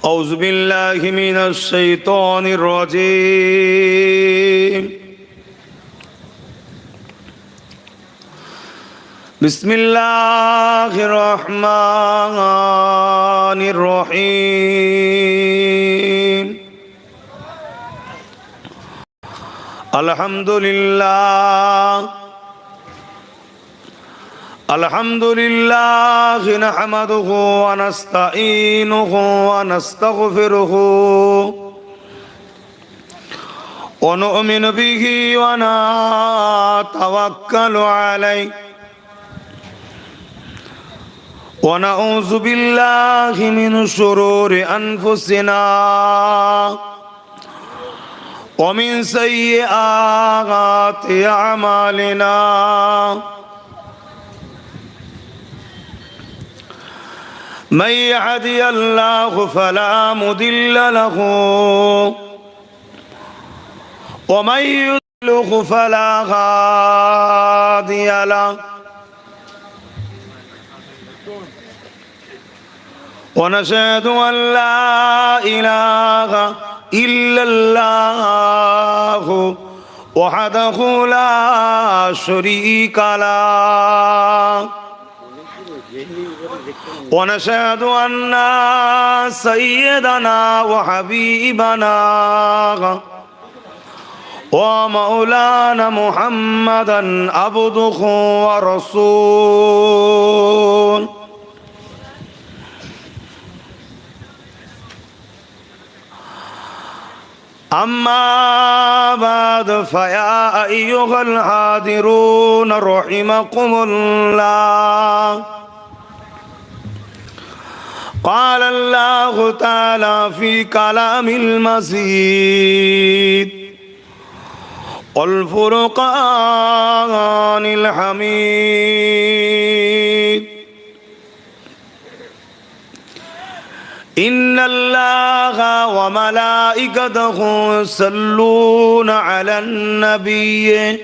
أعوذ بالله من الشيطان الرجيم بسم الله الرحمن الرحيم الحمد لله نحمده ونستعينه ونستغفره ونؤمن به ونتوكل عليه ونعوذ بالله من شرور أنفسنا ومن سيئات أعمالنا من يهدي الله فلا مضل له ومن يضلل فلا هادي له ونشهد أن لا إله إلا الله وحده لا شريك له ونشهد أن سيدنا وحبيبنا ومولانا محمدا عبده ورسوله أما بعد فيا أيها الحاضرون رحمكم الله قال الله تعالى في كلام المزيد والفرقان الحميد إن الله وملائكته يصلون على النبي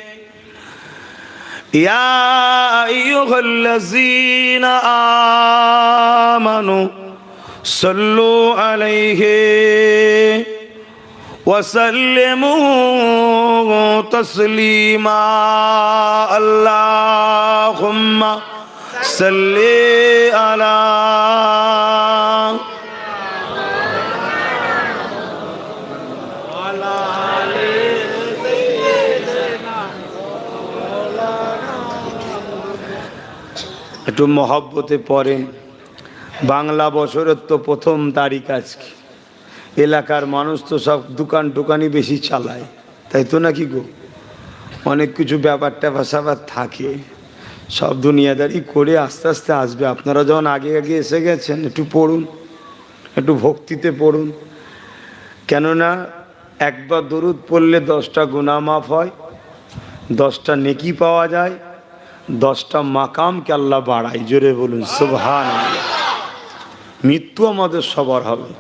يا أيها الذين آمنوا صلوا عليه وسلموا تسليما اللهم صل على একটু মহব্বতে পড়েন। বাংলা বছরের তো প্রথম তারিখ আজকে। এলাকার মানুষ তো সব দোকানই বেশি চালায়, তাই তো নাকি গো? অনেক কিছু ব্যাপার ট্যাপার থাকে, সব দুনিয়াদারি করে আস্তে আস্তে আসবে। আপনারা যখন আগে আগে এসে গেছেন, একটু পড়ুন, একটু ভক্তিতে পড়ুন। কেননা একবার দরুদ পড়লে 10টা গুনাহ মাফ হয়, 10টা নেকি পাওয়া যায়, 10টা মাকামকে আল্লাহ বাড়ায়। জোরে বলুন সুবহানাল্লাহ। মৃত্যু আমাদের সবার হবে,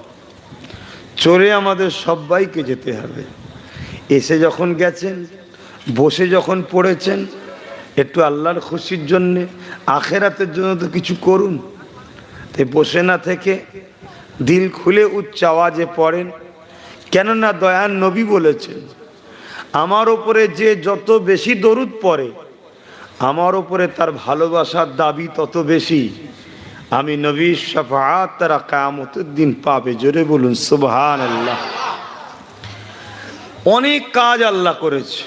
চলে আমাদের সবাইকে যেতে হবে। এসে যখন গেছেন, বসে যখন পড়েছেন, একটু আল্লাহর খুশির জন্যে, আখেরাতের জন্য তো কিছু করুন। তাই বসে না থেকে দিল খুলে উচ্চ আওয়াজে পড়েন। কেননা দয়ার নবী বলেছেন, আমার ওপরে যে যত বেশি দরুদ পড়ে, আমার ওপরে তার ভালোবাসার দাবি তত বেশি। আমি নবীর শাফাআত তারা কিয়ামতের দিন পাবে। জোরে বলুন সুবহানাল্লাহ। অনেক কাজ আল্লাহ করেছে,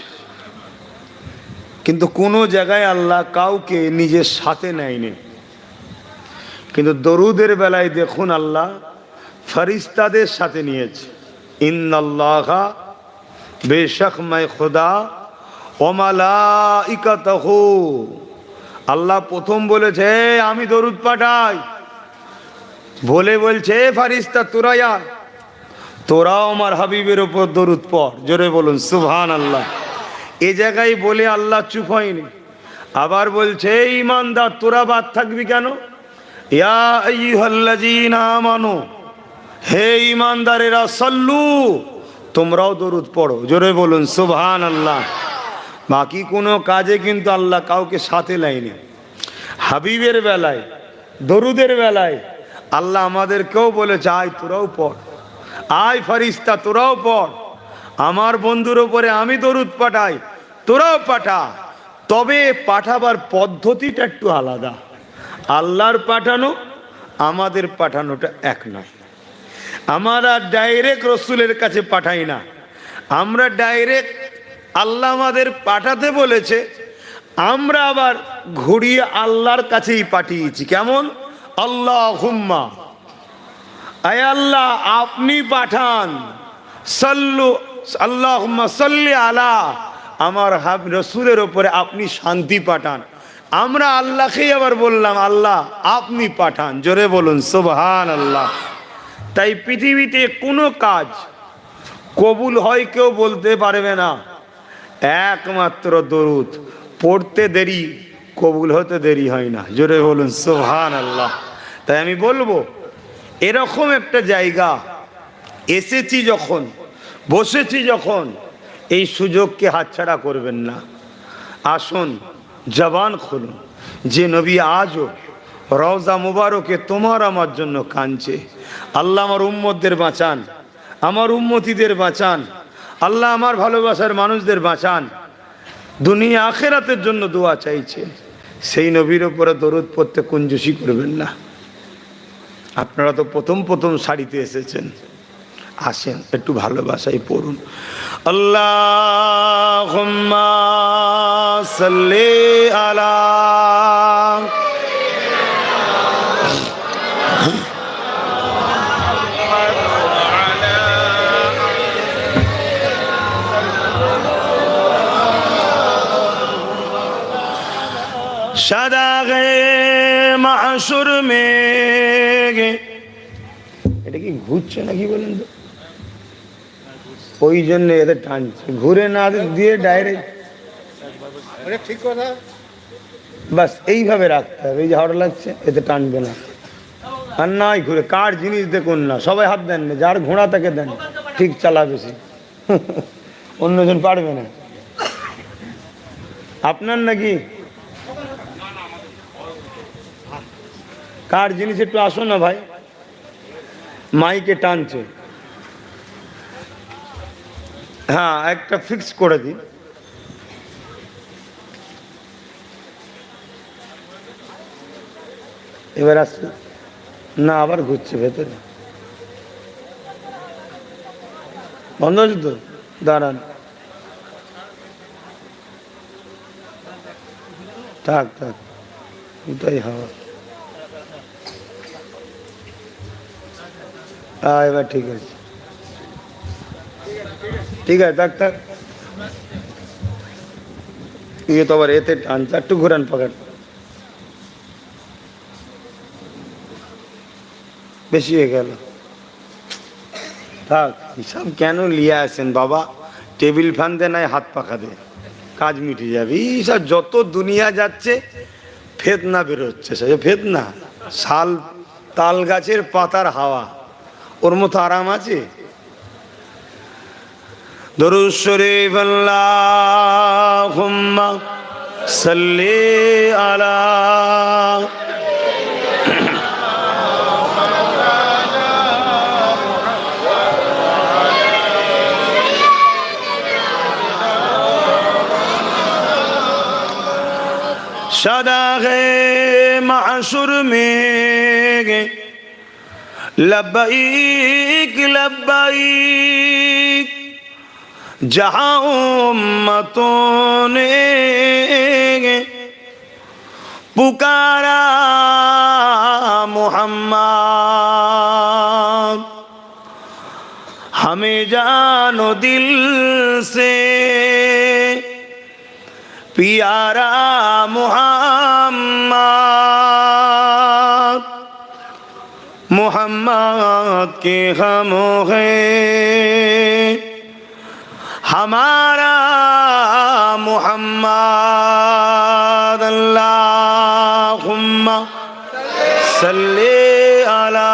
কিন্তু কোনো জায়গায় আল্লাহ কাউকে নিজের সাথে নেয়নি। কিন্তু দরুদের বেলায় দেখুন, আল্লাহ ফেরেশতাদের সাথে নিয়েছে। ইন্নাল্লাহা, বেশক मैं खुदा ও মালাইকাতুহু, আল্লাহ প্রথম বলেছে আমি দরুদ পাঠাই, বলে বলছে ফেরেশতা তোরা আয়, তোরাও আমার হাবিবের উপর দরুদ পড়। জোরে বলুন সুবহানাল্লাহ। এই জায়গায় বলে আল্লাহ চুপ হয়নি, আবার বলছে ঈমানদার তোরা বাদ থাকবি কেন? ইয়া আইয়ুহাল্লাযীনা আমানু, হে ঈমানদারেরা, সাল্লু, তোমরাও দরুদ পড়ো। জোরে বলুন সুবহানাল্লাহ। বাকি কোনো কাজে কিন্তু আল্লাহ কাউকে সাথে লাইনি। হাবিবের বেলায়, দরুদের বেলায় আল্লাহ আমাদেরকেও বলেছে, আয় তোরাও পড়, আয় ফারিস্তা তোরাও পড়, আমার বন্ধুর উপরে আমি দরুদ পাঠাই, তোরাও পাঠা। তবে পাঠাবার পদ্ধতিটা একটু আলাদা। আল্লাহর পাঠানো আমাদের পাঠানোটা এক নয়। আমরা ডাইরেক্ট রসুলের কাছে পাঠাই না, আমরা ডাইরেক্ট আল্লাহ আমাদের পাঠাতে বলেছে, আমরা আবার ঘুরিয়ে আল্লাহর কাছেই পাঠিয়েছি। কেমন? আল্লাহুম্মা, আয় আল্লাহ আপনি পাঠান, সাল্লু আল্লাহুম্মা সাল্লি আলা, আমার রসুলের ওপরে আপনি শান্তি পাঠান। আমরা আল্লাহকেই আবার বললাম, আল্লাহ আপনি পাঠান। জোরে বলুন সুবহানাল্লাহ। তাই পৃথিবীতে কোনো কাজ কবুল হয় কেউ বলতে পারবে না, একমাত্র দরুদ পড়তে দেরি, কবুল হতে দেরি হয় না। জোরে বলুন সুবহানাল্লাহ। তাই আমি বলবো, এরকম একটা জায়গা এসেছি যখন, বসেছি যখন, এই সুযোগকে হাতছাড়া করবেন না। আসুন জবান খুলুন, যে নবী আজও রওজা মুবারকে তোমার আমার জন্য কাঁদছে। আল্লাহ আমার উম্মতদের বাঁচান, আমার উম্মতিদের বাঁচান, আল্লাহ আমার ভালোবাসার মানুষদের বাঁচান। দুনিয়া আখেরাতের জন্য দোয়া চাইছে, সেই নবীর উপরে দরুদ পড়তে কুঞ্জুসি করবেন না। আপনারা তো প্রথম প্রথম সারিতে এসেছেন, আসেন একটু ভালোবাসায় পড়ুন। আল্লাহুম্মা সাল্লি আলা, সাদাগে মাশর মে, এটা কি ঘুরছে নাকি বলেন তো? ওই জন্য এদের টানছে, ঘুরে না দিয়ে ডাইরেক্ট ঠিক কথা। বাস এইভাবে রাখতে হবে, এই যে হাওড়া লাগছে এতে টানবে না। আর নাই ঘুরে কার জিনিস দেখুন না, সবাই হাত দেন না, যার ঘোড়া তাকে দেন, ঠিক চালাবে সে, অন্যজন পারবে না। আপনার নাকি কার জিনিস একটু আসো না ভাই, মাইকে টানছে। হ্যাঁ একটা ফিক্স করে দিন। এবার আসছে না, আবার ঘুরছে ভেতরে, বন্ধ হচ্ছে তো, দাঁড়ান, থাক থাক, এটাই হাওয়া। এবার ঠিক আছে, ঠিক আছে, থাক থাক। ইয়ে তো আবার এতে টানছে, একটু ঘুরান পাকান, বেশি হয়ে গেল, থাক। হিসাব কেন লিয়ে আসেন বাবা, টেবিল ফ্যান দে নাই হাত পাখা দে, কাজ মিটে যাবে। এইসব যত দুনিয়া যাচ্ছে ফেতনা বেরোচ্ছে, সে ফেতনা, শাল তাল গাছের পাতার হাওয়া, ওর মতো আরাম আছে? দরুদ শরীফ আল্লাহুম্মা সাল্লি আলা, সাদাগে মাশর মে লব্বাইক লব্বাইক, जहां उम्मतों ने पुकारा मोहम्मद, हमें जानो दिल से प्यारा मोहम्मद, मोहम्मद के हम हैं हमारा मोहम्मद। अल्लाहुम्मा सल्ली अला,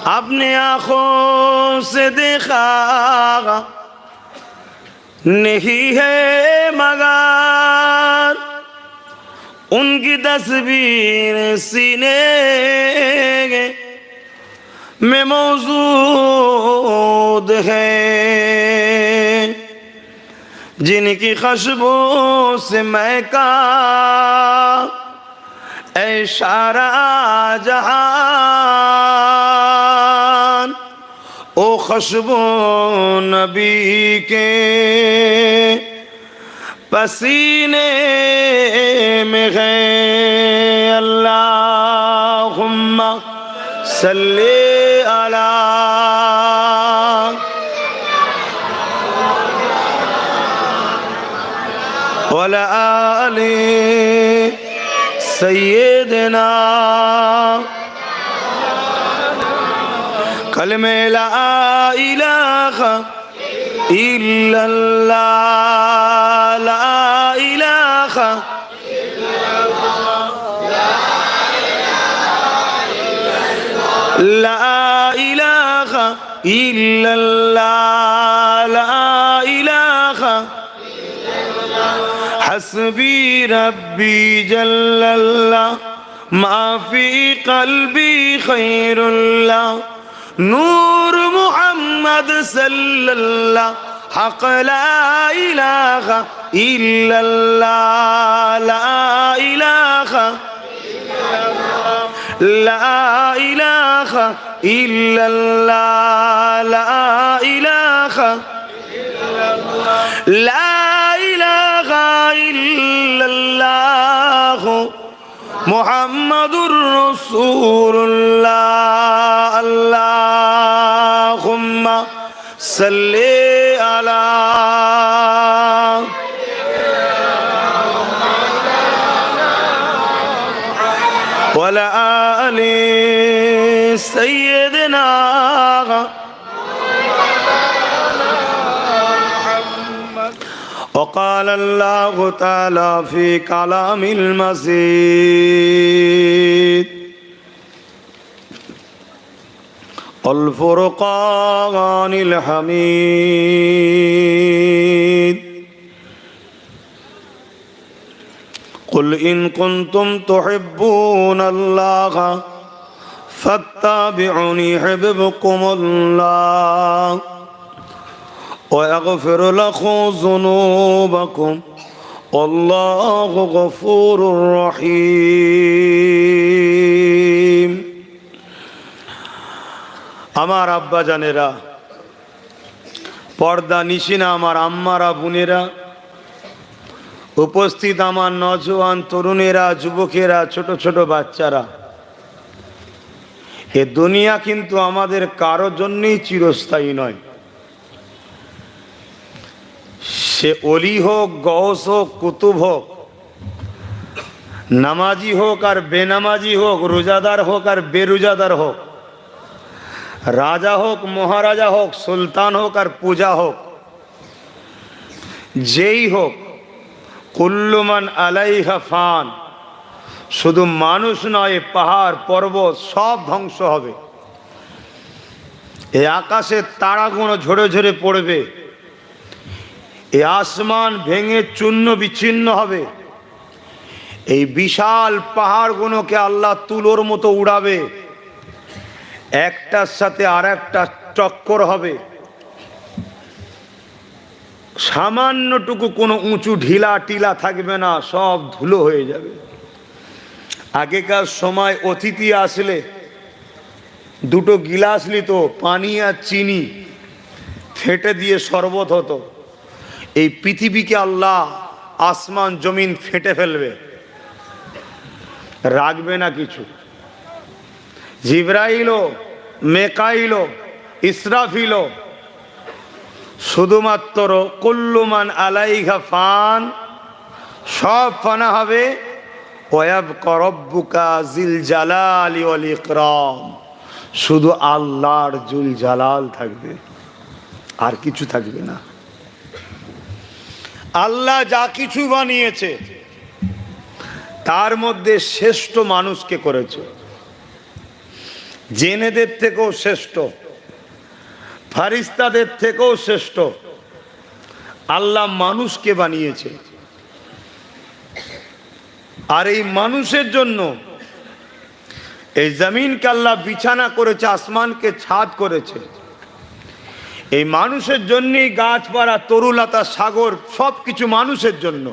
अब अपने आंखों से देखा नहीं है मगर उनकी तस्वीर सीने में मौजूद है, जिनकी खुशबू से महका ऐ सारा जहान। ओ खुशबू नबी के पसीने में है। अल्लाहुम्मा सल्ली अला वला आले सय्यदना। कलमे ला इलाहा इल्लल्लाह, ला इलाहा ला इलाहा इल्लल्लाह, ला इलाहा हस्बी रब्बी जल्लल्लाह, माफी कल्बी खैरुल्लाह, नूर मुहम्मद सल्लल्लाह, हक़ ला इलाहा इल्लल्लाह, ला इलाहा ला इलाहा इल्लल्लाह, ला इलाहा ला इलाहा इल्लल्लाह, मुहम्मदुर रसूलुल्लाह। अल्लाहुम्मा सल्ली अला वला आले सय्यदना। وقال الله تعالى في كلام المجيد الفرقان الحميد قل إن كنتم تحبون الله فاتبعوني يحببكم الله ويغفر لكم ذنوبكم والله غفور رحيم। আমার আব্বা জানেরা, পর্দা নিশিনা আমার আম্মারা বোনেরা, উপস্থিত আমার নওজোয়ান তরুণেরা, যুবকেরা, ছোট ছোট বাচ্চারা, এ দুনিয়া কিন্তু আমাদের কারোর জন্যই চিরস্থায়ী নয়। সে অলি হোক, গৌস হোক, কুতুব হোক, নামাজি হোক আর বেনামাজি হোক, রোজাদার হোক আর বেরোজাদার হোক, রাজা হোক, মহারাজা হোক, সুলতান হোক আর পূজা হোক, যেই হোক, কুল্লু মান আলাইহা ফান। শুধু মানুষ নয়, পাহাড় পর্বত সব ধ্বংস হবে। এই আকাশের তারাগুলো ঝরে ঝরে পড়বে, এই আসমান ভেঙে চূর্ণ বিচ্ছিন্ন হবে, এই বিশাল পাহাড়গুলোকে আল্লাহ তুলোর মতো উড়াবে, একটার সাথে আর একটা টক্কর হবে, সামান্যটুকু কোনো উঁচু ঢিলা টিলা থাকবে না, সব ধুলো হয়ে যাবে। আগেকার সময় অতিথি আসলে দুটো গিলাস নিত, পানি আর চিনি ফেটে দিয়ে শরবত হতো। এই পৃথিবীকে আল্লাহ আসমান জমিন ফেটে ফেলবে, রাখবে না কিছু। জিবরাইল, মেকাইল, ইসরাফিল শুধুমাত্র কুল্লু মান আলাইহা ফান, সব ফানা হবে। ওয়াবকা রব্বুকা জিল জালালি ওয়াল ইকরাম, শুধু আল্লাহর জুল জালাল থাকবে, আর কিছু থাকবে না। আল্লাহ যা কিছু বানিয়েছে তার মধ্যে শ্রেষ্ঠ মানুষকে করেছে। জেনেদের থেকেও শ্রেষ্ঠ, ফারিস্তাদের থেকেও শ্রেষ্ঠ। আল্লাহ মানুষকে বানিয়েছে, আর এই মানুষের জন্য এই জমিনকে আল্লাহ বিছানা করেছে, আসমানকে ছাদ করেছে। এই মানুষের জন্যই গাছপালা, তরুলতা, সাগর সবকিছু মানুষের জন্য,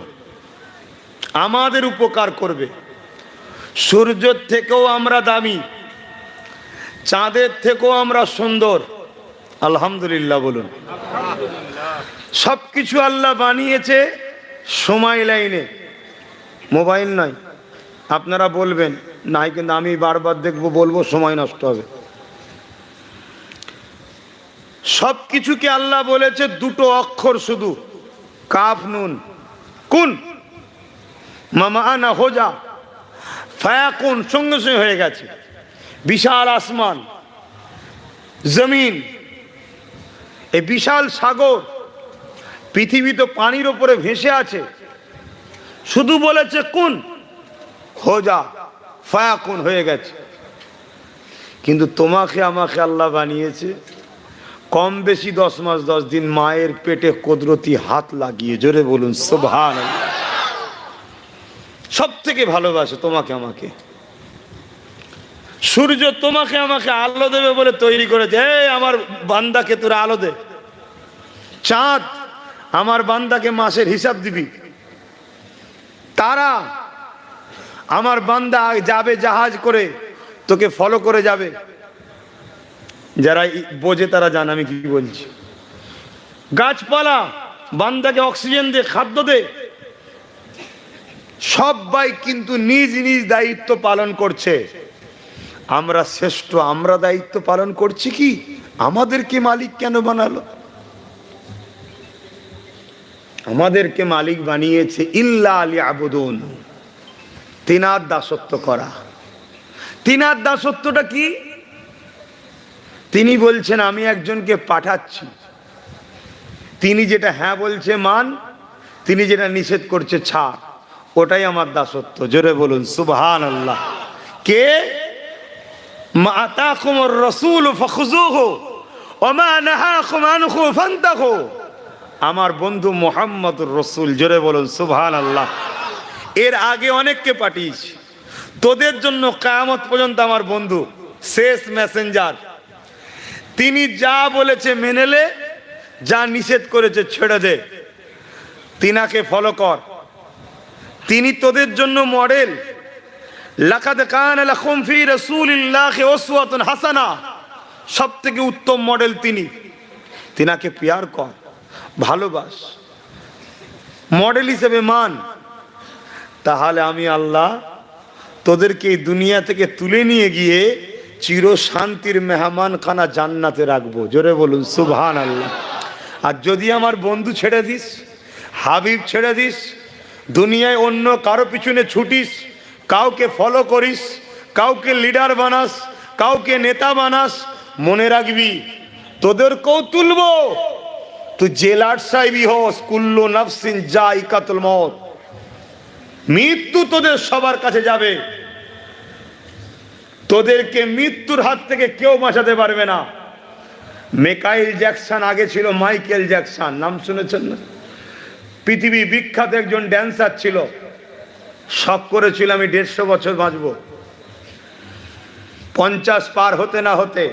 আমাদের উপকার করবে। সূর্যের থেকেও আমরা দামি, চাঁদের থেকেও আমরা সুন্দর। আলহামদুলিল্লাহ বলুন। সবকিছু আল্লাহ বানিয়েছে সময় লাইনে, মোবাইল নয়। আপনারা বলবেন নাই, কিন্তু আমি বারবার দেখবো, বলবো, সময় নষ্ট হবে। সব কিছুকে আল্লাহ বলেছে দুটো অক্ষর শুধু, কাফ নুন। কুন মামা আনা হোজা, ফায়াকুন, সঙ্গে সঙ্গে হয়ে গেছে। বিশাল আসমান, জমিন, এই বিশাল সাগর, পৃথিবী তো পানির ওপরে ভেসে আছে। শুধু বলেছে কুন, হোজা, ফায়াকুন, হয়ে গেছে। কিন্তু তোমাকে আমাকে আল্লাহ বানিয়েছে কম বেশি 10 মাস 10 দিন মায়ের পেটে কুদরতি হাত লাগিয়ে। জোরে বলুন সুবহানাল্লাহ। সব থেকে ভালোবাসে তোমাকে আমাকে। সূর্য তোমাকে আমাকে আলো দেবে বলে তৈরি করেছে, এই আমার বান্দাকে তোরা আলো দে। চাঁদ আমার বান্দাকে মাসের হিসাব দিবি। তারা আমার বান্দা যাবে জাহাজ করে, তোকে ফলো করে যাবে। যারা বোঝে তারা জানে আমি কি বলছি। গাছপালা বান্দাকে অক্সিজেন দে, খাদ্য দে। সবাই কিন্তু নিজ নিজ দায়িত্ব পালন করছে। আমরা শ্রেষ্ঠ, আমরা দায়িত্ব পালন করছি কি? আমাদেরকে মালিক কেন বানালো? আমাদেরকে মালিক বানিয়েছে ইল্লা লিয়াবুদুন, তিনার দাসত্ব করা। তিনার দাসত্বটা কি? তিনি বলছেন আমি একজনকে পাঠাচ্ছি, তিনি যেটা হ্যাঁ বলছে মান, তিনি যেটা নিষেধ করছে ছাড়, ওটাই আমার দাসত্ব। জোরে বলুন সুবহানাল্লাহ। কে? মা আতাকুমুর রাসূলু ফাখুযুহু ওয়া মা নাহাকুম আনহু ফান্তাহু। আমার বন্ধু মুহাম্মদুর রাসূল। জোরে বলুন সুবহানাল্লাহ। এর আগে অনেককে পাঠিয়েছি, তোদের জন্য কিয়ামত পর্যন্ত আমার বন্ধু, শেষ মেসেঞ্জার। তিনি যা বলেছে মেনে নে, যা নিষেধ করেছে ছেড়ে দে, তিনাকে ফলো কর। তিনি তোদের জন্য মডেল। লাকাদ কানা লাকুম ফি রাসূলিল্লাহি উসওয়াতুন হাসানাহ, সবথেকে উত্তম মডেল তিনি। তিনাকে প্যার কর, ভালোবাস, মডেল হিসেবে মান। তাহলে আমি আল্লাহ তোদেরকে এই দুনিয়া থেকে তুলে নিয়ে গিয়ে চির শান্তির মেহমান খানা জান্নাতে রাখবো। জোরে বলুন সুবহানাল্লাহ। আর যদি আমার বন্ধু ছেড়ে দিস, হাবিব ছেড়ে দিস, দুনিয়ায় অন্য কারো পিছনে ছুটিস, কাউকে ফলো করিস, কাউকে লিডার বানাস, কাউকে নেতা বানাস, মনে রাখবি তোদেরকেও তুলবো। তুই জেলার সাহেবই হোস, কুল্লু নাফসিন যায়িকাতুল মউত, মৃত্যু তোদের সবার কাছে যাবে। তোদেরকে মৃত্যুর হাত থেকে কেউ বাঁচাতে পারবে না। মাইকেল জ্যাকসন আগে ছিল মাইকেল জ্যাকসন, নাম শুনেছেন না? পৃথিবী বিখ্যাত একজন ড্যান্সার ছিল। শখ করেছিল আমি 150 বছর বাঁচবো। 50 পার হতে না হতে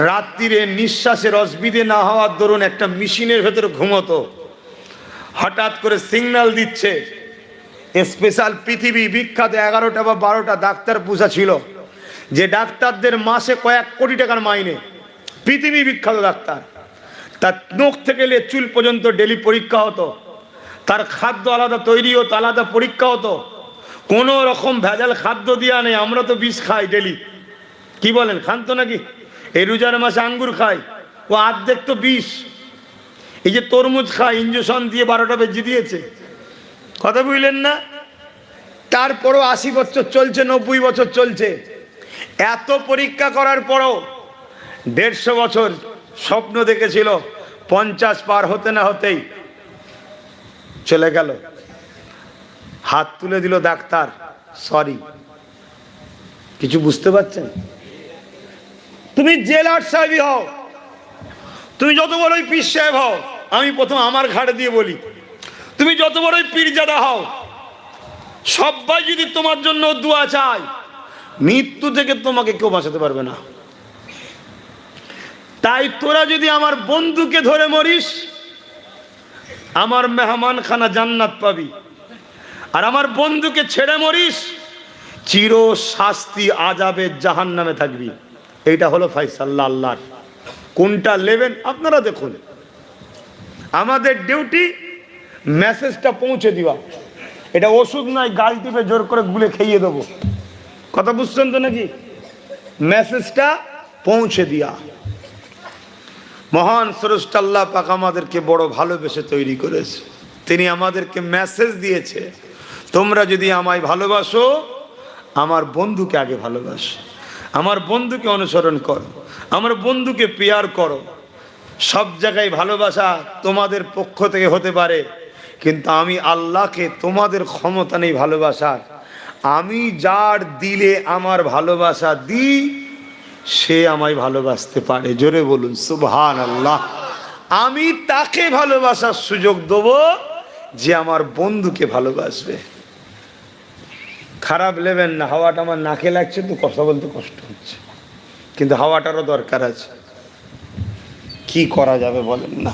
রাত্রিরে নিঃশ্বাসের অসুবিধে না হওয়ার দরুন একটা মেশিনের ভেতরে ঘুমতো। হঠাৎ করে সিগন্যাল দিচ্ছে, স্পেশাল পৃথিবী বিখ্যাত 11টা বা 12টা ডাক্তার পুষা ছিল, যে ডাক্তারদের মাসে কয়েক কোটি টাকার মাইনে। পৃথিবী বিখ্যাত ডাক্তার। তার নখ থেকে চুল পর্যন্ত ডেলি পরীক্ষা হতো, তার খাদ্য আলাদা তৈরি হতো, আলাদা পরীক্ষা হতো। কোনো রকম ভেজাল খাদ্য দেওয়া নেই। আমরা তো বিষ খাই ডেলি, কি বলেন? খান তো নাকি? এই রোজার মাসে আঙ্গুর খাই, ও অর্ধেক তো বিষ। এই যে তরমুজ খাই, ইঞ্জেকশন দিয়ে 12টা বেজে দিয়েছে, কথা বুঝলেন না? তারপরও 80 বছর চলছে, 90 বছর চলছে। এত পরীক্ষা করার পরও 150 বছর স্বপ্ন দেখেছিল, 50 পার হতে না হতেই চলে গেল। হাত তুলে দিল ডাক্তার, সরি কিছু বুঝতে পারছেন? তুমি জেলার সাহেবই হও, তুমি যত বড়ই পীর সাহেব হও, আমি প্রথম আমার ঘাড়ে দিয়ে বলি, তুমি যত বড়ই পীরজাদা হও, সবাই যদি তোমার জন্য দোয়া চায়, মৃত্যু থেকে তোমাকে কেউ বাঁচাতে পারবে না। তাই তোরা যদি আমার বন্ধুকে ধরে মরিস, আমার মেহমান খানা জান্নাত পাবি, আর আমার বন্ধুকে ছেড়ে মরিস, চির শাস্তি আযাবে জাহান্নামে থাকবি। এইটা হলো ফয়সালা আল্লাহর। কোনটা নেবেন আপনারা দেখুন। আমাদের ডিউটি মেসেজটা পৌঁছে দেওয়া। এটা ওষুধ নয় গাল টিপে জোর করে গুলে খেয়ে দেবো, কথা বুঝছেন তো নাকি? মেসেজটা পৌঁছে দিয়া। মহান স্রষ্টা আল্লাহ পাক আমাদেরকে বড় ভালোবেসে তৈরি করেছে। তিনি আমাদেরকে মেসেজ দিয়েছে, তোমরা যদি আমায় ভালোবাসো, আমার বন্ধুকে আগে ভালোবাসো, আমার বন্ধুকে অনুসরণ করো, আমার বন্ধুকে পেয়ার করো। সব জায়গায় ভালোবাসা তোমাদের পক্ষ থেকে হতে পারে, কিন্তু আমি আল্লাহকে তোমাদের ক্ষমতা নেই ভালোবাসার। আমি যার দিলে আমার ভালোবাসা দিই, সে আমায় ভালোবাসতে পারে। জোরে বলুন সুবহানাল্লাহ। আমি তাকে ভালোবাসার সুযোগ দেবো যে আমার বন্ধুকে ভালোবাসবে। খারাপ নেবেন না, হাওয়াটা আমার নাকে লাগছে তো কথা বলতে কষ্ট হচ্ছে, কিন্তু হাওয়াটারও দরকার আছে। কি করা যাবে বলেন না?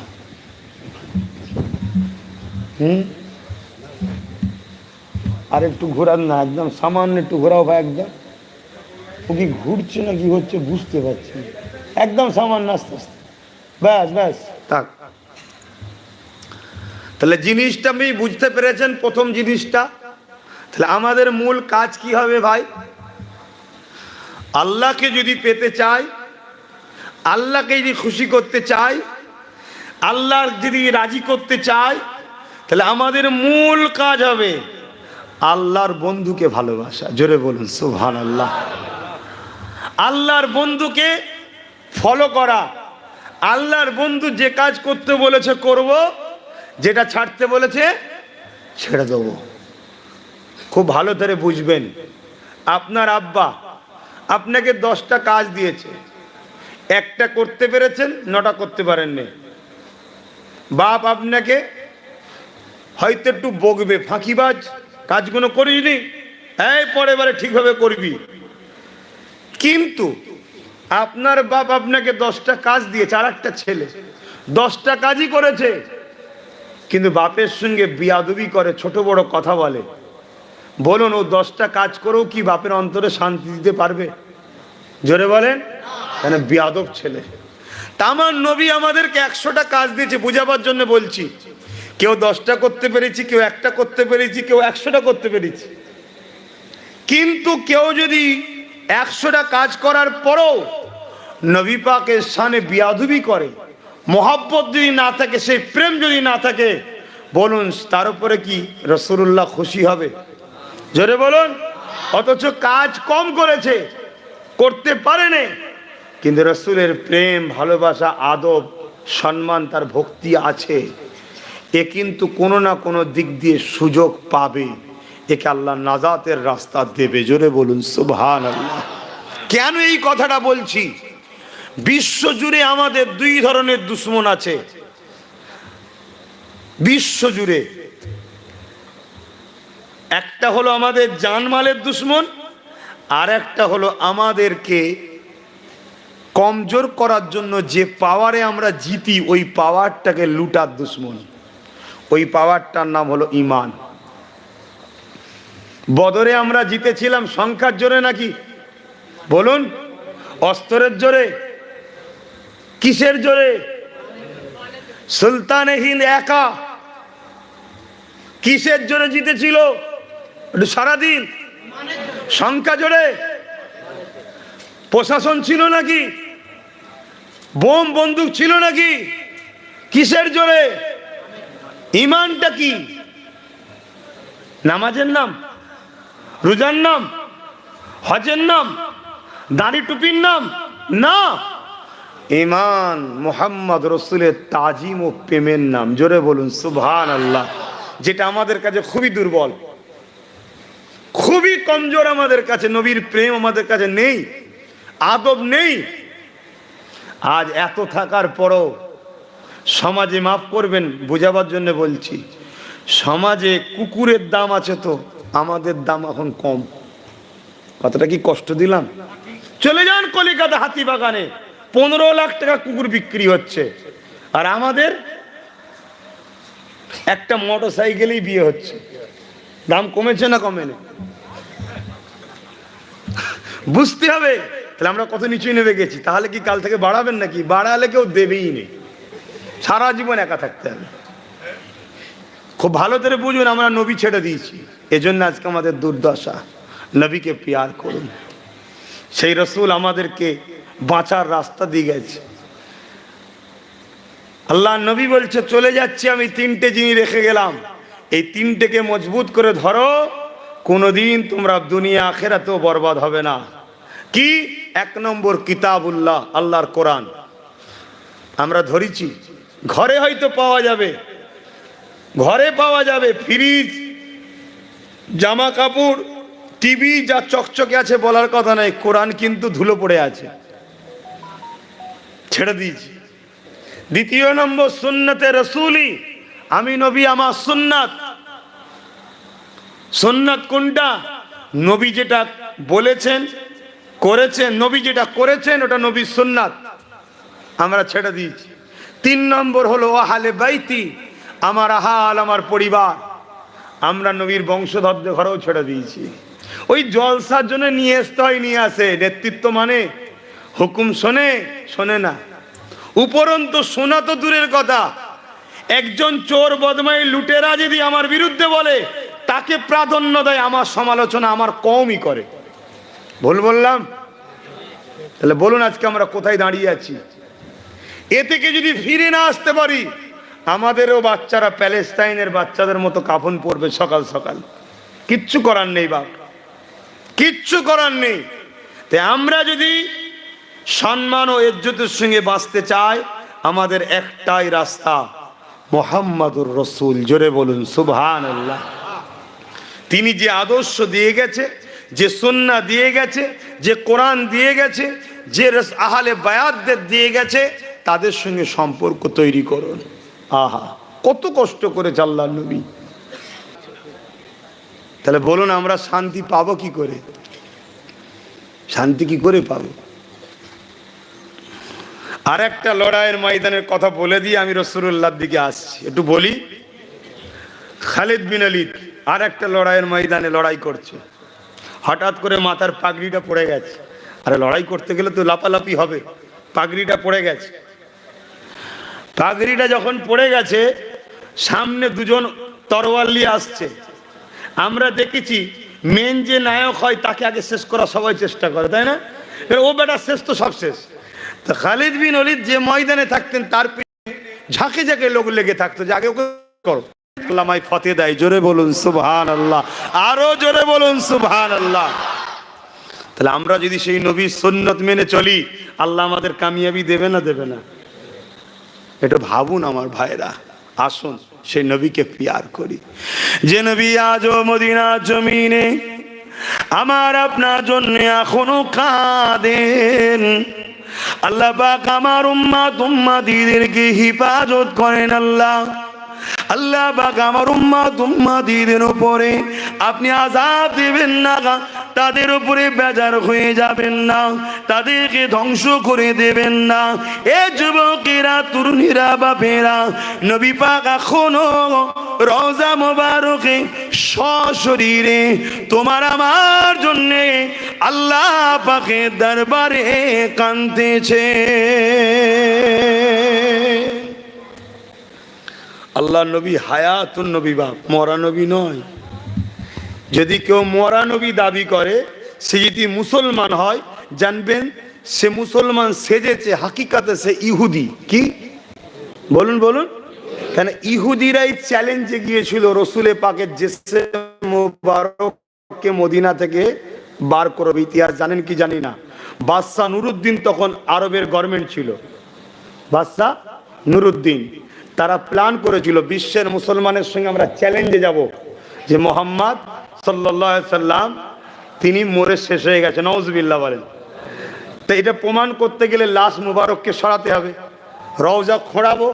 আর একটু ঘোরান না, একদম সামান্য একটু ঘোরাও ভাই। একদম ও কি ঘুরছে না কি হচ্ছে বুঝতে পারছি না। একদম সামান্য আস্তে আস্তে, ব্যাস ব্যাস থাক। তাহলে জিনিসটা আমি বুঝতে পেরেছেন। প্রথম জিনিসটা, তাহলে আমাদের মূল কাজ কি হবে ভাই? আল্লাহকে যদি পেতে চাই, আল্লাহকে যদি খুশি করতে চাই, আল্লাহর যদি রাজি করতে চাই, তাহলে আমাদের মূল কাজ হবে আল্লাহর বন্ধুকে ভালোবাসা। জোরে বলুন সুবহানাল্লাহ। আল্লাহর বন্ধুকে ফলো করা। আল্লাহর বন্ধু যে কাজ করতে বলেছে করব, যেটা ছাড়তে বলেছে ছেড়ে দেব। খুব ভালো করে বুঝবেন, আপনার আব্বা আপনাকে 10টা কাজ দিয়েছে, একটা করতে পেরেছেন, 9টা করতে পারেননি। বাপ আপনাকে হয়তো একটু বকবে, ফাঁকিবাজ, কাজগুলো করিনি, এই পরের বারে ঠিকভাবে করবি। কিন্তু আপনার বাপ আপনাকে 10টা কাজ দিয়েছে, আর একটা ছেলে 10টা কাজই করেছে, কিন্তু বাপের সঙ্গে বিয়াদবি করে, ছোট বড় কথা বলে। বলুন, ও 10টা কাজ করেও কি বাপের অন্তরে শান্তি দিতে পারবে? জোরে বলেন। কেন? বিয়াদব ছেলে। তা আমার নবী আমাদেরকে 100টা কাজ দিয়েছে, বুঝাবার জন্য বলছি। কেউ 10টা করতে পেরেছি, কেউ একটা করতে পেরেছি, কেউ 100টা করতে পেরেছি। কিন্তু কেউ যদি 100টা কাজ করার পরও নবী পাকের শানে বিয়াদবি করে, মোহাব্বত যদি না থাকে, সেই প্রেম যদি না থাকে, বলুন তার উপরে কি রাসূলুল্লাহ খুশি হবে? জোরে বলুন। অথচ কাজ কম করেছে, করতে পারেনি, কিন্তু রাসূলের প্রেম, ভালোবাসা, আদব, সম্মান, তার ভক্তি আছে। এ কিন্তু কোনো না কোনো দিক দিয়ে সুযোগ পাবে, একে আল্লাহ নাজাতের রাস্তা দেবে। জোরে বলুন সুবহানাল্লাহ। কেন এই কথাটা বলছি? বিশ্ব জুড়ে আমাদের 2 ধরনের দুশমন আছে। বিশ্ব জুড়ে একটা হলো আমাদের জানমালের দুশমন, আর একটা হলো আমাদেরকে কমজোর করার জন্য যে পাওয়ারে আমরা জিতি, ওই পাওয়ারটাকে লুটার দুশমন। ওই পাওয়ারটার নাম হলো ঈমান। বদরে আমরা জিতেছিলাম সংখ্যার জোরে নাকি? বলুন, অস্ত্রের জোরে? কিসের জোরে? সুলতানে হিন্দ একা কিসের জোরে জিতেছিল? সারাদিন সংখ্যা জোরে? প্রশাসন ছিল নাকি? বোম বন্দুক ছিল নাকি? কিসের জোরে? ঈমানটা কি? নামাজের নাম, রোজার নাম, হজের নাম, দাড়ি টুপির নাম না, ঈমান মুহাম্মদ রাসূলের তাজিম ও প্রেমের নাম। জোরে বলুন সুবহানাল্লাহ। যেটা আমাদের কাছে খুবই দুর্বল। খুবই কমজোর আমাদের কাছে, নবীর প্রেম আমাদের কাছে নেই, আদব নেই। আজ এত থাকার পরও সমাজে, মাফ করবেন বোঝাবার জন্য বলছি, সমাজে কুকুরের দাম আছে তো আমাদের দাম এখন কম। কতটা কি কষ্ট দিলাম? চলে যান কলিকাতা হাতিবাগানে 15 লাখ টাকা কুকুর বিক্রি হচ্ছে, আর আমাদের একটা মোটর সাইকেলেই বিয়ে হচ্ছে। দাম কমেছে না কমেনি? বুঝতে হবে। তাহলে আমরা কত নিচে নেমে গেছি। তাহলে কি কাল থেকে বাড়াবেন নাকি? বাড়ালে কেউ দেবেই নেই, সারা জীবন একা থাকতে হবে। খুব ভালো করে বুঝুন, আমরা নবী ছেড়ে দিয়েছি, এজন্য আজকে আমাদের দুর্দশা। নবীকে প্যার করুন। সেই রসুল আমাদেরকে বাঁচার রাস্তা দিয়ে গেছে। আল্লাহ নবী বলছে, চলে যাচ্ছি আমি, 3টে জিনিস রেখে গেলাম, এই 3টেকে মজবুত করে ধরো, কোনোদিন তোমরা দুনিয়া আখিরাতেও বরবাদ হবে না। কি? 1 নম্বর কিতাবুল্লাহ, আল্লাহর কোরআন। আমরা ধরেছি, ঘরে হয়তো পাওয়া যাবে, ঘরে পাওয়া যাবে, ফ্রিজ, জামা কাপড়, টিভি যা চকচকে আছে বলার কথা নাই, কোরআন কিন্তু ধুলো পড়ে আছে, ছেড়ে দিয়েছি। 2 নম্বর সুন্নতে রসুলি, আমি নবী, আমার সুন্নাত। সুন্নাত কোনটা? নবী যেটা বলেছেন করেছেন, নবী যেটা করেছেন ওটা নবীর সুন্নাত, আমরা ছেড়ে দিয়েছি। 3 নম্বর হলো আহলে বাইতি, আমার আহাল, আমার পরিবার, আমরা নবীর বংশধরদের ঘরেও ছেড়ে দিয়েছি। ওই জলসার জন্য নিয়ে আসতে হয়, নিয়ে আসে, নেতৃত্ব মানে হুকুম শোনে, শোনে না। উপরন্তু শোনা তো দূরের কথা, একজন চোর বদমাই লুটেরা যদি আমার বিরুদ্ধে বলে, তাকে প্রাধান্য দেয়, আমার সমালোচনা আমার কমই করে। ভুল বললাম? তাহলে বলুন আজকে আমরা কোথায় দাঁড়িয়ে আছি? এ থেকে যদি ফিরে না আসতে পারি, আমাদেরও বাচ্চারা প্যালেস্টাইনের বাচ্চাদের মতো কাফন পরবে সকাল সকাল। কিচ্ছু করার নেই বাপ, কিচ্ছু করার নেই। তাই আমরা যদি সম্মান ও ইজ্জতের সঙ্গে বাঁচতে চাই, আমাদের একটাই রাস্তা, মুহাম্মাদুর রাসূল। জোরে বলুন সুবহানাল্লাহ। তিনি যে আদর্শ দিয়ে গেছে, যে সুন্নাহ দিয়ে গেছে, যে কোরআন দিয়ে গেছে, যে আহলে বায়াতদের দিয়ে গেছে, তাদের সঙ্গে সম্পর্ক তৈরি করুন। আহা, কত কষ্ট করেছে আল্লাহর নবী। তাহলে বলুন আমরা শান্তি পাবো কি করে? শান্তি কি করে পাবো? আর একটা লড়াইয়ের ময়দানের কথা বলে দিয়ে আমি রাসূলুল্লাহর দিকে আসছি, একটু বলি। খালিদ বিন ওলীদ আর একটা লড়াইয়ের ময়দানে লড়াই করছে, হঠাৎ করে মাথার পাগড়িটা পড়ে গেছে। আরে লড়াই করতে গেলে তো লাপালাপি হবে, পাগড়িটা পড়ে গেছে। পাগড়িটা যখন পড়ে গেছে, সামনে 2জন তরোয়াল নিয়ে আসছে। আমরা দেখেছি মেন যে নায়ক হয় তাকে আগে শেষ করা সবাই চেষ্টা করে, তাই না? ও বেটা শেষ তো সব শেষ। তো খালিদ বিন ওলীদ যে ময়দানে থাকতেন, তার পিছনে ঝাঁকে ঝাঁকে লোক লেগে থাকতো যে আগে ওকে করো। আল্লাহ ফতে দেয়, জোরে বলুন সুবহানাল্লাহ, আরো জোরে বলুন সুবহানাল্লাহ। তাহলে আমরা যদি সেই নবীর সুন্নত মেনে চলি, আল্লাহ আমাদের কামিয়াবি দেবে না দেবে না? এটা ভাবুন আমার ভাইরা। আসুন সেই নবীকে প্যার করি, যে নবী আজও মদিনার জমিনে আমার আপনার জন্য এখনো কাঁদেন। আল্লাহ পাক আমার উম্মাতিদেরকে হিফাজত করেন। আল্লাহ পাক আমার উম্মাতিদের উপরে আপনি আযাব দিবেন না, তাদের উপরে বেজার হয়ে যাবেন না, তাদেরকে ধ্বংস করে দেবেন না। এ যুবকেরা, তরুণীরা, বাপেরা, নবী পাক এখনো রওজা মোবারকে সশরীরে তোমার আমার জন্যে আল্লাহ পাকের দরবারে কাঁদতেছে। আল্লাহ নবী হায়াতুন নবী, বাপ মরা নবী নয়। যদি কেউ মরা নবী দাবি করে, সে যদি মুসলমান হয়, জানবেন সে মুসলমান সেজেছে, হাকিকাতে সে ইহুদি। কি বলুন বলুন? কেন ইহুদিরাই চ্যালেঞ্জে গিয়েছিল রসুলে পাকের জেসে মুবারককে মদিনা থেকে বার করবে। ইতিহাস জানেন কি জানি না। বাদশাহ নুরুদ্দিন তখন আরবের গভর্নমেন্ট ছিল, বাদশাহ নুরুদ্দিন। তারা প্ল্যান করেছিল বিশ্বের মুসলমানের সঙ্গে আমরা চ্যালেঞ্জে যাব যে মোহাম্মদ সাল্লাল্লাহু আলাইহি সাল্লাম তিনি মরে শেষ হয়ে গেছে, নাউজুবিল্লাহ বলেন। তো এটা প্রমাণ করতে গেলে লাশ মুবারককে সরাতে হবে। রওজা খোঁড়াবো,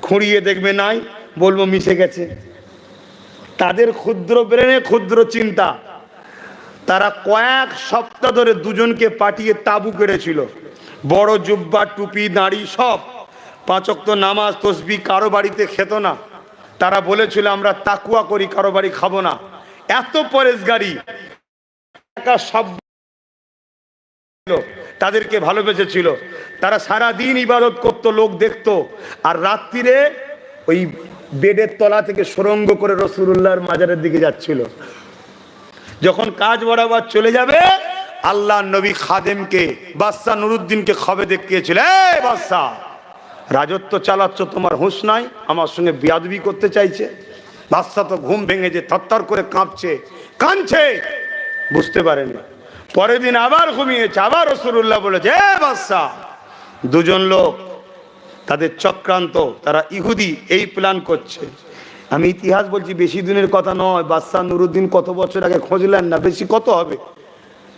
খুঁড়িয়ে দেখবে নাই, বলবো মিশে গেছে। তাদের ক্ষুদ্র ব্রেনে ক্ষুদ্র চিন্তা, তারা কয়েক সপ্তাহ ধরে দুজনকে পাঠিয়ে তাবু কেড়েছিল, বড় জুব্বা টুপি দাড়ি সব, 5 ওয়াক্ত নামাজ তসবিহ কারো বাড়িতে খেত না। তারা বলেছিল আমরা তাকুয়া করি, কারো বাড়ি খাবো না। এত পরেশগারি, সব তাদেরকে ভালোবেসেছিল। তারা সারা দিন ইবাদত করত, লোক দেখতো, আর রাত্রিরে ওই বেডের তলা থেকে সুরঙ্গ করে রাসূলুল্লাহর মাজারের দিকে যাচ্ছিল। যখন কাজ বরাবর চলে যাবে, আল্লাহ নবী খাদেমকে বাদশা নুরুদ্দিনকে খবর দেখিয়েছিল, এই বাদশা, রাজত্ব চালাচ্ছ, তোমার হুঁশ নাই, আমার সঙ্গে বিয়াদবি করতে চাইছে। বাদশা তো ঘুম ভেঙেছে, থরথর করে কাঁপছে, কাঁদছে, বুঝতে পারেনি। পরের দিন আবার ঘুমিয়েছে, আবার রাসূলুল্লাহ বলেছে, এ বাদশা, দুজন লোক, তাদের চক্রান্ত, তারা ইহুদি, এই প্ল্যান করছে। আমি ইতিহাস বলছি, বেশি দিনের কথা নয়। বাদশা নুরুদ্দিন কত বছর আগে খোঁজলেন না, বেশি কত হবে,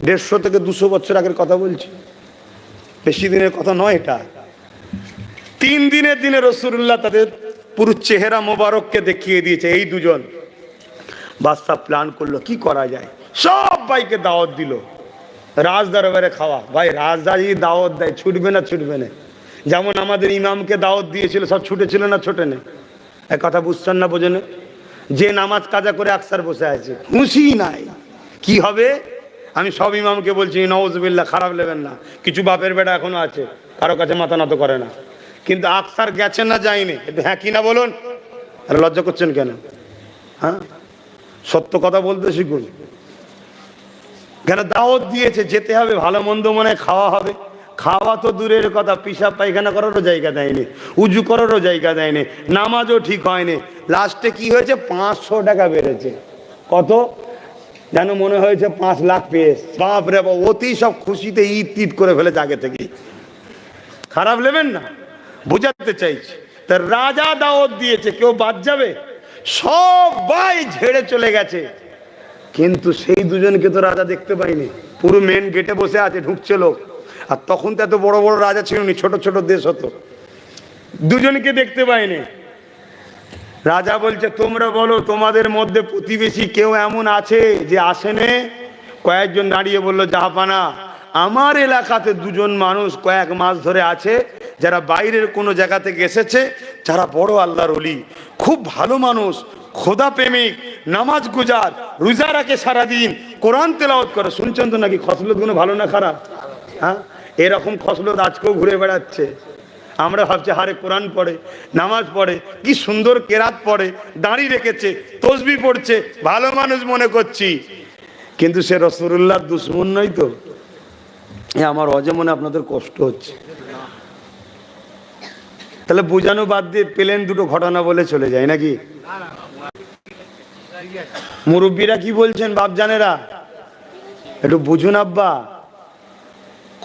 150 থেকে 200 বছর আগের কথা বলছি, বেশি দিনের কথা নয় এটা। 3 দিনের দিনে রাসূলুল্লাহ তাদের পুরো চেহারা মোবারককে দেখিয়ে দিয়েছে। এই দুজন বাদশা প্ল্যান করলো কি করা যায়, সব ভাইকে দাওয়াত দিল, রাজ দরবারে খাওয়া। ভাই রাজদারি দাওয়াত দেয়, ছুটবে না? ছুটবে না। যেমন আমাদের ইমামকে দাওয়াত দিয়েছিল, সব ছুটেছিল না? ছোটে না? এক কথা বুঝছেন না? বোঝেন? যে নামাজ কাজা করে আকসার বসে আছে, খুশি নাই, কি হবে? আমি সব ইমামকে বলছি, নাউজুবিল্লাহ, খারাপ নেবেন না, কিছু বাপের বেটা এখনো আছে, কারো কাছে মাথা নত করে না, কিন্তু আকসার গেছে না যায়নি, একটু হ্যাঁ কি না বলুন। আর লজ্জা করছেন কেন? হ্যাঁ, সত্য কথা বলতে শিখুন। কেন দাওয়াত দিয়েছে, যেতে হবে, ভালো মন্দ মনে খাওয়া হবে। খাওয়া তো দূরের কথা, পিসাব পায়খানা করারও জায়গা দেয়নি, উজু করারও জায়গা দেয়নি, নামাজও ঠিক হয়নি। লাস্টে কি হয়েছে, 500 টাকা বেড়েছে। কত যেন মনে হয়েছে 5 লাখ পেয়েছে। বাপরে বাপ, অতি সব খুশিতে ঈদ তীদ করে ফেলেছে আগে থেকেই। খারাপ নেবেন না, বুঝাতে চাইছি। তা রাজা দাওয়াত দিয়েছে, কেউ বাদ যাবে? সবাই ঝেড়ে চলে গেছে, কিন্তু সেই দুজনকে তো রাজা দেখতে পাইনি। পুরো মেন গেটে বসে আছে, ঢুকছে লোক। আর তখন তো এত বড় বড় রাজা ছিল না, ছোট ছোট দেশ হতো, দুজনকে দেখতে পাইনি। রাজা বলছে, তোমরা বলো তোমাদের মধ্যে প্রতিবেশী কেউ এমন আছে যে আসেনে? কয়েকজন দাঁড়িয়ে বললো, জাহাপানা, আমার এলাকাতে দুজন মানুষ কয়েক মাস ধরে আছে, যারা বাইরের কোনো জায়গা থেকে এসেছে, যারা বড় আল্লাহর ওলি, খুব ভালো মানুষ, খোদা প্রেমিক, নামাজ গুজার, রোজা রাখে সারাদিন, কোরআন তেলাওয়াত করে। শুনছেন তো নাকি খসলত গুলো ভালো না খারাপ? হ্যাঁ, এরকম খসলত আজকেও ঘুরে বেড়াচ্ছে। আমরা ভাবছি হারে কোরআন পড়ে, নামাজ পড়ে, কি সুন্দর কেরাত পড়ে, দাঁড়ি রেখেছে, তসবিহ পড়ছে, ভালো মানুষ মনে করছি, কিন্তু সে রাসূলুল্লাহর দুশমন নয় তো। আমার অজে মনে আপনাদের কষ্ট হচ্ছে। তাহলে বোঝানো বাদ দিয়ে পেলেন দুটো ঘটনা বলে চলে যায় নাকি? মুরব্বীরা কি বলছেন, বাপজানেরা একটু বুঝুন। আব্বা,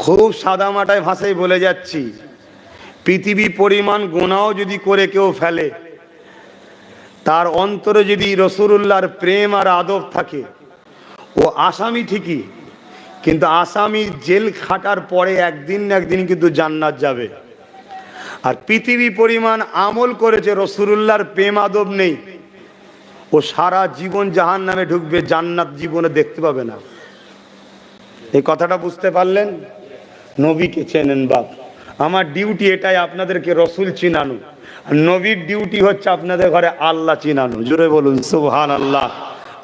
খুব সাদা মাটায় ভাষায় বলে যাচ্ছি, পৃথিবী পরিমাণ গুনাহ যদি করে কেউ ফেলে, তার অন্তরে যদি রাসূলুল্লাহর প্রেম আর আদব থাকে, ও আসামি ঠিকই, কিন্তু আসামি জেল খাটার পরে একদিন না একদিন কিন্তু জান্নাত যাবে। আর পৃথিবী পরিমাণ আমল করেছে, রাসূলুল্লাহর প্রেম আদব নেই, ও সারা জীবন জাহান্নামে ঢুকবে, জান্নাত জীবনে দেখতে পাবে না। এই কথাটা বুঝতে পারলেন? নবীকে চেনেন বাপ। আমার ডিউটি এটাই, আপনাদেরকে রসুল চিনানো। নবীর ডিউটি হচ্ছে আপনাদের ঘরে আল্লাহ চিনানো। জোরে বলুন সুবহানাল্লাহ।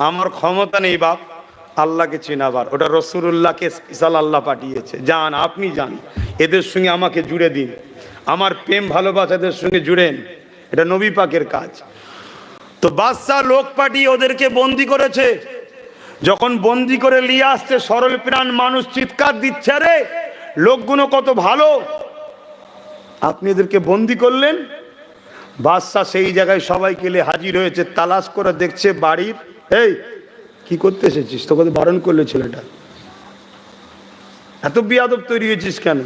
আমার ক্ষমতা নেই বাপ আল্লাহকে চিনাবার, ওটা রাসূলুল্লাহকে স্পেশাল আল্লাহ পাঠিয়েছে। যান, আপনি যান, এদের সঙ্গে আমাকে জুড়ে দিন, আমার প্রেম ভালোবাসা এদের সঙ্গে জুড়েন, এটা নবী পাকের কাজ। তো বাদশা লোক পাঠিয়ে ওদেরকে বন্দি করেছে। যখন বন্দি করে নিয়ে আসছে, সরল প্রাণ মানুষ চিৎকার দিচ্ছে, আরে লোকগুলো কত ভালো, আপনি এদেরকে বন্দি করলেন। বাদশা সেই জায়গায় সবাইকে নিয়ে হাজির হয়েছে, তালাশ করে দেখছে বাড়ির, এই কি করতে এসেছিস, তোকে বারণ করলে ছেলেটা, এত বিয়াদব তৈরি হয়েছিস কেন,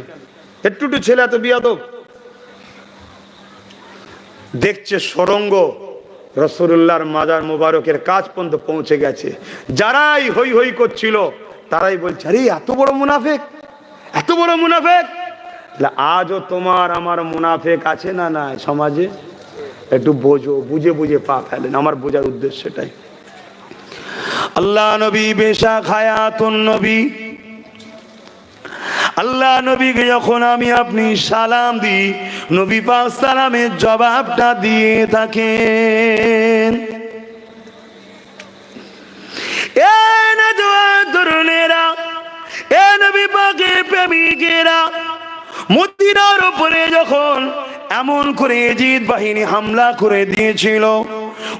একটু ছেলে এত বিয়াদব। দেখছে সুড়ঙ্গ, রাসূলুল্লাহর মাজার মুবারকের কাজ পর্যন্ত পৌঁছে গেছে। যারাই হই হই করছিল তারাই বলছে, আরে এত বড় মুনাফিক, এত বড় মুনাফিক। আজও তোমার আমার মুনাফিক আছে না নাই সমাজে? একটু বোঝো, বুঝে বুঝে পা ফেলেন। আমার বোঝার উদ্দেশ্য সেটাই। আল্লাহ নবী বেশাক হায়াতুন নবী, আল্লাহ নবীকে যখন আমি আপনি সালাম দিই, নবী পাক সালামের জবাবটা দিয়ে থাকেন। এ নওজোয়ান তরুণেরা, এ নবী পাকের প্রেমিকেরা, মদিনার উপরে যখন এমন করে ইজিদ বাহিনী হামলা করে দিয়েছিল,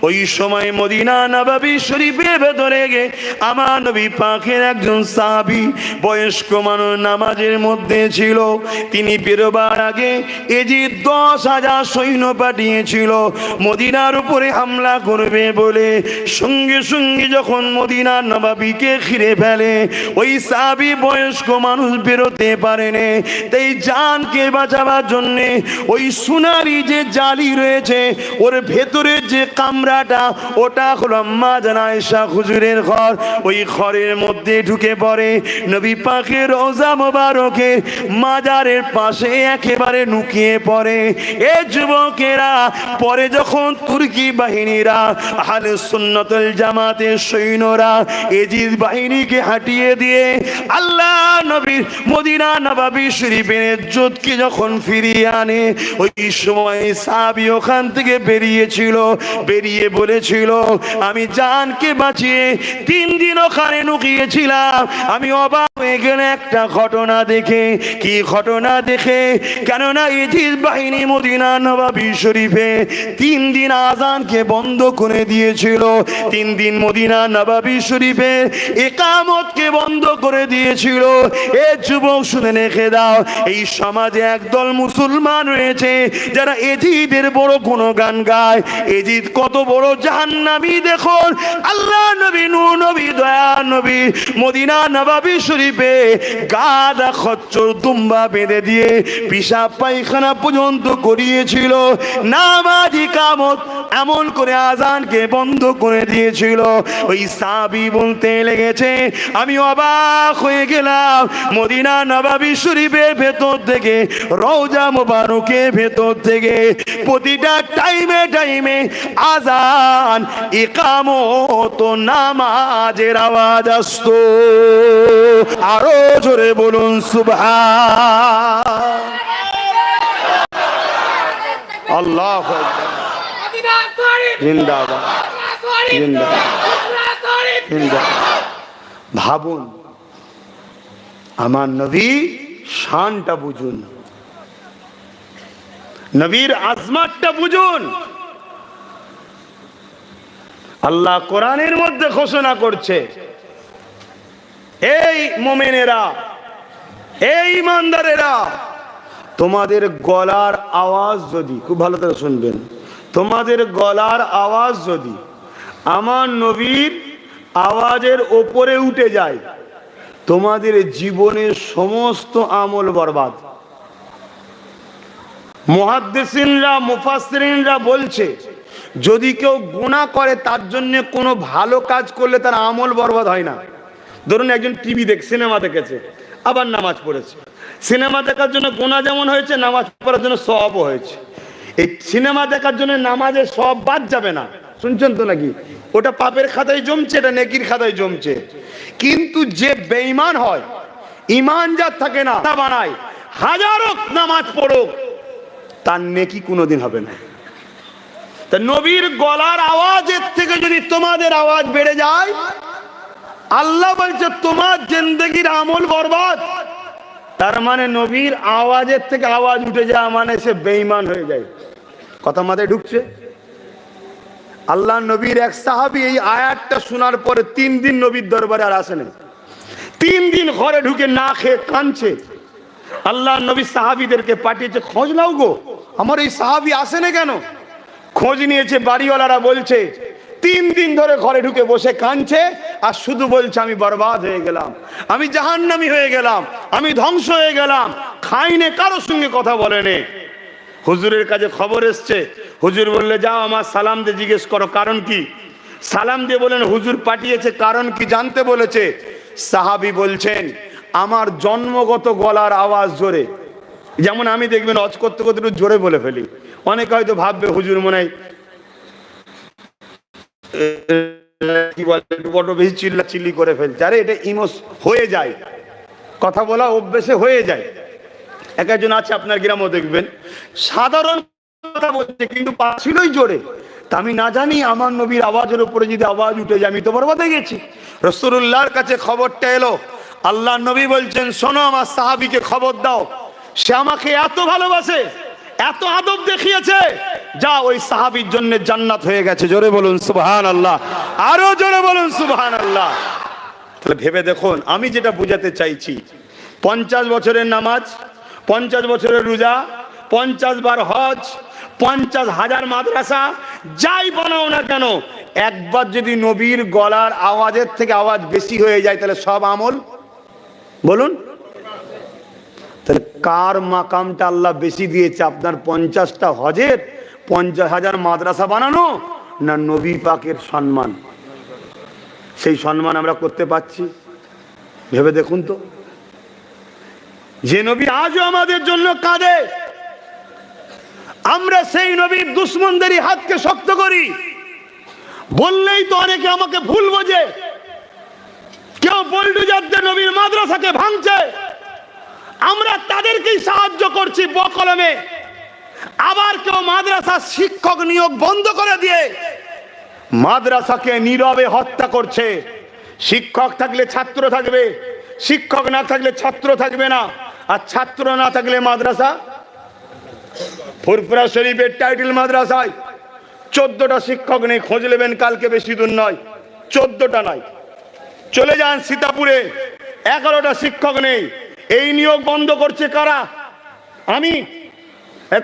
ওই সময় মদিনা নববী শরীফের ভেতরে গে আমার নবী পাকের একজন সাহাবী বয়স্ক মানুষ নামাজের মধ্যে ছিল। তিনি বেরোবার আগে ইজিদ 10,000 সৈন্য পাঠিয়েছিল মদিনার উপরে হামলা করবে বলে। সঙ্গে সঙ্গে যখন মদিনা নববীকে ঘিরে ফেলে, ওই সাহাবী বয়স্ক মানুষ বেরোতে পারেনি। তাই জানকে বাঁচাবার জন্যে ওই সোনারি যে জালি রয়েছে ওর ভেতরে যে কামরাটা, ওটা হলো আম্মা জান আয়েশা হুজুরের ঘর। ওই ঘরের মধ্যে ঢুকে পড়ে নবী পাকের রওজা মোবারকে মাজারের পাশে একেবারে লুকিয়ে পড়ে। এ যুবকেরা, পরে যখন তুর্কি বাহিনীরা আহলে সুন্নাতুল জামাতের সৈন্যরা ইজিদ বাহিনীকে হাঁটিয়ে দিয়ে আল্লাহ নবীর মদিনা নববী শরীফের ইজ্জতকে যখন ফিরিয়ে আনে, ওই সময় সাহাবী ওখান থেকে বেরিয়েছিল, বেরিয়ে বলেছিল, আমি জানকে বাঁচিয়ে 3 দিন ওখানে লুকিয়েছিলাম। আমি অবাক হয়ে গেলে একটা ঘটনা দেখে। কি ঘটনা দেখে? কেননা ইজিদ বাহিনী মদিনা নববী শরীফে 3 দিন আযানকে বন্ধ করে দিয়েছিল। 3 দিন মদিনা নববী শরীফে ইকামতকে বন্ধ করে দিয়েছিল। এ যুবক শুনে রেখে দাও, এই সমাজে একদল মুসলমান রয়েছে যারা ইজিদের বড় গুণগান গায়। ইজিদ কত বড় জাহান্নামী দেখুন। আল্লাহ নবী, নূর নবী, দয়া নবী মদিনা নববী শরীফে গাদা খচ্চর দুম্বা বেঁধে দিয়ে পিশাব পায়খানা পর্যন্ত করিয়েছিল। নামাজ ইকামত এমন করে আযানকে বন্ধ করে দিয়েছিল। ওই সাহাবী বলতে লেগেছে, আমি অবাক হয়ে গেলাম, মদিনা নববী শরীফের ভেতর থেকে, রওজা মোবারকের ভেতর থেকে প্রতিটা টাইমে টাইমে আযান, ইকামত, নামাজের আওয়াজ আসতো। আরো জোরে বলুন সুবহান আল্লাহু আকবার। জিন্দাবাদ, জিন্দাবাদ, জিন্দাবাদ। ভাবুন, আমার নবী শানটা বুঝুন, নবীর আজমাতটা বুঝুন। আল্লাহ কোরআনের মধ্যে ঘোষণা করছে, এই মুমিনেরা, এই ইমানদারেরা, তোমাদের গলার আওয়াজ যদি, খুব ভালো করে শুনবেন, তোমাদের গলার আওয়াজ যদি আমার নবীর আওয়াজের ওপরে উঠে যায়, তোমাদের জীবনের সমস্ত আমল বরবাদ। মুহাদ্দিসিনরা, মুফাসসিরিনরা বলছে, যদি কেউ গুনাহ করে তার জন্য কোনো ভালো কাজ করলে তার আমল বরবাদ হয় না। ধরুন একজন টিভি সিনেমা দেখেছে, আবার নামাজ পড়েছে। সিনেমা দেখার জন্য গুনাহ যেমন হয়েছে, নামাজ পড়ার জন্য সওয়াবও হয়েছে। এই সিনেমা দেখার জন্য নামাজের সওয়াব বাদ যাবে না, শুনছেন তো নাকি? ওটা পাপের খাতায় জমছে, এটা নেকির খাতায় জমছে। কিন্তু যে বেঈমান হয়, ঈমান যার থাকে না, তা বানায়, হাজারো নামাজ পড়ুক, তার নেকি কোনোদিন হবে না। তা নবীর গলার আওয়াজের থেকে যদি তোমাদের আওয়াজ বেড়ে যায়, আল্লাহ বলছে তোমার জিন্দেগির আমল বরবাদ। তার মানে নবীর আওয়াজের থেকে আওয়াজ উঠে যায় মানে সে বেঈমান হয়ে যায়। কথা মাথায় ঢুকছে? আল্লাহ নবীর এক সাহাবী এই আয়াতটা শোনার পরে 3 দিন নবীর দরবারে আর আসেনি। 3 দিন ঘরে ঢুকে না খেয়ে কাঁদছে। আল্লাহ নবী সাহাবীদেরকে পাঠিয়েছে, খোঁজ নাও গো, আমার এই সাহাবী আসে না কেন? খোঁজ নিয়েছে, বাড়িওয়ালারা বলছে 3 দিন ধরে ঘরে ঢুকে বসে কাঁদছে আর শুধু বলছে আমি বরবাদ হয়ে গেলাম, আমি জাহান্নামী হয়ে গেলাম, আমি ধ্বংস হয়ে গেলাম। খাইনে, কারোর সঙ্গে কথা বলেনি। হুজুরের কাছে খবর এসছে, হুজুর বললে যাও আমার সালাম দিয়ে জিজ্ঞেস করো কারণ কি। সালাম দিয়ে বলেন হুজুর পাঠিয়েছে, কারণ কি জানতে বলেছে। সাহাবী বলছেন আমার জন্মগত গলার আওয়াজ জোরে, যেমন আমি দেখবেন অজ করতে করতে একটু জোরে বলে ফেলি, অনেকে হয়তো ভাববে হুজুর মনে হয় কি বলে একটু বড় বেশি চিল্লাচিল্লি করে ফেলছে। আরে এটা ইমোস হয়ে যায়, কথা বলা অভ্যেসে হয়ে যায়। এক একজন আছে আপনার গ্রামও দেখবেন সাধারণ কথা বলছে কিন্তু পাচ্ছিলই জোরে। তা আমি না জানি আমার নবীর আওয়াজের উপরে যদি আওয়াজ উঠে যায় আমি তো বরবাদ হয়ে গেছি। রাসূলুল্লাহর কাছে খবরটা এলো, আল্লাহ নবী বলছেন শোনো আমার সাহাবীকে খবর দাও, সে আমাকে এত ভালোবাসে, এত আদব দেখিয়েছে, যা ওই সাহাবীর জন্য জান্নাত হয়ে গেছে। জোরে বলুন সুবহানাল্লাহ, আরো জোরে বলুন সুবহানাল্লাহ। তাহলে ভেবে দেখুন আমি যেটা বুঝাতে চাইছি, 50 বছরের নামাজ, 50 বছরের রোজা, 50 বার হজ, 50,000 মাদ্রাসা, যাই বানাও না কেন, একবার যদি নবীর গলার আওয়াজের থেকে আওয়াজ বেশি হয়ে যায় তাহলে সব আমল বলুন। তাহলে কার মাকামটা আল্লাহ বেশি দিয়েছে, আপনার 50টা হজের, 50,000 মাদ্রাসা বানানো, না নবী পাকের সম্মান? সেই সম্মান আমরা করতে পারছি? ভেবে দেখুন তো, যে নবী আজও আমাদের জন্য কাঁদে, আমরা সেই নবীর দুশমনদেরই হাতকে শক্ত করি। বললেই তো অনেকে আমাকে ভুল বোঝে, কেউ বল্ডুজারদের নবীর মাদ্রাসাকে ভাঙছে, আমরা তাদেরকেই সাহায্য করছি বকলমে। আবার কেউ মাদ্রাসা শিক্ষক নিয়োগ বন্ধ করে দিয়ে মাদ্রাসাকে নীরবে হত্যা করছে। শিক্ষক থাকলে ছাত্র থাকবে, শিক্ষক না থাকলে ছাত্র থাকবে না, আর ছাত্র না থাকলে মাদ্রাসা। ফুরফুরা শরীফের টাইটেল মাদ্রাসায় 14টা শিক্ষক নেই, খোঁজ নেবেন কালকে, বেশি দূর নয়, 14টা নাই। চলে যান সীতাপুরে, 11টা শিক্ষক নেই। এই নিয়োগ বন্ধ করছে কারা? আমি,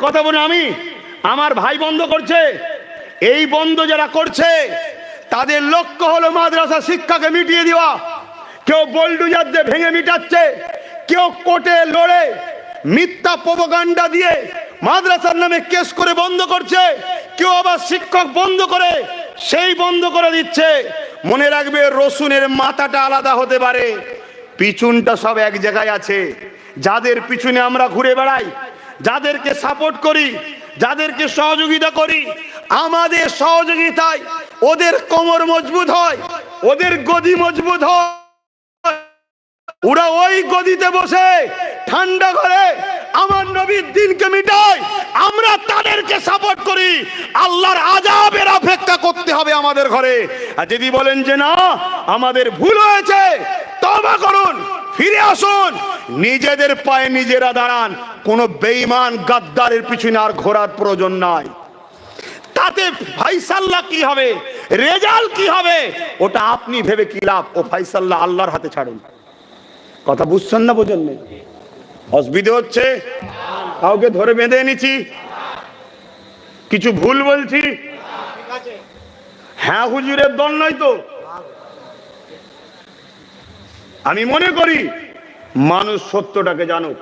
কথা বলুন, আমি, আমার ভাই বন্ধ করছে। এই বন্ধ যারা করছে তাদের লক্ষ্য হলো মাদ্রাসা শিক্ষাকে মিটিয়ে দেওয়া। কেউ বল্ডুজার দিয়ে ভেঙে মিটাচ্ছে, কেউ কোর্টে লড়ে মিথ্যা প্রোপাগান্ডা দিয়ে মাদ্রাসার নামে কেস করে বন্ধ করছে, কেউ আবার শিক্ষক বন্ধ করে সেই বন্ধ করে দিচ্ছে। মনে রাখবে রসুনের মাথাটা আলাদা হতে পারে, পিছনটা সব এক জায়গায় আছে। যাদের পিছনে আমরা ঘুরে বেড়াই, যাদেরকে সাপোর্ট করি, যাদেরকে সহযোগিতা করি, আমাদের সহযোগিতায় ওদের কোমর মজবুত হয়, ওদের গদি মজবুত হয়। ওরা ওই গদিতে বসে ঠান্ডা করে আমার নবীর দিনকে মিটায়, আমরা তাদেরকে সাপোর্ট করি। আল্লাহর আযাবের অপেক্ষা করতে হবে আমাদের ঘরে। আর যদি বলেন যে না আমাদের ভুল হয়েছে, তওবা করুন, ফিরে আসুন, নিজেদের পায়ে নিজেরা দাঁড়ান। কোন বেঈমান গাদ্দারের পিছনে আর ঘোরার প্রয়োজন নাই। তাতে ফায়সালা কি হবে, রেজাল্ট কি হবে, ওটা আপনি ভেবে কি লাভ? ও ফায়সালা আল্লাহর হাতে ছাড়ুন। কথা বুঝছেন না, বোঝেন না? অসুবিধা হচ্ছে? কাউকে ধরে বেঁধে এনেছি? কিছু ভুল বলছি? হ্যাঁ হুজুরের দল নয় তো। আমি মনে করি মানুষ সত্যটাকে জানুক।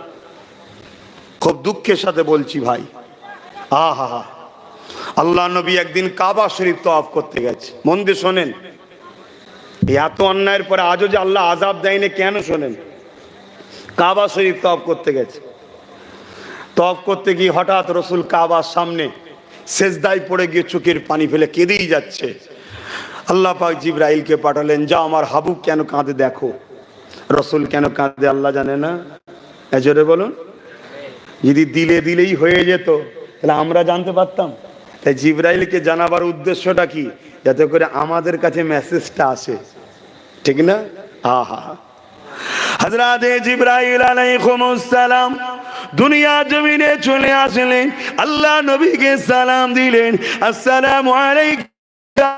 খুব দুঃখের সাথে বলছি ভাই, আহা, আল্লাহ নবী একদিন কাবা শরীফ তওয়াফ করতে গেছে। মন দিয়ে শোনেন, এত অন্যায়ের পরে আজও যে আল্লাহ আযাব দেয়নি কেন শোনেন। কাবা শরীফ তওয়াফ করতে গেছে, তওয়াফ করতে গিয়ে হঠাৎ রসুল কাবার সামনে সেজদায় পড়ে গিয়ে চোখের পানি ফেলে কেঁদেই যাচ্ছে। আল্লাহ পাক জিবরাইলকে পাঠালেন, যাও আমার হাবুব কেন কাঁদে দেখো। রসুল কেন কাঁদে আল্লাহ জানে না? জোরে বলুন। যদি দিলেই হয়ে যেত তাহলে আমরা জানতে পারতাম। তাই জিবরাইলকে জানাবার উদ্দেশ্যটা কি? যাতে করে আমাদের কাছে মেসেজটা আসে, ঠিক না? আহা, হযরত জিবরাইল আলাইহিস সালাম দুনিয়া জমিনে চলে আসলেন, আল্লাহ নবীকে সালাম দিলেন, আসসালামু আলাইকা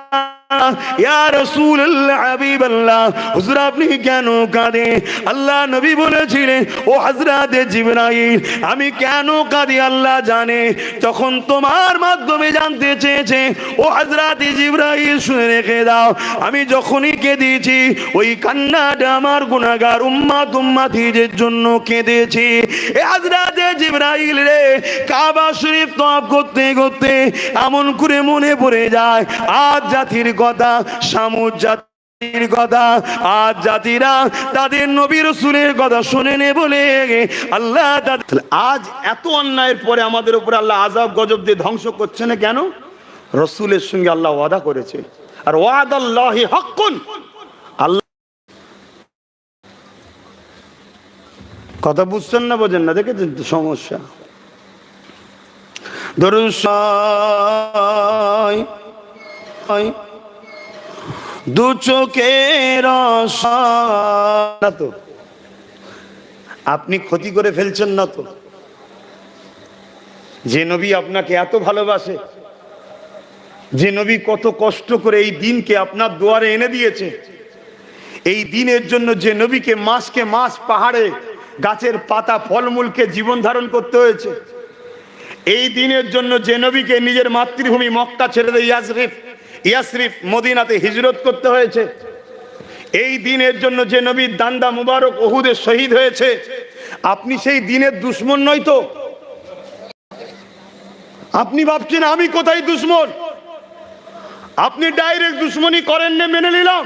ইয়া রাসূলুল্লাহ হাবিবাল্লাহ, হুজুর আপনি কেন কাঁদে? আল্লাহ নবী বলেছিলেন, ও হযরতে জিবরাইল, আমি কেন কাঁদি আল্লাহ জানে। তখন তোমার মাধ্যমে জানতে চেয়েছে, ও হযরতে জিবরাইল শুনে রেখে দাও, আমি যখনই কেঁদেছি ওই কান্নাটা আমার গুনাহগার উম্মত উম্মতীদের জন্য কেঁদেছি। এ হযরতে জিবরাইল রে, কাবা শরীফ তওয়াফ করতে করতে এমন করে মনে পড়ে যায় আজ জাতির কথা, সামুদ জাতির কথা, আজ জাতিরা তাদের নবী রাসূলের কথা শোনেনি বলে আল্লাহ আজ এত অন্যায়ের পরে আমাদের উপর আল্লাহ আযাব গজব দিয়ে ধ্বংস করছে না কেন? রাসূলের সঙ্গে আল্লাহ ওয়াদা করেছে, আর ওয়াদাল্লাহি হাক্কুন। আল্লাহ কথা বুঝছেন না, বোঝেন না? দেখেছেন তো সমস্যা। দরুদ দু চোখের না তো আপনি ক্ষতি করে ফেলছেন না তো? যে নবী আপনাকে এত ভালোবাসে, যে নবী কত কষ্ট করে এই দিনকে আপনার দুয়ারে এনে দিয়েছে, এই দিনের জন্য যে নবীকে মাসকে মাস পাহাড়ে গাছের পাতা ফলমূলকে জীবন ধারণ করতে হয়েছে, এই দিনের জন্য যে নবীকে নিজের মাতৃভূমি মক্কা ছেড়ে দিয়ে ইয়াসরিফ মদিনাতে হিজরত করতে হয়েছে, এই দিনের জন্য যে নবীর দান্দা মুবারক উহুদে শহীদ হয়েছে, আপনি সেই দিনের দুশমন নয় তো? আপনি ভাবছেন আমি কোথায় দুশমন? আপনি ডাইরেক্ট দুশমনি করেন না, মেনে নিলাম।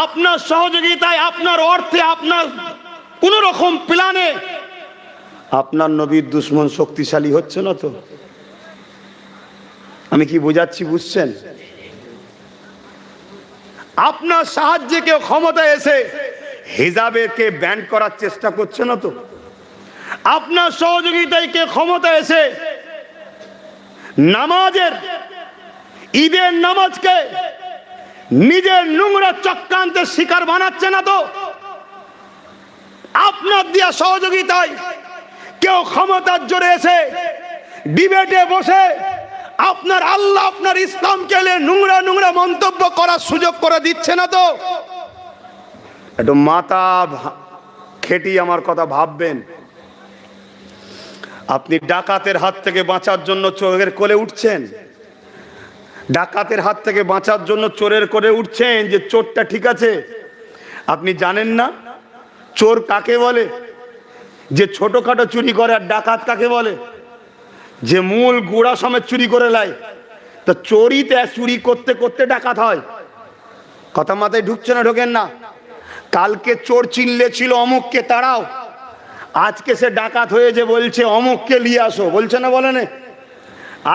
আপনার সহযোগিতায়, আপনার অর্থে, আপনার কোন রকম প্ল্যানে আপনার নবীর দুশমন শক্তিশালী হচ্ছে না তো? আমি কি বোঝাচ্ছি, বুঝছেন? আপনার সাহায্যে কেউ ক্ষমতায় এসে হিজাবকে ব্যান করার চেষ্টা করছে না তো? আপনার সহযোগিতায় কে ক্ষমতায় এসে নামাজের, ঈদের নামাজকে নিজের নোংরা চক্রান্তের শিকার বানাচ্ছে না তো? আপনার দেয়া সহযোগিতায় কেউ ক্ষমতার জোরে এসে ডিবেটে বসে আপনার আল্লাহ, আপনার ইসলামকে নোংরা নোংরা মন্তব্য করার সুযোগ করে দিচ্ছে না তো? একটু মাথা খেটি আমার কথা ভাববেন। আপনি ডাকাতের হাত থেকে বাঁচার জন্য চোরের কোলে উঠছেন, ডাকাতের হাত থেকে বাঁচার জন্য চোরের কোলে উঠছেন, যে চোরটা ঠিক আছে। আপনি জানেন না চোর কাকে বলে? যে ছোটখাটো চুরি করে। আর ডাকাত কাকে বলে? যে মূল গোড়া সমেত চুরি করে লাই। তো চোরিতে চুরি করতে করতে ডাকাত হয়। কথা মাথায় ঢুকছে না? ঢোকেন না? কালকে চোর চিল্লে ছিল অমুককে তাড়াও, আজকে সে ডাকাত হয়ে যে বলছে অমুককে নিয়ে আসো, বলছে না? বলে না?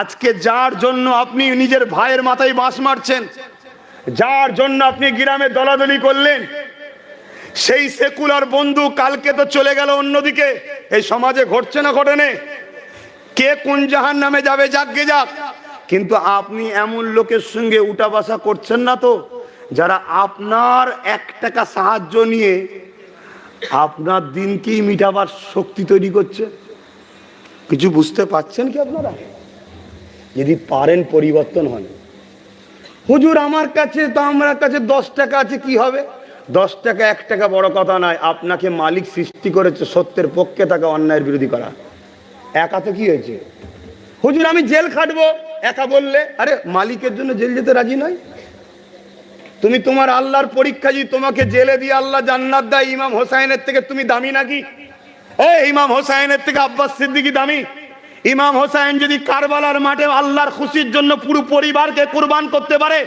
আজকে যার জন্য আপনি নিজের ভাইয়ের মাথায় বাঁশ মারছেন, যার জন্য আপনি গ্রামে দলাদলি করলেন, সেই সেকুলার বন্ধু কালকে তো চলে গেল অন্যদিকে। এই সমাজে ঘটছে না? ঘটে না? কে কোন জাহান নামে যাবে, যাকগে যাক। কিন্তু আপনি এমন লোকের সঙ্গে উঠা বসা করছেন না তো, যারা আপনার 1 টাকা সাহায্য নিয়ে আপনার দিনকেই মিটাবার শক্তি তৈরি করছে। কিছু বুঝতে পারছেন কি আপনারা? যদি পারেন পরিবর্তন হন। হুজুর আমার কাছে তো, আমার কাছে 10 টাকা আছে, কি হবে? 10 টাকা 1 টাকা বড় কথা নয়। আপনাকে মালিক সৃষ্টি করেছে সত্যের পক্ষে থাকা, অন্যায়ের বিরোধী করা। একা তো কি হয়েছে? হুজুর আমি জেল খাটবো, একা বললে, আরে মালিকের জন্য জেল যেতে রাজি নয়। তুমি তোমার আল্লাহর পরীক্ষা, যদি তোমাকে জেলে দিয়ে আল্লাহ জান্নাত দেয়, ইমাম হোসাইনের থেকে তুমি দামি নাকি? ইমাম হোসাইনের থেকে আব্বাস সিদ্দিকী দামি? ইমাম হোসাইন যদি কারবালার মাঠে আল্লাহর খুশির জন্য পুরো পরিবারকে কুরবান করতে পারে,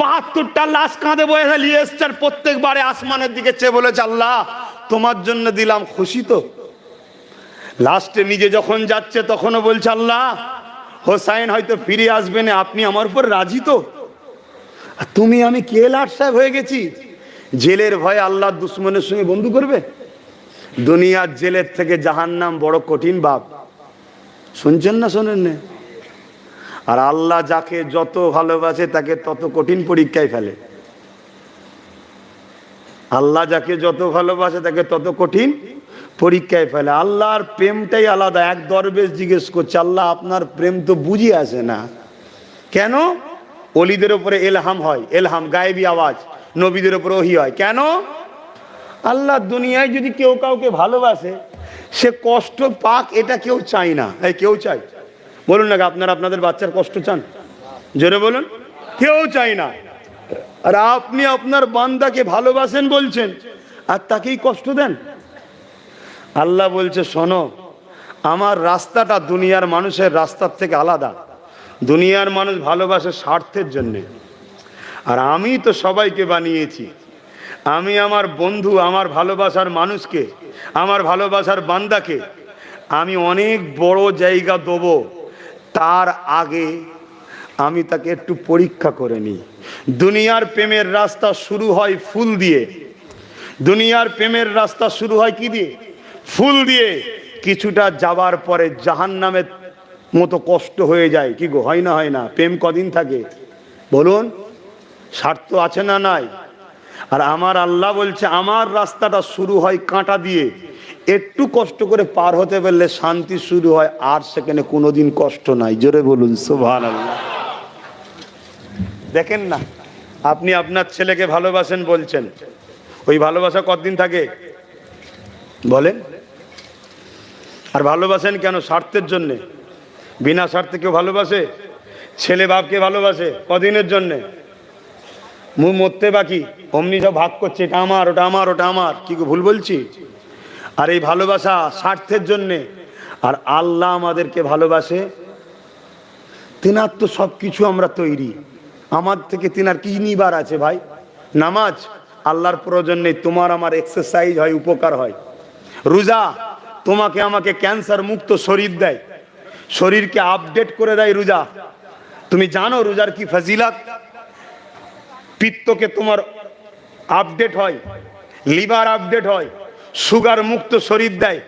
72টা লাশ কাঁধে বয়ে নিয়ে এসছে, প্রত্যেকবারে আসমানের দিকে চেয়ে বলেছে আল্লাহ তোমার জন্য দিলাম, খুশি তো? লাস্টে নিজে যখন যাচ্ছে তখনও বলছে আল্লাহ হোসাইন হয়তো ফিরে আসবে না, আপনি আমার উপর রাজি তো? তুমি আমি কে লাট সাহেব হয়ে গেছি, জেলের ভয়ে আল্লাহর দুশ্মনের সঙ্গে বন্ধু করবে? দুনিয়ার জেলের থেকে জাহান্নাম বড় কঠিন বাপ। শুনছেন না? শোনেন না? আর আল্লাহ যাকে যত ভালোবাসে তাকে তত কঠিন পরীক্ষায় ফেলে। আল্লাহ যাকে যত ভালোবাসে তাকে তত কঠিন পরীক্ষায় ফেলে। আল্লাহর প্রেমটাই আলাদা। এক দরবেশ জিজ্ঞেস করছে, আল্লাহ আপনার প্রেম তো বুঝি আসে না কেন? অলিদের উপরে এলহাম হয়, এলহাম গায়েবী আওয়াজ, নবীদের উপরে ওহী হয়। কেন? আল্লাহ দুনিয়ায় যদি কেউ কাউকে ভালোবাসে, সে কষ্ট পাক এটা কেউ চায় না। এই কেউ চায়? বলুন না, আপনারা আপনাদের বাচ্চার কষ্ট চান? জোরে বলুন। কেউ চায় না। আর আপনি আপনার বান্দাকে ভালোবাসেন বলছেন, আর তাকেই কষ্ট দেন। আল্লাহ বলছে, শোনো, আমার রাস্তাটা দুনিয়ার মানুষের রাস্তার থেকে আলাদা। দুনিয়ার মানুষ ভালোবাসে স্বার্থের জন্যে, আর আমি তো সবাইকে বানিয়েছি। আমি আমার বন্ধু, আমার ভালোবাসার মানুষকে, আমার ভালোবাসার বান্দাকে আমি অনেক বড় জায়গা দেবো, তার আগে আমি তাকে একটু পরীক্ষা করে নিই। দুনিয়ার প্রেমের রাস্তা শুরু হয় ফুল দিয়ে। দুনিয়ার প্রেমের রাস্তা শুরু হয় কি দিয়ে? ফুল দিয়ে। কিছুটা যাবার পরে জাহান্নামের মতো কষ্ট হয়ে যায়। কি গো, হয় না? হয় না? প্রেম কদিন থাকে বলুন? স্বার্থ আছে না নাই? আর আমার আল্লাহ বলছে, আমার রাস্তাটা শুরু হয় কাঁটা দিয়ে। একটু কষ্ট করে পার হতে পারলে শান্তি শুরু হয়, আর সেখানে কোনোদিন কষ্ট নাই। জোরে বলুন সুবহানাল্লাহ। দেখেন না, আপনি আপনার ছেলেকে ভালোবাসেন বলছেন, ওই ভালোবাসা কতদিন থাকে বলেন? আর ভালোবাসেন কেন? স্বার্থের জন্যে। বিনা স্বার্থে কেউ ভালোবাসে? ছেলে বাপকে ভালোবাসে কদিনের জন্যে? মুখ মরতে বাকি, অমনি সব ভাগ করছে, এটা আমার, ওটা আমার, ওটা আমার। কি ভুল বলছি? আর এই ভালোবাসা স্বার্থের জন্যে। আর আল্লাহ আমাদেরকে ভালোবাসে, তিনার তো সব কিছু আমরা তৈরি, আমার থেকে তিনার কি নিবার আছে ভাই? নামাজ আল্লাহর প্রয়োজন নেই, তোমার আমার এক্সারসাইজ হয়, উপকার হয়। রোজা তোমাকে আমাকে ক্যান্সার মুক্ত শরীর দেয়, শরীরকে আপডেট করে দেয় রোজা। তুমি জানো রোজার কি ফজিলত? পিত্তকে তোমার আপডেট হয়, লিভার আপডেট হয়, সুগার মুক্ত শরীর দেয়।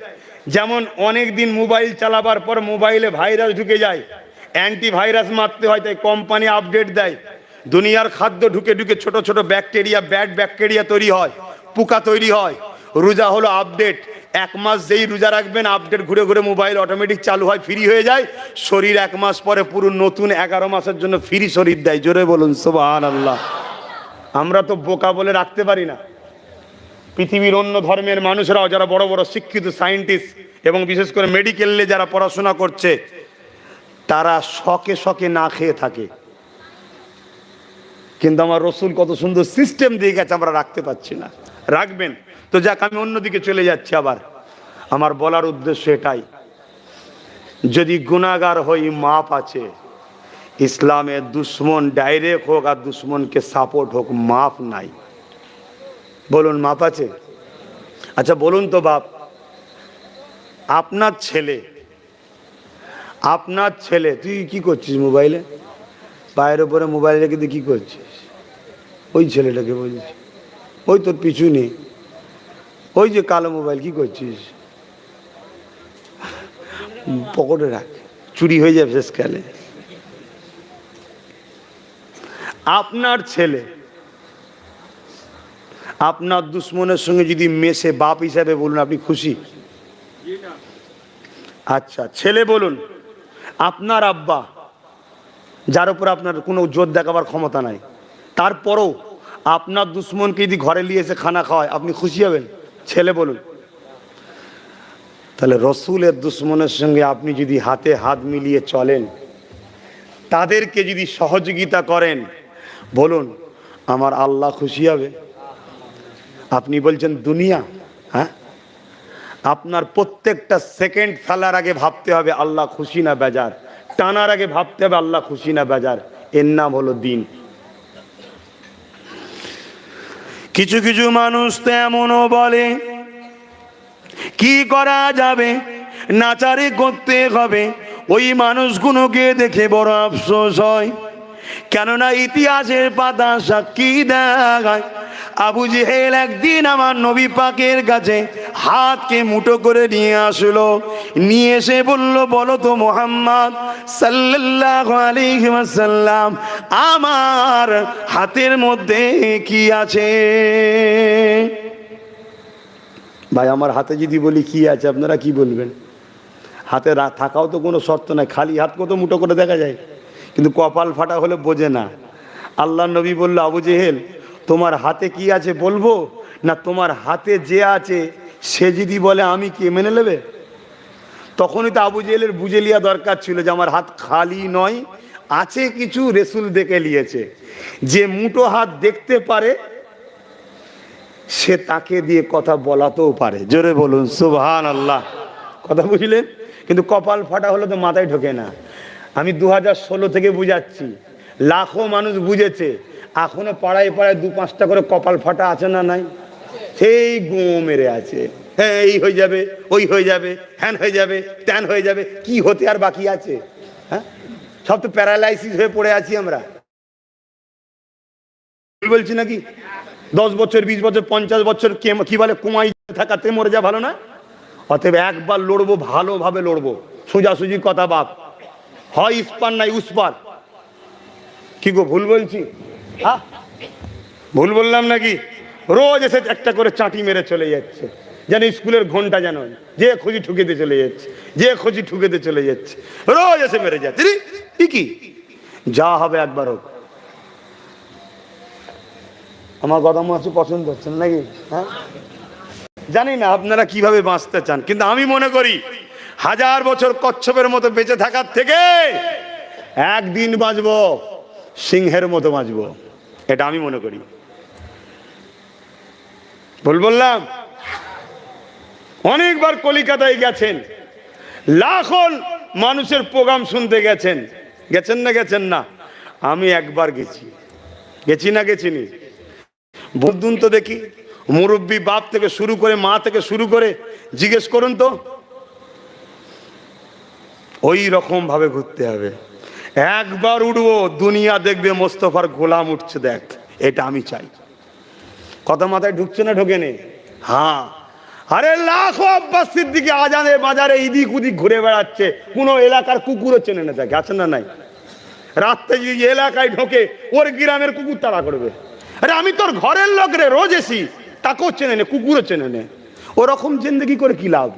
যেমন অনেক দিন মোবাইল চালাবার পর মোবাইলে ভাইরাস ঢুকে যায়, অ্যান্টিভাইরাস মারতে হয়, তাই কোম্পানি আপডেট দেয়। দুনিয়ার খাদ্য ঢুকে ঢুকে ছোট ছোট ব্যাকটেরিয়া, ব্যাড ব্যাকটেরিয়া তৈরি হয়, পোকা তৈরি হয়। রোজা হলো আপডেট। এক মাস যেই রোজা রাখবেন, আপডেট ঘুরে ঘুরে মোবাইল অটোমেটিক চালু হয়, ফ্রি হয়ে যায়। শরীর এক মাস পরে পুরো নতুন 11 মাসের জন্য ফ্রি শরীর দেয়। জোরে বলুন সুবহানাল্লাহ। আমরা তো বোকা বলে রাখতে পারি না। পৃথিবীর অন্য ধর্মের মানুষরাও, যারা বড় বড় শিক্ষিত সায়েন্টিস্ট এবং বিশেষ করে মেডিকেলে যারা পড়াশোনা করছে, তারা শখে শখে না খেয়ে থাকে। কিন্তু আমার রসুল কত সুন্দর সিস্টেম দিয়ে গেছে, আমরা রাখতে পারছি না। রাখবেন তো যাক, আমি অন্যদিকে চলে যাচ্ছি। আবার আমার বলার উদ্দেশ্য এটাই, যদি গুনাহগার হই মাপ আছে। ইসলামের দুশ্মন ডাইরেক্ট হোক আর দুশ্মনকে সাপোর্ট হোক, মাপ নাই। বলুন মাপ আছে? আচ্ছা বলুন তো বাপ, আপনার ছেলে তুই কি করছিস মোবাইলে? পায়ের উপরে মোবাইল রেখে তুই কি করছিস? ওই ছেলেটাকে বলছিস, ওই তোর পিছু নেই, ওই যে কালো মোবাইল, কি করছিস? পকেটে রাখ, চুরি হয়ে যাবে শেষকালে। আপনার ছেলে আপনার দুশ্মনের সঙ্গে যদি মেশে, বাপ হিসাবে বলুন আপনি খুশি? আচ্ছা ছেলে বলুন, আপনার আব্বা, যার উপর আপনার কোনো জোর দেখাবার ক্ষমতা নাই, তারপরও আপনার দুশ্মনকে যদি ঘরে নিয়ে এসে খানা খাওয়ায়, আপনি খুশি হবেন? ছেলে বলুন। তাহলে রসুলের দুশ্মনের সঙ্গে আপনি যদি হাতে হাত মিলিয়ে চলেন, তাদেরকে যদি সহযোগিতা করেন, বলুন আমার আল্লাহ খুশি হবে? আপনি বলছেন দুনিয়া? হ্যাঁ, আপনার প্রত্যেকটা সেকেন্ড ফেলার আগে ভাবতে হবে আল্লাহ খুশি না বেজার, টানার আগে ভাবতে হবে আল্লাহ খুশি না বেজার। এর নাম হলো দিন। কিছু কিছু মানুষ তো এমনও বলে, কি করা যাবে, নাচারে করতে হবে। ওই মানুষগুলোকে দেখে বড় আফসোস হয়, কেননা ইতিহাসের পাতা সাক্ষী দেখায় আবু জেহেল একদিন আমার নবী পাকের কাছে হাতকে মুঠো করে নিয়ে আসলো, নিয়ে এসে বলল, বলো তো মুহাম্মদ সাল্লাল্লাহু আলাইহি ওয়াসাল্লাম, আমার হাতের মধ্যে কি আছে? ভাই আমার হাতে যদি বলি কি আছে, আপনারা কি বলবেন? হাতে থাকাও তো কোনো শর্ত নাই, খালি হাত কত মুঠো করে দেখা যায়, কিন্তু কপাল ফাটা হলে বোঝে না। আল্লাহ নবী বলল, আবু জেহেল তোমার হাতে কি আছে বলবো, না তোমার হাতে যে আছে সে যদি বলে আমি কি মেনে নেবে? তখনই তো আবু জেহেলের বুঝে লিয়া দরকার ছিল যে আমার হাত খালি নয়, আছে কিছু, রসুল দেখে নিয়েছে। যে মুঠো হাত দেখতে পারে সে তাকে দিয়ে কথা বলাতেও পারে। জোরে বলুন সুবহানাল্লাহ। কথা বুঝলেন? কিন্তু কপাল ফাটা হলে তো মাথায় ঢোকে না। আমি 2016 থেকে বুঝাচ্ছি, লাখো মানুষ বুঝেছে, এখনো পাড়ায় পাড়ায় 2-5টা করে কপাল ফাটা আছে না নাই? সেই গো মেরে আছে, হ্যাঁ এই হয়ে যাবে, ওই হয়ে যাবে, হ্যান হয়ে যাবে, ত্যান হয়ে যাবে, কি হতে আর বাকি আছে? হ্যাঁ, সব তো প্যারালাইসিস হয়ে পড়ে আছি আমরা। বলছি নাকি 10 বছর 20 বছর 50 বছর কি বলে কুমাই থাকাতে মরে যা ভালো না? অতএব একবার লড়বো, ভালোভাবে লড়বো, সোজাসুজি কথা বাপ, হয় ইস্পার নাই উস্পার। কি গো ভুল বলছি? হ্যাঁ ভুল বললাম নাকি? রোজ এসে একটা করে চাটি মেরে চলে যাচ্ছে, যেন স্কুলের ঘন্টা, যেন যে খুঁজি ঠুকেতে চলে যাচ্ছে, যে খুঁজি ঠুকেতে চলে যাচ্ছে, রোজ এসে মেরে যাচ্ছে। কি যা হবে একবার হোক। আমার কথা মাছু পছন্দ হচ্ছে নাকি? হ্যাঁ জানি না আপনারা কিভাবে বাঁচতে চান, কিন্তু আমি মনে করি 1000 বছর কচ্ছপের মতো বেঁচে থাকার থেকে একদিন বাঁচবো সিংহের মতো বাঁচবো, এটা আমি মনে করি। ভুল বললাম? অনেকবার কলিকাতায় গেছেন, লাখো মানুষের প্রোগ্রাম শুনতে গেছেন, গেছেন না? আমি একবার গেছি না গেছিনি? বুদ্ধুন তো দেখি, মুরব্বী বাপ থেকে শুরু করে, মা থেকে শুরু করে জিজ্ঞেস করুন তো, ওই রকম ভাবে ঘুরতে হবে। একবার উঠবো, দুনিয়া দেখবে মোস্তফার গোলাম উঠছে, দেখ, এটা আমি চাই। কথা মাথায় ঢুকছে না ঢোকে নে? হ্যাঁ, আরে লাখো আব্বাস সিদ্দিকী আজানে বাজারে ইদিক উদিক ঘুরে বেড়াচ্ছে, কোনো এলাকার কুকুরও চেনে না তাকে, আছে না নাই? রাত্রে যদি এলাকায় ঢোকে, ওর গ্রামের কুকুর তাড়া করবে। আরে আমি তোর ঘরের লোক রে, রোজ এসি, তাকেও চেনে নে, কুকুরও চেনে নে। ওরকম জিন্দগি করে কি লাভ?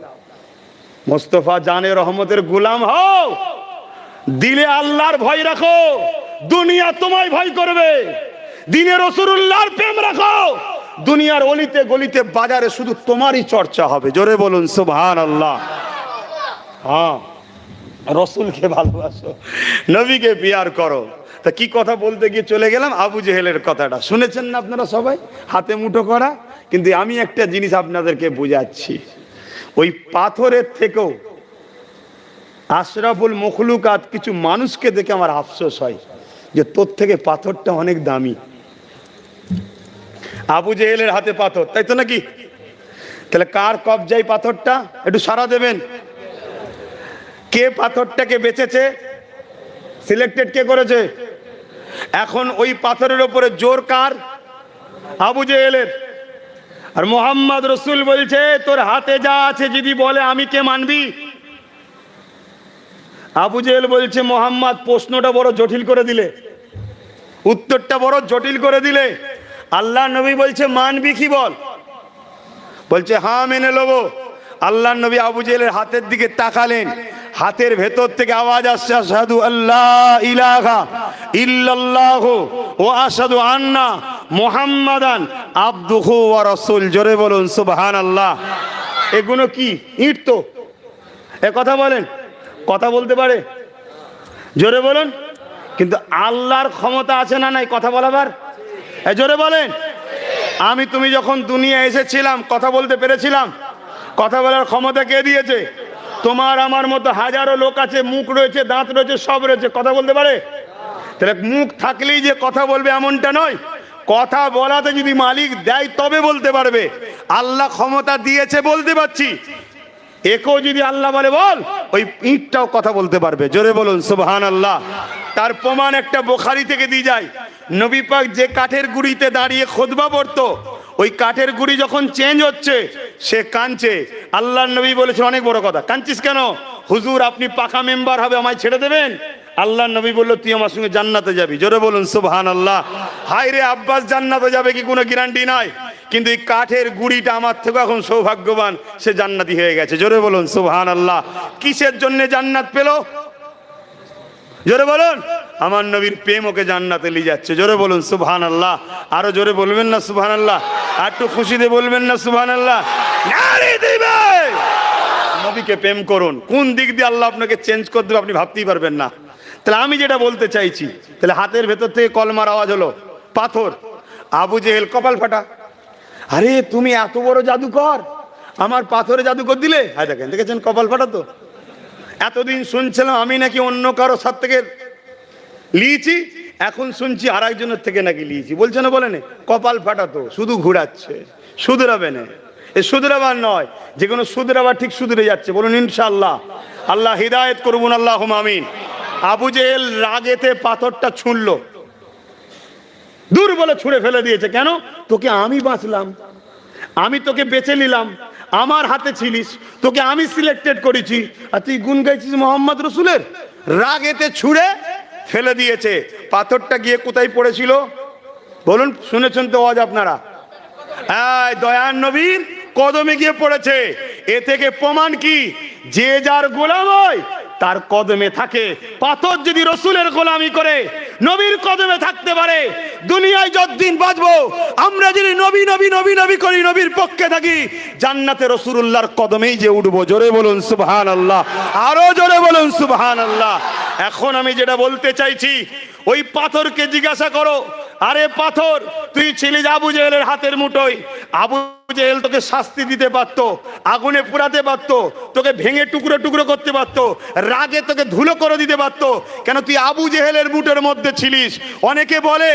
মোস্তফা জানে রহমতের গোলাম হও, দিলে আল্লাহর ভয় রাখো, দুনিয়া তোমায় ভয় করবে। দিনে রাসূলুল্লাহর প্রেম রাখো, দুনিয়ার অলিতে গলিতে বাজারে শুধু তোমারই চর্চা হবে। জোরে বলুন সুবহানাল্লাহ। হ্যাঁ, রসুলকে ভালোবাসো, নবীকে পিয়ার করো। তা কি কথা বলতে গিয়ে চলে গেলাম আবু জেহেলের কথাটা, শুনেছেন না আপনারা সবাই? হাতে মুঠো করা। কিন্তু আমি একটা জিনিস আপনাদেরকে বুঝাচ্ছি, ওই পাথরের থেকেও আশরাফুল মখলুকাত কিছু মানুষকে দেখে আমার আফসোস হয় যে তোর থেকে পাথরটা অনেক দামি। আবু জেহেলের হাতে পাথর, তাই তো নাকি? তাহলে কার কবজায় পাথরটা? একটু সাড়া দেবেন। কে পাথরটাকে বেচেছে? সিলেক্টেড কে করেছে? এখন ওই পাথরের উপরে জোর কার? আবু জেহেলের। আর মোহাম্মদ রসুল বলছে তোর হাতে যা আছে যদি বলে আমি কে মানবি? আবু জেহেল বলছে মোহাম্মদ প্রশ্নটা বড় জটিল করে দিলে, উত্তরটা বড় জটিল করে দিলে। আল্লাহ নবী বলছে মানবি কি বল? বলছে হ্যাঁ মেনে নেবো। আল্লাহ নবী আবু জেহেলের হাতের দিকে তাকালেন, হাতের ভেতর থেকে আওয়াজ আসছে আশহাদু আল্লাহ ইলাহা ইল্লাল্লাহু ওয়া আশহাদু আন্না মুহাম্মাদান আবদুহু ওয়া রাসূল। জোরে বলুন সুবহানাল্লাহ। এগুলো কি ইট? তো এ কথা বলেন, কথা বলতে পারে? জোরে বলুন। কিন্তু আল্লাহর ক্ষমতা আছে না নাই কথা বলাবার? জোরে বলেন। আমি তুমি যখন দুনিয়া এসেছিলাম কথা বলতে পেরেছিলাম? কথা বলার ক্ষমতা কে দিয়েছে? তোমার আমার মতো হাজারো লোক আছে, মুখ রয়েছে, দাঁত রয়েছে, সব রয়েছে, কথা বলতে পারে? তাহলে মুখ থাকলেই যে কথা বলবে এমনটা নয়, কথা বলাতে যদি মালিক দেয় তবে বলতে পারবে। আল্লাহ ক্ষমতা দিয়েছে বলতে পারছি, একেও যদি আল্লাহ বলে বল, ওই ইটটাও কথা বলতে পারবে। জোরে বলুন সুবহানাল্লাহ। তার প্রমাণ একটা বুখারী থেকে দিয়ে যায়। নবী পাক যে কাঠের গুঁড়িতে দাঁড়িয়ে খুতবা পড়তো, ওই কাঠের গুঁড়ি যখন চেঞ্জ হচ্ছে সে কাঁদছে। আল্লাহর নবী বলেছে অনেক বড় কথা, কাঁদছিস কেন? হুজুর আপনি পাকা মেম্বার হবে, আমায় ছেড়ে দেবেন? আল্লাহর নবী বলল তুই আমার সঙ্গে জান্নাতে যাবি। জোরে বলুন সুবহানাল্লাহ। হায় রে আব্বাস জান্নাতে যাবে কি কোনো গ্যারান্টি নাই, কিন্তু এই কাঠের গুঁড়িটা আমার থেকে এখন সৌভাগ্যবান, সে জান্নাতি হয়ে গেছে। জোরে বলুন সুবহানাল্লাহ। কিসের জন্য জান্নাত পেল? জোরে বলুন। আমার নবীর প্রেম ওকে জান্নাতে নিয়ে যাচ্ছে। জোরে বলুন সুবহানাল্লাহ। আরো জোরে বলবেন না সুবহানাল্লাহ? আর একটু খুশিতে বলবেন না সুবহানাল্লাহ? নারী দিবে। নবীকে প্রেম করুন, কোন দিক দিয়ে আল্লাহ আপনাকে চেঞ্জ করে দেবে আপনি ভাবতেই পারবেন না। তাহলে আমি যেটা বলতে চাইছি, তাহলে হাতের ভেতর থেকে কলমার আওয়াজ হলো, পাথর। আবু জেহেল কপাল ফাটা, আরে তুমি এত বড় জাদুকর, আমার পাথরে জাদুকর দিলে। হ্যাঁ দেখেন, দেখেছেন কপাল ফাটা তো। এতদিন শুনছিলাম আমি নাকি অন্য কারো সাথ থেকে লিয়েছি, এখন শুনছি আর একজনের থেকে নাকি লিয়েছি। বলছে না, বলেন কপাল ফাটা তো, শুধু ঘুরাচ্ছে। শুধরাবে না, এ শুধরাবার নয়, যে কোনো শুধরাবার ঠিক শুধরে যাচ্ছে। বলুন ইনশাআল্লাহ। আল্লাহ হিদায়েত করুন, আল্লাহুম্মা আমিন। আবু জেহেল রাগেতে পাথরটা ছুঁড়লো, দূর বলে ছুঁড়ে ফেলে দিয়েছে। কেন? তোকে আমি বাঁচলাম, আমি তোকে বেঁচে নিলাম, আমার হাতে ছিলিস, তোকে আমি সিলেক্টেড করেছি, আর তুই গুণ গাইছিস মোহাম্মদ রসুলের। রাগেতে ছুঁড়ে ফেলে দিয়েছে। পাথরটা গিয়ে কোথায় পড়েছিল বলুন? শুনেছেন তো আজ আপনারা? দয়ার নবীর কদমে গিয়ে পড়েছে। এ থেকে প্রমাণ কি? যে যার গোলাম হয় তার কদমে থাকে। পাথর যদি রসুলের গোলামি করে নবীর কদমে থাকতে পারে, দুনিয়ায় যতদিন বাঁচবো আমরা যদি নবী নবী নবী নবী করি, নবীর পক্ষে থাকি, জান্নাতে রসুলুল্লাহর কদমেই যে উঠবো। জোরে বলুন সুবহানাল্লাহ। আরো জোরে বলুন সুবহানাল্লাহ। এখন আমি যেটা বলতে চাইছি, ওই পাথরকে জিজ্ঞাসা করো, আরে পাথর, তুই ছিলিস আবু জেহেলের হাতের মুঠোয়। আবু জেহেল তোকে শাস্তি দিতে পারতো, আগুনে পুরাতে পারতো, তোকে ভেঙে টুকরো টুকরো করতে পারতো, রাগে তোকে ধুলো করে দিতে পারতো। কেন? তুই আবু জেহেলের মুঠের মধ্যে ছিলিস। অনেকে বলে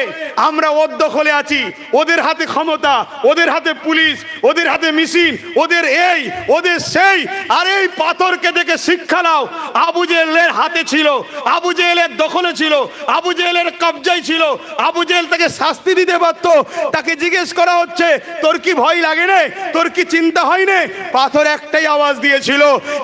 আমরা ওর দখলে আছি, ওদের হাতে ক্ষমতা, ওদের হাতে পুলিশ, ওদের হাতে মেশিন, ওদের এই ওদের সেই। আর এই পাথরকে দেখে শিক্ষা নাও। আবু জেহেলের হাতে ছিল, আবু জেহেলের দখলে ছিল, আবু জেহেলের কবজায় ছিল। আবু জেহেল তাকে শাস্তি দিতে পারতো। তাকে জিজ্ঞেস করা হচ্ছে, তোর কি ভয় লাগে না? তোর কি চিন্তা হয় না? পাথর একটাই আওয়াজ দিয়েছিল,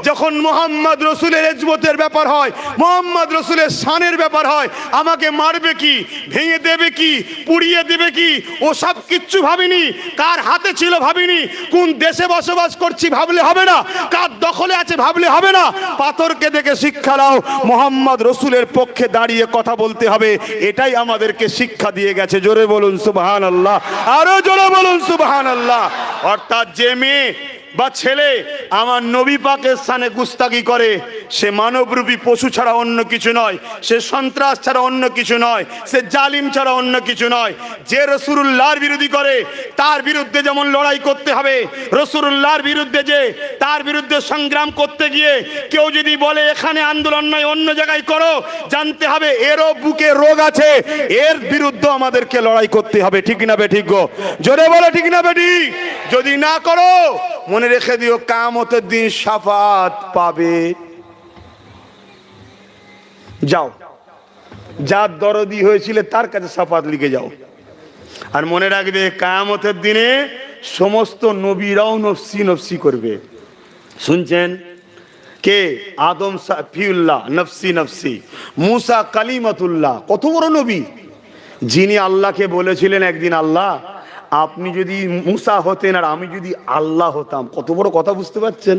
যখন মোহাম্মদ রসুলের ইজ্জতের ব্যাপার হয়, মোহাম্মদ রসুলের শানের ব্যাপার হয়, আমাকে মারবে কি, ভেঙে দেবে কি, পুড়িয়ে দেবে কি, ও সব কিচ্ছু ভাবিনি। কার হাতে ছিল ভাবিনি, কোন দেশে বসবাস করছি ভাবলে হবে না, কার দখলে আছে ভাবলে হবে না। পাথরকে দেখে শিক্ষা নাও, মোহাম্মদ রসুলের পক্ষে দাঁড়িয়ে কথা বলতে হবে। এটাই আমাদেরকে শিক্ষা দিয়ে গেছে। জোরে বলুন সুবহানাল্লাহ। আরো জোরে বলুন সুবহানাল্লাহ। অর্থাৎ যে মেয়ে বা ছেলে আমার নবী পাকের স্থানে গুস্তাগি করে, সে মানবরূপী পশু ছাড়া অন্য কিছু নয়, সে সন্ত্রাস ছাড়া অন্য কিছু নয়, সে জালিম ছাড়া অন্য কিছু নয়। যে রাসূলুল্লাহর বিরোধী করে তার বিরুদ্ধে যেমন লড়াই করতে হবে, রাসূলুল্লাহর বিরুদ্ধে যে তার বিরুদ্ধে সংগ্রাম করতে গিয়ে কেউ যদি বলে এখানে আন্দোলন নয় অন্য জায়গায় করো, জানতে হবে এরও বুকে রোগ আছে, এর বিরুদ্ধে আমাদেরকে লড়াই করতে হবে। ঠিক না বেঠিক গো? জোরে বলো ঠিক না বেঠিক? যদি না করো মনে রেখে দিও, কিয়ামতের দিন শাফাত পাবে। যাও, যার দরদি হয়েছিল তার কাছে শাফাত লিখে যাও। আর মনে রাখবে, কিয়ামতের দিনে সমস্ত নবীরাও নফসি নফসি করবে। শুনছেন? কে? আদম সাফিউল্লাহ নফসি নফসি, মুসা কালিমাতুল্লাহ, কত বড় নবী, যিনি আল্লাহকে বলেছিলেন একদিন, আল্লাহ আপনি যদি মুসা হতেন আর আমি যদি আল্লাহ হতাম। কত বড় কথা, বুঝতে পারছেন?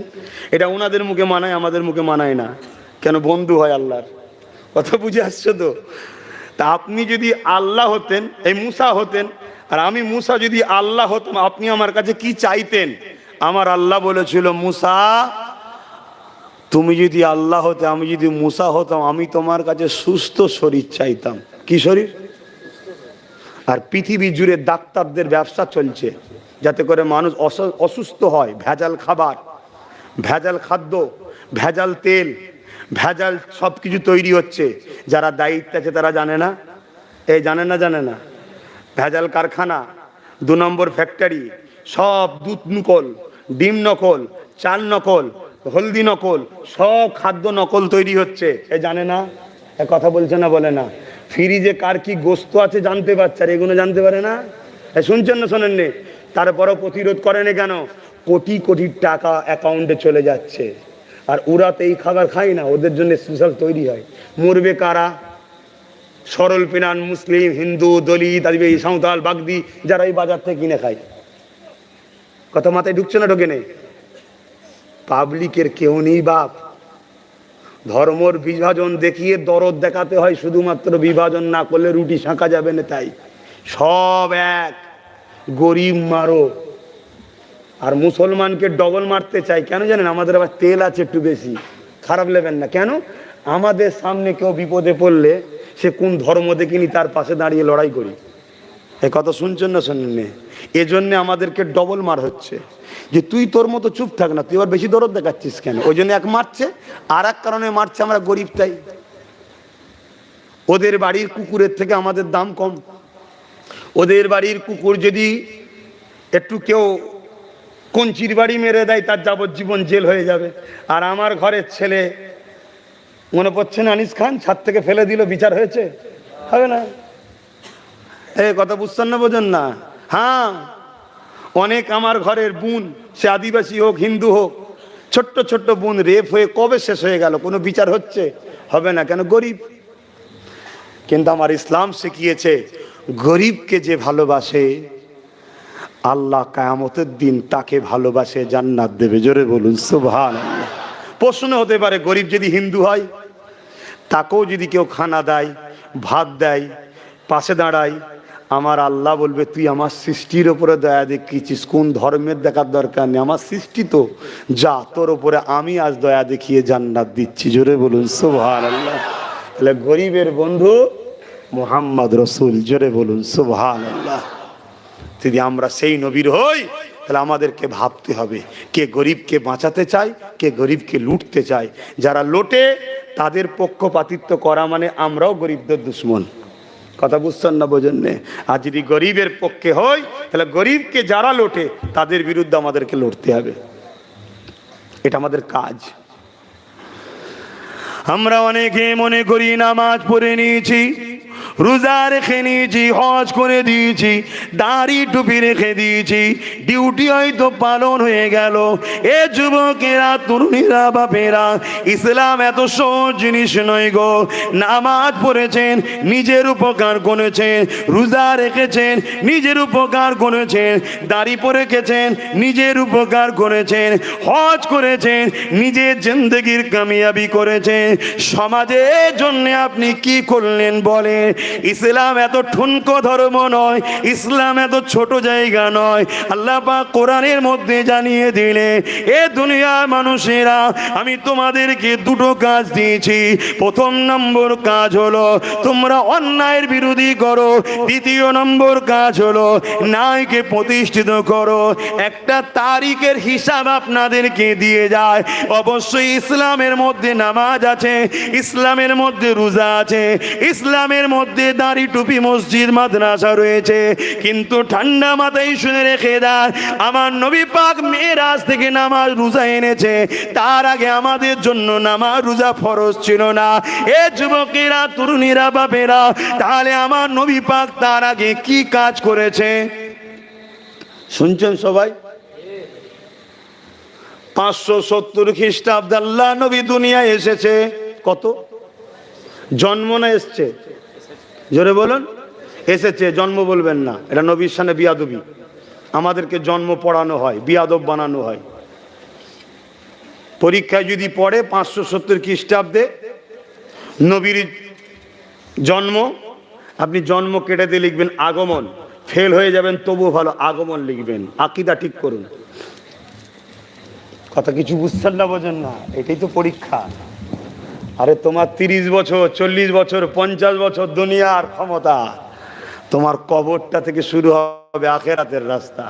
এটা ওনাদের মুখে মানায়, আমাদের মুখে মানায় না। কেন? বন্ধু হয় আল্লাহর। কথা বুঝে আসছো তো? তা আপনি যদি আল্লাহ হতেন, এই মুসা হতেন, আর আমি মুসা যদি আল্লাহ হতাম, আপনি আমার কাছে কি চাইতেন? আমার আল্লাহ বলেছিল, মুসা তুমি যদি আল্লাহ হতে, আমি যদি মুসা হতাম, আমি তোমার কাছে সুস্থ শরীর চাইতাম। কি শরীর? আর পৃথিবী জুড়ে ডাক্তারদের ব্যবসা চলছে যাতে করে মানুষ অসুস্থ হয়। ভেজাল খাবার, ভেজাল খাদ্য, ভেজাল তেল, ভেজাল সব কিছু তৈরি হচ্ছে। যারা দায়িত্ব আছে তারা জানে না। এই জানে না ভেজাল কারখানা, 2 নম্বর ফ্যাক্টরি, সব দুধ নকল, ডিম নকল, চাল নকল, হলদি নকল, সব খাদ্য নকল তৈরি হচ্ছে। এ জানে না? এ কথা বলছে না, বলে না। ফ্রিজে কার কি গোস্ত আছে জানতে পারছে, আর এগুলো জানতে পারে না। শুনছেন না শোনেননি? তারপরও প্রতিরোধ করে না কেন? কোটি কোটি টাকা অ্যাকাউন্টে চলে যাচ্ছে, আর ওরা তো এই খাবার খায় না, ওদের জন্য স্পেশাল তৈরি হয়। মরবে কারা? সরল পিনান মুসলিম, হিন্দু, দলিত, আদিবাসী, সাঁওতাল, বাগদি, যারা এই বাজার থেকে কিনে খায়। কথা মাথায় ঢুকছে না? ঢোকে নেই? পাবলিকের কেউ নেই বাপ। ধর্মর বিভাজন দেখিয়ে দরদ দেখাতে হয়, শুধুমাত্র বিভাজন না করলে রুটি শাঁকা যাবে না। তাই সব এক, গরিব মারো। আর মুসলমানকে ডবল মারতে চাই কেন জানেন? আমাদের আবার তেল আছে একটু বেশি, খারাপ নেবেন না। কেন? আমাদের সামনে কেউ বিপদে পড়লে সে কোন ধর্ম দেখিনি তার পাশে দাঁড়িয়ে লড়াই করি। এই কথা শুনছেন না শোনেন? এজন্য আমাদেরকে ডবল মার হচ্ছে যে তুই তোর মতো চুপ থাক না, তুই আবার বেশি দরদ দেখাচ্ছিস কেন? ওই জন্য এক মারছে, আর এক কারণে মারছে আমরা গরিব তাই। ওদের বাড়ির কুকুরের থেকে আমাদের দাম কম। ওদের বাড়ির কুকুর যদি একটু কেউ কঞ্চির বাড়ি মেরে দেয় তার যাবজ্জীবন জেল হয়ে যাবে। আর আমার ঘরের ছেলে, মনে পড়ছে না আনিস খান, ছাদ থেকে ফেলে দিল, বিচার হয়েছে? হবে না। এই কথা বুঝছেন না, বোঝেন না? হ্যাঁ, অনেক আমার ঘরের বোন, সে আদিবাসী হোক হিন্দু হোক, ছোট্ট ছোট্ট বোন রেপ হয়ে কবে শেষ হয়ে গেল, কোনো বিচার হচ্ছে? হবে না। কেন? গরিব। কিন্তু আমার ইসলাম শিখিয়েছে গরিবকে যে ভালোবাসে আল্লাহ কিয়ামতের দিন তাকে ভালোবাসে জান্নাত দেবে। জোরে বলুন সুবহানাল্লাহ। প্রশ্ন হতে পারে, গরিব যদি হিন্দু হয়, তাকেও যদি কেউ খানা দেয়, ভাত দেয়, পাশে দাঁড়ায়, আমার আল্লাহ বলবে তুই আমার সৃষ্টির ওপরে দয়া দেখিয়েছিস, কোন ধর্মের দেখার দরকার নেই, আমার সৃষ্টি তো, যা তোর ওপরে আমি আজ দয়া দেখিয়ে জান্নাত দিচ্ছি। জোরে বলুন সুবহানাল্লাহ। তাহলে গরিবের বন্ধু মুহাম্মদ রসুল। জোরে বলুন সুবহানাল্লাহ। যদি আমরা সেই নবীর হই তাহলে আমাদেরকে ভাবতে হবে কে গরিবকে বাঁচাতে চায়, কে গরিবকে লুটতে চায়। যারা লোটে তাদের পক্ষপাতিত্ব করা মানে আমরাও গরিবদের দুশ্মন। কথা বুঝছেন না, বোঝেন না? আর যদি গরিবের পক্ষে হই তাহলে গরিবকে যারা লোটে তাদের বিরুদ্ধে আমাদেরকে লড়তে হবে। এটা আমাদের কাজ। আমরা অনেকে মনে করি নামাজ পড়ে নিয়েছি, রোজা রেখে নিয়েছি, হজ করে দিয়েছি, দাড়ি টুপি রেখে দিয়েছি, ডিউটি হয়তো পালন হয়ে গেল। এ যুবকেরা, তরুণীরা, বাপেরা, ইসলাম এত সহজ জিনিস নয় গো। নামাজ পড়েছেন, নিজের উপকার করেছেন, রোজা রেখেছেন, নিজের উপকার করেছেন, দাড়ি পরে রেখেছেন, নিজের উপকার করেছেন, হজ করেছেন, নিজের জিন্দেগির কামিয়াবি করেছেন। সমাজের জন্য আপনি কি করলেন বলেন? ইসলাম এত ঠুনকো ধর্ম নয়, ইসলাম এত ছোট জায়গা নয়। আল্লাহ পাক কোরআনের মধ্যে জানিয়ে দিলে, এ দুনিয়ার মানুষেরা, আমি তোমাদেরকে দুটো কাজ দিয়েছি। প্রথম নম্বর কাজ হলো তোমরা অন্যায়ের বিরোধী করো, দ্বিতীয় নম্বর কাজ হলো ন্যায়কে প্রতিষ্ঠিত করো। একটা তারিখের হিসাব আপনাদেরকে দিয়ে যায়। অবশ্যই ইসলামের মধ্যে নামাজ আছে, ইসলামের মধ্যে রোজা আছে, ইসলামের মধ্যে দাড়ি টুপি মসজিদ মাদ্রাসা রয়েছে। কিন্তু ঠান্ডা মাথায় শুনে রেখে দেন, আমার নবী পাক মেরাজ থেকে নামাজ রোজা এনেছে, তার আগে আমাদের জন্য নামাজ রোজা ফরজ ছিল না। এ যুবকেরা, তরুণীরা, বাপেরা, তাহলে আমার নবী পাক তার আগে কি কাজ করেছে শুনছেন সবাই? 570 খ্রিস্টাব্দে আল্লাহ নবী দুনিয়ায় এসেছে। কত? জন্ম না এসছে? জোরে বলুন। এসেছে, জন্ম বলবেন না, এটা নবীর সামনে বিয়াদবি। আমাদেরকে জন্ম পড়ানো হয়, বিয়াদব বানানো হয়। পরীক্ষায় যদি পড়ে 570 খ্রিস্টাব্দে নবীর জন্ম, আপনি জন্ম কেটে দিয়ে লিখবেন আগমন। ফেল হয়ে যাবেন তবুও ভালো, আগমন লিখবেন। আকীদা ঠিক করুন। কথা কিছু বুঝছেন না, বোঝেন না? এটাই তো পরীক্ষা। আরে তোমার 30 বছর, 40 বছর, 50 বছর দুনিয়ার ক্ষমতা, তোমার কবরটা থেকে শুরু হবে আখেরাতের রাস্তা।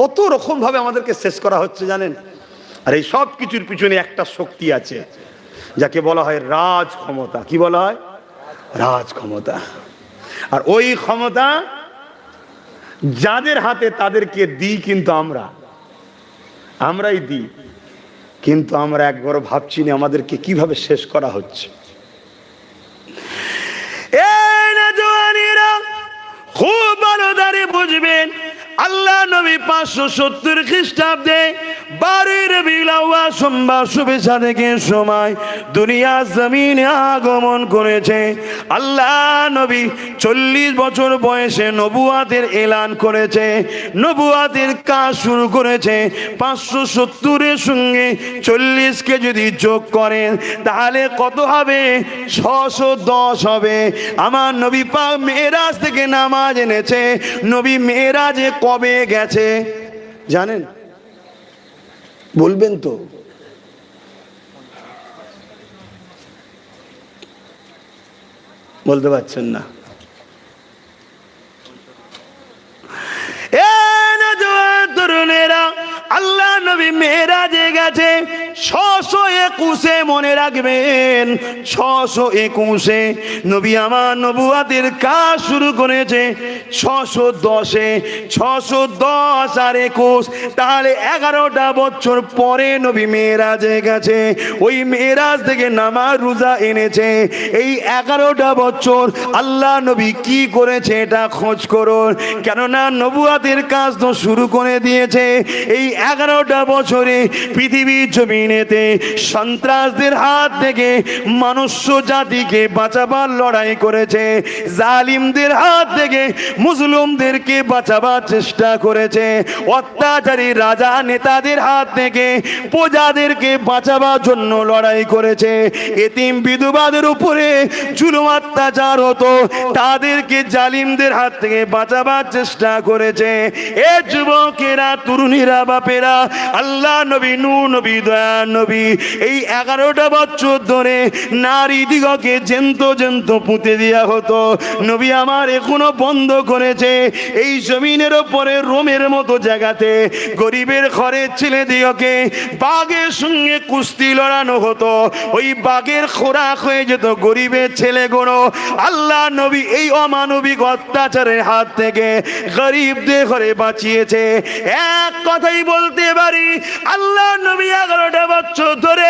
কত রকম ভাবে আমাদেরকে শেষ করা হচ্ছে জানেন? আর এই সব কিছুর পিছনে একটা শক্তি আছে যাকে বলা হয় রাজ ক্ষমতা। কি বলা হয়? রাজ ক্ষমতা। আর ওই ক্ষমতা যাদের হাতে তাদেরকে দিই, কিন্তু আমরাই দিই। কিন্তু আমরা একবারও ভাবছি না আমাদেরকে কিভাবে শেষ করা হচ্ছে। খুব ভালো দাঁড়িয়ে বুঝবেন, আল্লাহ নবী 570 খ্রিস্টাব্দে বারের বিলাওয়া সোমবার শুভেচ্ছা থেকে সময় দুনিয়া জমিনে আগমন করেছে। আল্লাহ নবী 40 বছর বয়সে নবুয়াতের এলান করেছে, নবুয়াতের কাজ শুরু করেছে। 570-এর সঙ্গে 40-কে যদি যোগ করেন তাহলে কত হবে? 610 হবে। আমার নবী পাক মেরাজ থেকে নামাজ এনেছে। নবী মেরাজে কবে গেছে জানেন? বলবেন তো? বলতে পারছেন না? তরুণেরা, আল্লাহ নবী মেরাজে গেছে 621-এ, মনে রাখবেন 621-এ নবী আমার নবুয়াতের কাজ শুরু করেছে 610-এ। 610 আর 21 তাহলে 11টা বছর পরে নবী মেরাজে গেছে। ওই মেরাজ থেকে নামাজ রোজা এনেছে। এই 11টা বছর আল্লাহ নবী কি করেছে এটা খোঁজ করুন, কেননা নবুয়াতের কাজ তো শুরু করে দিয়েছে। এই 11টা বছরে পৃথিবীর জমিনেতে সন্ত্রাসদের হাত থেকে মনুষ্য জাতিকে বাঁচাবার লড়াই করেছে, জালিমদের হাত থেকে মুসলিমদেরকে বাঁচাবার চেষ্টা করেছে, অত্যাচারী রাজা নেতাদের হাত থেকে প্রজাদেরকে বাঁচাবার জন্য লড়াই করেছে। এতিম বিধবাদের উপরে জুলুম অত্যাচার হতো, তাদেরকে জালিমদের হাত থেকে বাঁচাবার চেষ্টা করেছে। এ যুবকেরা, তরুণীরা, বাপেরা, আল্লাহ নবী, নূর নবী, দয়া নবী এই 11টা বছর ধরে নারী দিগকে জেন্ত জেন্ত পুঁতে দেওয়া হতো। নবী আমার এখনো বন্ধ করেছে। এই জমিনের ওপরে রোমের মতো জায়গাতে গরিবের ঘরের ছেলে দিগকে বাঘের সঙ্গে কুস্তি লড়ানো হতো। ওই বাঘের খোরাক হয়ে যেত গরিবের ছেলেগুলো। আল্লাহ নবী এই অমানবিক অত্যাচারের হাত থেকে গরিবদের ঘরে বাঁচিয়েছে। এক কথাই বলতে পারি, আল্লাহ নবী 11টা বছর ধরে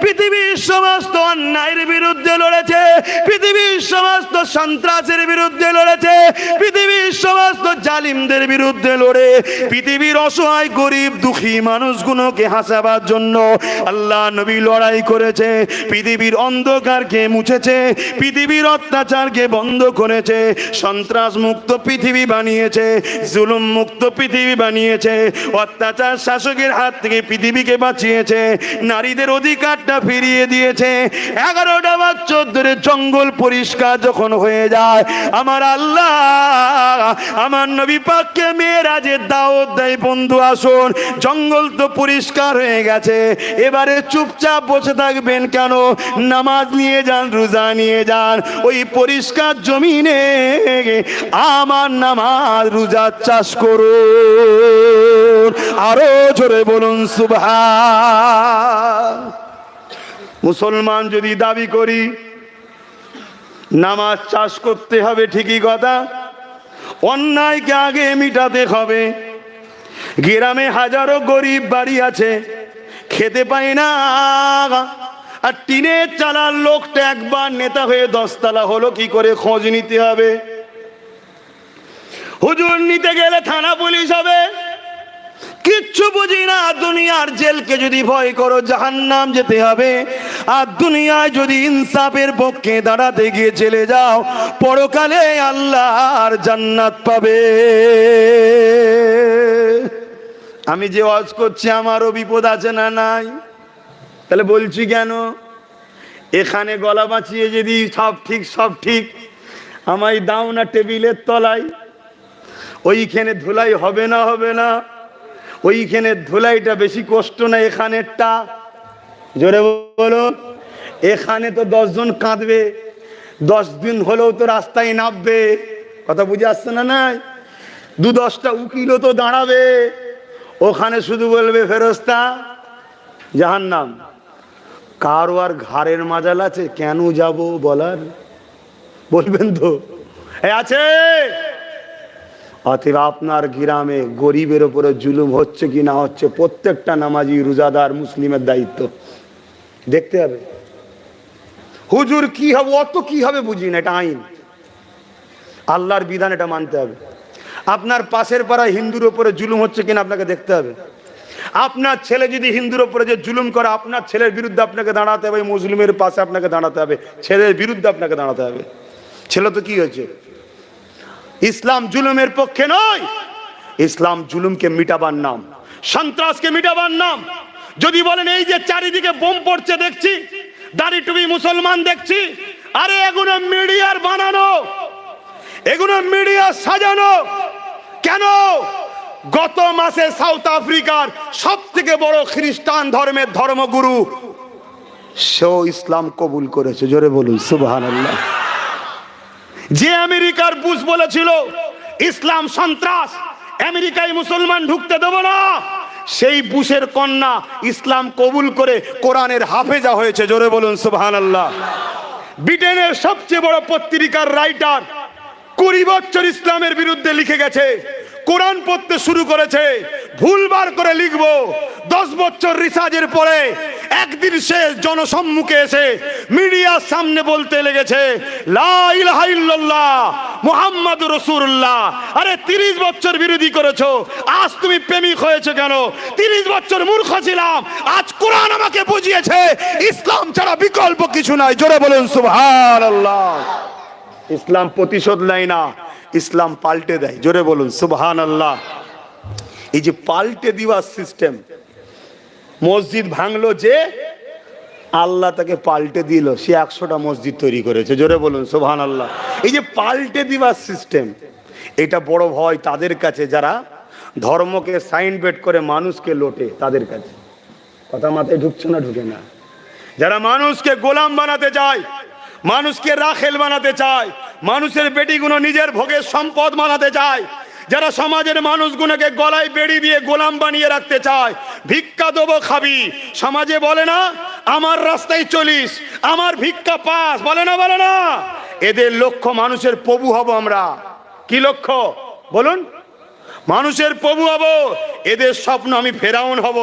পৃথিবীর সমস্ত অন্যায়ের বিরুদ্ধে লড়েছে, পৃথিবীর সমস্ত সন্ত্রাসের বিরুদ্ধে লড়েছে, পৃথিবীর সমস্ত জালিমদের বিরুদ্ধে লড়ে পৃথিবীর অসহায় গরিব দুঃখী মানুষগুলোকে হাসাবার জন্য আল্লাহ নবী লড়াই করেছে। পৃথিবীর অন্ধকারকে মুছেছে, পৃথিবীর অত্যাচারকে বন্ধ করেছে, সন্ত্রাস মুক্ত পৃথিবী বানিয়েছে, জুলুম মুক্ত পৃথিবী বানিয়েছে, অত্যাচার শাসকের হাত থেকে পৃথিবীকে বাঁচিয়েছে, নারীদের অধিকারটা ফিরিয়ে দিয়েছে। 11টা বছর ধরে জঙ্গল পরিষ্কার যখন হয়ে যায়, আমার আল্লাহ আমার নবী পাককে মেরাজে দাওয়াত দেয়, বন্ধু আসুন, জঙ্গল তো পরিষ্কার হয়ে গেছে, এবারে চুপচাপ বসে থাকবেন কেন? নামাজ নিয়ে যান, রোজা নিয়ে যান, ওই পরিষ্কার জমিনে আমার নামাজ রোজার চাষ করুন। আরো জোরে বলুন সুবহান। মুসলমান যদি দাবি করি নামাজ চাষ করতে হবে, ঠিকই কথা, অন্যায়কে আগে মিটাতে হবে। গ্রামে হাজারো গরিব বাড়ি আছে, খেতে পায় না, আর টিনের চালার লোকটা একবার নেতা হয়ে 10 তলা হলো কি করে খোঁজ নিতে হবে। হুজুর নিতে গেলে থানা পুলিশ হবে, কিচ্ছু বুঝি না। দুনিয়ার জেলকে যদি ভয় করো জাহান্নাম যেতে হবে, আর দুনিয়ায় যদি ইনসাফের পক্ষে দাঁড়াতে গিয়ে চলে যাও পরকালে আল্লাহর জান্নাত পাবে। আমি যে ওয়াজ করছি আমারও বিপদ আছে না নাই? তাহলে বলছি কেন? এখানে গলা বাঁচিয়ে যদি সব ঠিক সব ঠিক, আমায় দাও না টেবিলের তলায়, ওইখানে ধুলাই হবে না? হবে না? ওইখানে ধুলাইটা বেশি কষ্ট না এখানেরটা? জোরে বলো। এখানে তো 10 জন কাঁদবে, 10 দিন হলেও তো রাস্তায় নামবে। কথা বুঝে আসছে না? নাই 2-10টা উকিলও তো দাঁড়াবে। ওখানে শুধু বলবে ফেরেশতা জাহান্নাম। কারো আর ঘাড়ের মাজাল আছে কেন যাব বলার? বলবেন তো আছে? অতএব আপনার গ্রামে গরিবের উপরে জুলুম হচ্ছে কি না হচ্ছে প্রত্যেকটা নামাজি রোজাদার মুসলিমের দায়িত্ব দেখতে হবে। হুজুর কি হবে অত কি হবে বুঝি না, এটা আইন, আল্লাহর বিধান, এটা মানতে হবে। আপনার পাশের পাড়ায় হিন্দুর উপরে জুলুম হচ্ছে কিনা আপনাকে দেখতে হবে। আপনার ছেলে যদি হিন্দুর উপরে যে জুলুম করে, আপনার ছেলের বিরুদ্ধে আপনাকে দাঁড়াতে হবে, মুসলিমের পাশে আপনাকে দাঁড়াতে হবে, ছেলের বিরুদ্ধে আপনাকে দাঁড়াতে হবে। ছেলে তো কি হয়েছে? ইসলাম জুলুমের পক্ষে নয়, ইসলাম জুলুমকে মিটাবার নাম, সন্ত্রাসকে মিটাবার নাম। যদি বলেন এই যে চারিদিকে বোম পড়ছে দেখছি, দাড়ি টুপি মুসলমান দেখছি, আরে এগুলো মিডিয়ার বানানো, এগুলো মিডিয়া সাজানো। কেন? গত মাসে সাউথ আফ্রিকার সব থেকে বড় খ্রিস্টান ধর্মের ধর্মগুরু সেও ইসলাম কবুল করেছে। জোরে বলুন সুবহানাল্লাহ। যে আমেরিকার বুশ বলেছিল ইসলাম সন্ত্রাস, আমেরিকায় মুসলমান ঢুকতে দেব না, সেই বুশের কন্যা ইসলাম কবুল করে কোরআনের হাফেজা হয়েছে। জোরে বলুন সুবহানাল্লাহ। ব্রিটেনের সবচেয়ে বড় পত্রিকার রাইটার 20 বছর ইসলামের বিরুদ্ধে লিখে গেছে, কোরআন পড়তে শুরু করেছে, ভুলবার করে লিখবো। 10 বছর রিসার্চের পরে একদিন সে জনসম্মুখে এসে মিডিয়ার সামনে বলতে লেগেছে, লা ইলাহা ইল্লাল্লাহ মুহাম্মাদুর রাসূলুল্লাহ। আরে 30 বছর বিরোধী করেছো, আজ তুমি প্রেমিক হয়েছে কেন? 30 বছর মূর্খ ছিলাম, আজ কোরআন আমাকে বুঝিয়েছে ইসলাম ছাড়া বিকল্প কিছু নাই। জোরে বলেন সুবহানাল্লাহ। ইসলাম প্রতিশোধ নেয় না, ইসলাম পাল্টে দেয়। জোরে বলুন সুবহানাল্লাহ। এই যে পাল্টে দেওয়ার সিস্টেম, মসজিদ ভাঙলো যে আল্লাহ তাকে পাল্টে দিল, সে 100টা মসজিদ তৈরি করেছে। জোরে বলুন সুবহানাল্লাহ। এই যে পাল্টে দেওয়ার সিস্টেম, এটা বড় ভয় তাদের কাছে যারা ধর্মকে সাইন বেট করে মানুষকে লোটে, তাদের কাছে। কথা মাথায় ঢুকছে না? ঢুকে না। যারা মানুষকে গোলাম বানাতে চায়, মানুষকে রাখেল বানাতে চায়, মানুষের বেটিগুলো নিজের ভোগের সম্পদ বানাতে চায়, যারা সমাজের মানুষগুলোকে গলায় বেড়ি দিয়ে গোলাম বানিয়ে রাখতে চায়, ভিক্ষা দেবো খাবি, সমাজে বলে না আমার রাস্তায় চলিস, আমার ভিক্ষা পাস, বলে না? বলে না? এদের লক্ষ্য মানুষের প্রভু হব আমরা। কি লক্ষ্য বলুন? মানুষের প্রভু হব। এদের স্বপ্ন আমি ফেরাউন হব,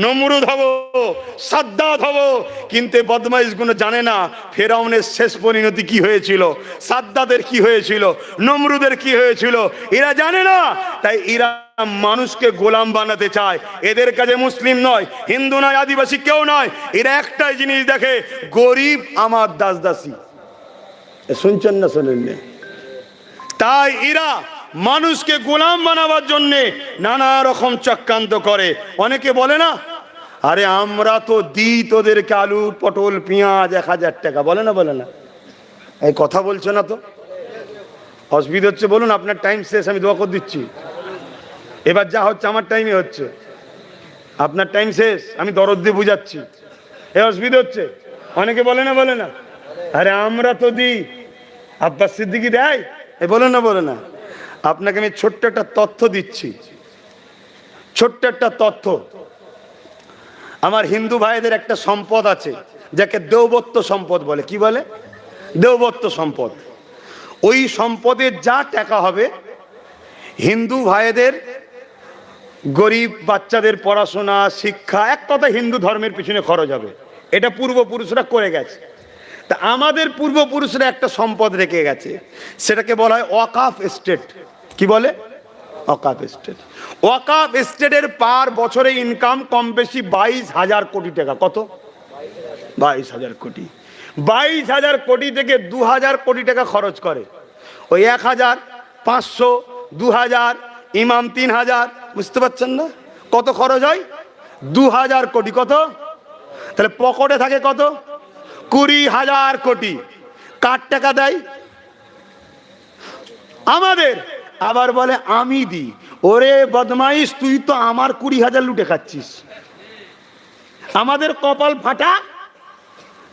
নমরুদ হব, সাদ্দাত হব। কিন্তু বদমাইশ গুলো জানে না ফেরাউনের শেষ পরিণতি কি হয়েছিল, সাদ্দাতের কি হয়েছিল, নমরুদের কি হয়েছিল, এরা জানে না। তাই এরা মানুষকে গোলাম বানাতে চায়। এদের কাছে মুসলিম নয়, হিন্দু নয়, আদিবাসী কেউ নয়, এরা একটাই জিনিস দেখে, গরিব আমার দাস দাসী। শুনছেন না? শোনেন না? তাই এরা মানুষকে গোলাম বানাবার জন্য নানা রকম চক্রান্ত করে। অনেকে বলে না, আরে আমরা তো দিই তোদেরকে আলু পটল পেঁয়াজ 1000 টাকা, বলে না? বলে না? এই কথা বলছে না তো? অসুবিধা হচ্ছে বলুন? আপনার টাইম শেষ, আমি দোয়া করে দিচ্ছি। এবার যা হচ্ছে আমার টাইমে হচ্ছে, আপনার টাইম শেষ, আমি দরদ দিয়ে বুঝাচ্ছি। এ অসুবিধা হচ্ছে? অনেকে বলে না? বলে না? আরে আমরা তো দিই, আব্বাস সিদ্দিকী দেয়, এ বলে না? বলে না? আপনাকে আমি ছোট্ট একটা তথ্য দিচ্ছি, ছোট্ট একটা তথ্য। আমার হিন্দু ভাইদের একটা সম্পদ আছে যাকে দেওবত্য সম্পদ বলে। কি বলে? দেওবত্য সম্পদ। ওই সম্পদের যা টাকা হবে হিন্দু ভাইদের গরিব বাচ্চাদের পড়াশোনা, শিক্ষা, এক কথা হিন্দু ধর্মের পিছনে খরচ হবে। এটা পূর্বপুরুষরা করে গেছে। তা আমাদের পূর্বপুরুষরা একটা সম্পদ রেখে গেছে, সেটাকে বলা হয় ওয়াকাফ এস্টেট। কি বলে? ওয়াকাফ এস্টেট। ওয়াকাফ এস্টেটের পার বছরে ইনকাম কম বেশি 22,000 কোটি টাকা। কত? 22,000 কোটি। 22,000 কোটি থেকে 2,000 কোটি টাকা খরচ করে। ওই 1,000, 500, 2,000, ইমাম 3,000, বুঝতে পারছেন না কত খরচ হয়? 2,000 কোটি। কত? তাহলে পকেটে থাকে কত? 20,000 কোটি। কার টাকা দেয়? আমাদের। আবার বলে আমি দিই। ওরে বদমাইশ, তুই তো আমার 20,000 লুটে খাচ্ছিস। আমাদের কপাল ফাটা,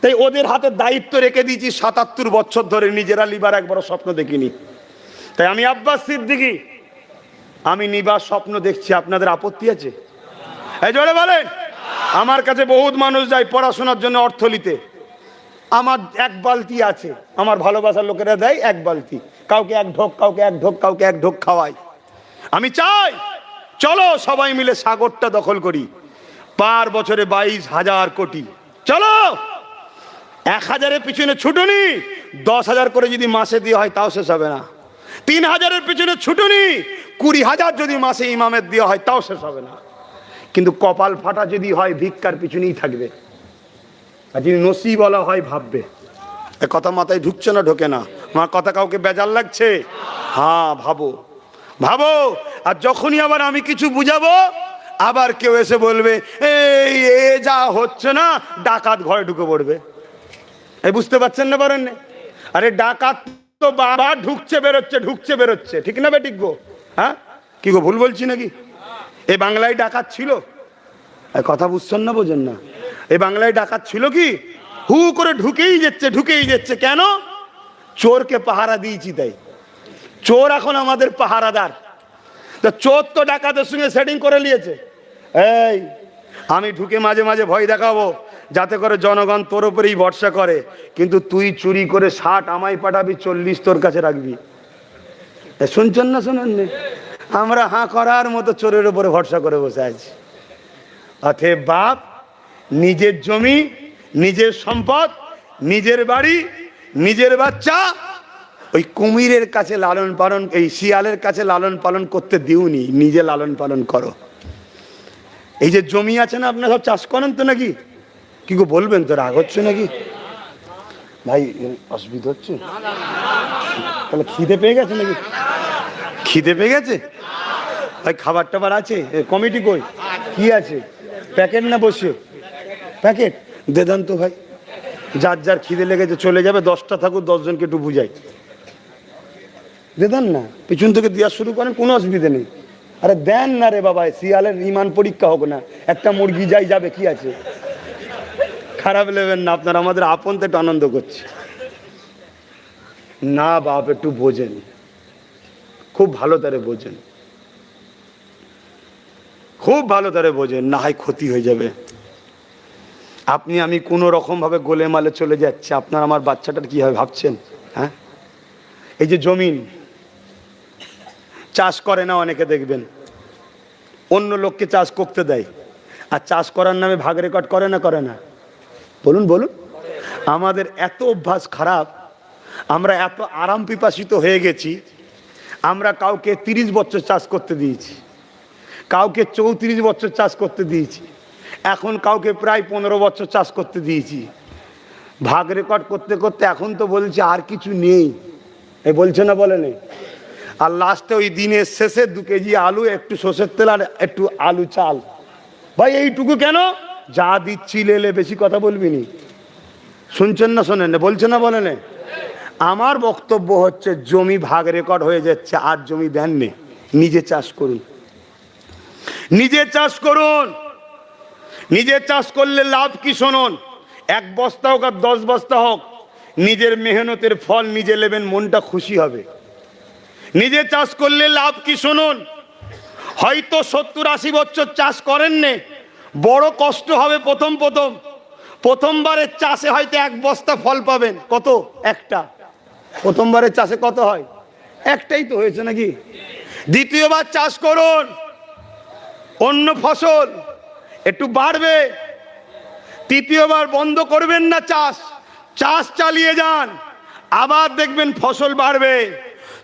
তাই ওদের হাতে দায়িত্ব রেখে দিয়েছি 77 বছর ধরে, নিজেরা লিবার একবার স্বপ্ন দেখিনি। তাই আমি আব্বাস সিদ্দিকী, আমি নিবার স্বপ্ন দেখছি। আপনাদের আপত্তি আছে? এই জোরে বলেন। আমার কাছে বহুত মানুষ যায় পড়াশোনার জন্য অর্থলিতে, আমার 1 বালতি আছে, আমার ভালোবাসার লোকেরা দেয় 1 বালতি, কাউকে 1 ঢোক, কাউকে 1 ঢোক, কাউকে 1 ঢোক খাওয়াই। আমি চাই চলো সবাই মিলে সাগরটা দখল করি। পার বছরে 22,000 কোটি। চলো 1,000-এর পিছনে ছুটুনি, 10,000 করে যদি মাসে দিয়ে হয় তাও শেষ হবে না। 3,000-এর পিছনে ছুটুনি, 20,000 যদি মাসে ইমামের দেওয়া হয় তাও শেষ হবে না। কিন্তু কপাল ফাটা যদি হয় ভিক্ষার পিছনেই থাকবে, আর যদি নসিব বলা হয় ভাববে। এ কথা মাথায় ঢুকছে না ঢোকে না? আমার কথা কাউকে বেজার লাগছে? হ্যাঁ, ভাবো ভাবো। আর যখনই আবার আমি কিছু বুঝাবো, আবার কেউ এসে বলবে এই এ যা হচ্ছে না, ডাকাত ঘরে ঢুকে পড়বে। এই বুঝতে পারছেন না? পারেন না? আরে ডাকাত তো বাবা ঢুকছে বেরোচ্ছে, ঢুকছে বেরোচ্ছে, ঠিক না বেঠিক গো? হ্যাঁ, কি গো ভুল বলছি নাকি? এই বাংলায় ডাকাত ছিল? কথা বুঝছেন না, বোঝেন না? এই বাংলায় ডাকাত ছিল কি? হু করে ঢুকেই যাচ্ছে, ঢুকেই যাচ্ছে। কেন? চোরকে পাহারা দিয়েছি তাই। চোর এখন আমাদের পাহারাদার। তো চোর তো ডাকাতের সঙ্গে সেটিং করে নিয়েছে। এই আমি ঢুকে মাঝে মাঝে ভয় দেখাবো, যাতে করে জনগণ তোর উপরেই ভরসা করে, কিন্তু তুই চুরি করে 60 আমায় পাঠাবি, 40 তোর কাছে রাখবি। শুনছেন না? শোনেন না? আমরা হাঁ করার মতো চোরের উপরে ভরসা করে বসে আছি। অতএব বাপ, নিজের জমি, নিজের সম্পদ, নিজের বাড়ি, নিজের বাচ্চা ওই কুমিরের কাছে লালন পালন, এই শিয়ালের কাছে লালন পালন করতে দিওনি, নিজে লালন পালন করো। এই যে জমি আছে না, আপনারা সব চাষ করেন তো নাকি? কি গো বলবেন তো? রাগ হচ্ছে নাকি ভাই? অসুবিধা হচ্ছে? তাহলে খিদে পেয়ে গেছে নাকি? খিদে পেয়ে গেছে ভাই? খাবার টাবার আছে? কমিটি কই? কি আছে? প্যাকেট না বসে? প্যাকেট দে দেন তো ভাই। যার যার খিদে লেগেছে চলে যাবে, 10টা থাকুক, 10 জনকে একটু বুঝাই। দেন না, পিছন থেকে দেওয়া শুরু করেন, কোনো অসুবিধা নেই। আরে দেন না রে বাবা, শিয়ালের ইমান পরীক্ষা হোক না। একটা মুরগি যাই যাবে, কি আছে? খারাপ নেবেন না, আপনারা আমাদের আপন তো একটু আনন্দ করছে না। বাপ একটু বোঝেন, খুব ভালো তারে বোঝেন, খুব ভালো তারে বোঝেন, না হয় ক্ষতি হয়ে যাবে। আপনি আমি কোনো রকম ভাবে গোলে মালে চলে যাচ্ছে, আপনার আমার বাচ্চাটার কি হবে ভাবছেন? হ্যাঁ, এই যে জমিন চাষ করে না অনেকে, দেখবেন অন্য লোককে চাষ করতে দেয়, আর চাষ করার নামে ভাগ রেকর্ড করে না? করে না? বলুন বলুন। আমাদের এত অভ্যাস খারাপ, আমরা এত আরাম পিপাসিত হয়ে গেছি, আমরা কাউকে 30 বছর চাষ করতে দিয়েছি, কাউকে 34 বছর চাষ করতে দিয়েছি, এখন কাউকে প্রায় 15 বছর চাষ করতে দিয়েছি। ভাগ রেকর্ড করতে করতে এখন তো বলছে আর কিছু নেই। এই বলছে না? বলে নেই। আর লাস্টে ওই দিনের শেষে 2 কেজি আলু, একটু সর্ষের তেল আর একটু আলু চাল। ভাই এইটুকু কেন? যা দিচ্ছি লেলে, বেশি কথা বলবি নি। শুনছেন না? শোনেন না? বলছে না? বলে নেই। আমার বক্তব্য হচ্ছে, জমি ভাগ রেকর্ড হয়ে যাচ্ছে, আর জমি দেননি, নিজে চাষ করুন, নিজে চাষ করুন। নিজে চাষ করলে লাভ কি শুনুন, 1 বস্তা হোক আর 10 বস্তা হোক, নিজের মেহনতের ফল নিজে নেবেন, মনটা খুশি হবে। নিজে চাষ করলে লাভ কি শুনুন, হয়তো 70-80 বছর চাষ করেননি, বড় কষ্ট হবে প্রথমবারের চাষে হয়তো 1 বস্তা ফল পাবেন। কত? একটা। প্রথমবারের চাষে কত হয়? একটাই তো হয়েছে নাকি? দ্বিতীয়বার চাষ করুন, অন্য ফসল একটু বাড়বে। তৃতীয়বার বন্ধ করবেন না চাষ, চাষ চালিয়ে যান, আবার দেখবেন ফসল বাড়বে।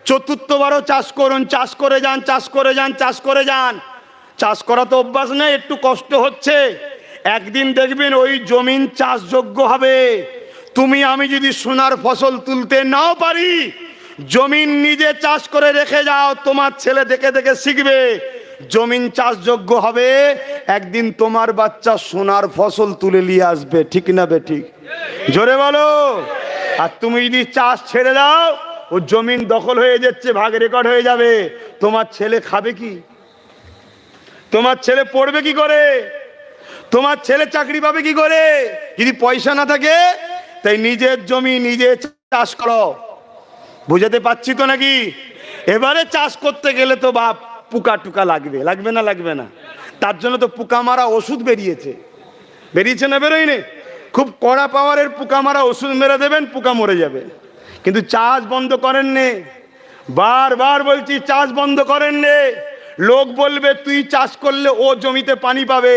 চতুর্থবারও চাষ করুন, চাষ করে যান, চাষ করে যান, চাষ করে যান। চাষ করা তো অভ্যাস নেই, একটু কষ্ট হচ্ছে, একদিন দেখবেন ওই জমিন চাষযোগ্য হবে। তুমি আমি যদি সোনার ফসল তুলতে নাও পারি, জমিন নিজে চাষ করে রেখে যাও, তোমার ছেলে দেখে দেখে শিখবে, জমিন চাষযোগ্য হবে। একদিন তোমার বাচ্চা সোনার ফসল তুলে নিয়ে আসবে, ঠিক না বেঠিক? জোরে বলো। আর তুমি যদি চাষ ছেড়ে দাও, ও জমিন দখল হয়ে যাচ্ছে, ভাগ রেকর্ড হয়ে যাবে, তোমার ছেলে খাবে কি? তোমার ছেলে পড়বে কি করে? তোমার ছেলে চাকরি পাবে কি করে যদি পয়সা না থাকে? তাই নিজের জমি নিজে চাষ করো। বুঝাতে পারছি তো নাকি? এবারে চাষ করতে গেলে তো বাপ পোকা টুকা লাগবে, লাগবে না? লাগবে না? তার জন্য তো পোকা মারা ওষুধ বেরিয়েছে, বেরিয়েছে না? বেরোয়নি? খুব কড়া পাওয়ারের পোকা মারা ওষুধ মেরে দেবেন, পোকা মরে যাবে। কিন্তু চাষ বন্ধ করেন নে, বারবার বলছি, চাষ বন্ধ করেন নে। লোক বলবে তুই চাষ করলে ও জমিতে পানি পাবে,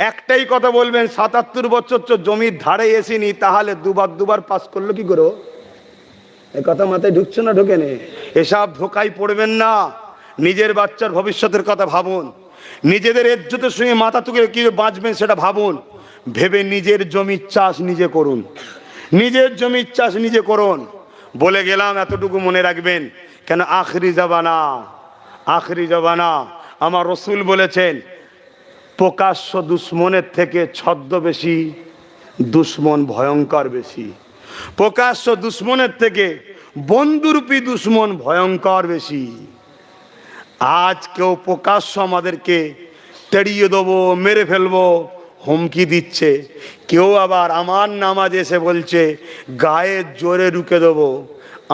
একটাই কথা বলবেন, 77 বছর তো জমির ধারে এসিনি, তাহলে দুবার পাস করলো কি করো? এই কথা মাথায় ঢুকছে না? ঢোকে নে? এসব ধোকায় পড়বেন না, নিজের বাচ্চার ভবিষ্যতের কথা ভাবুন। নিজেদের ইজ্জতের সঙ্গে মাথা তুলে কি বাঁচবেন সেটা ভাবুন, ভেবে নিজের জমির চাষ নিজে করুন, নিজের জমির চাষ নিজে করুন। বলে গেলাম এতটুকু মনে রাখবেন, কেন আখরি জামানা, আখরি জামানা আমার রসুল বলেছেন প্রকাশ্য দুশ্মনের থেকে ছদ্মবেশী দুশ্মন ভয়ঙ্কর বেশি, প্রকাশ্য দুশ্মনের থেকে বন্ধুরূপী দুশ্মন ভয়ঙ্কর বেশি। আজ কেউ প্রকাশ্য আমাদেরকে তেড়িয়ে দেবো, মেরে ফেলবো হুমকি দিচ্ছে, কেউ আবার আমার নামাজ এসে বলছে গায়ের জোরে রুখে দেবো।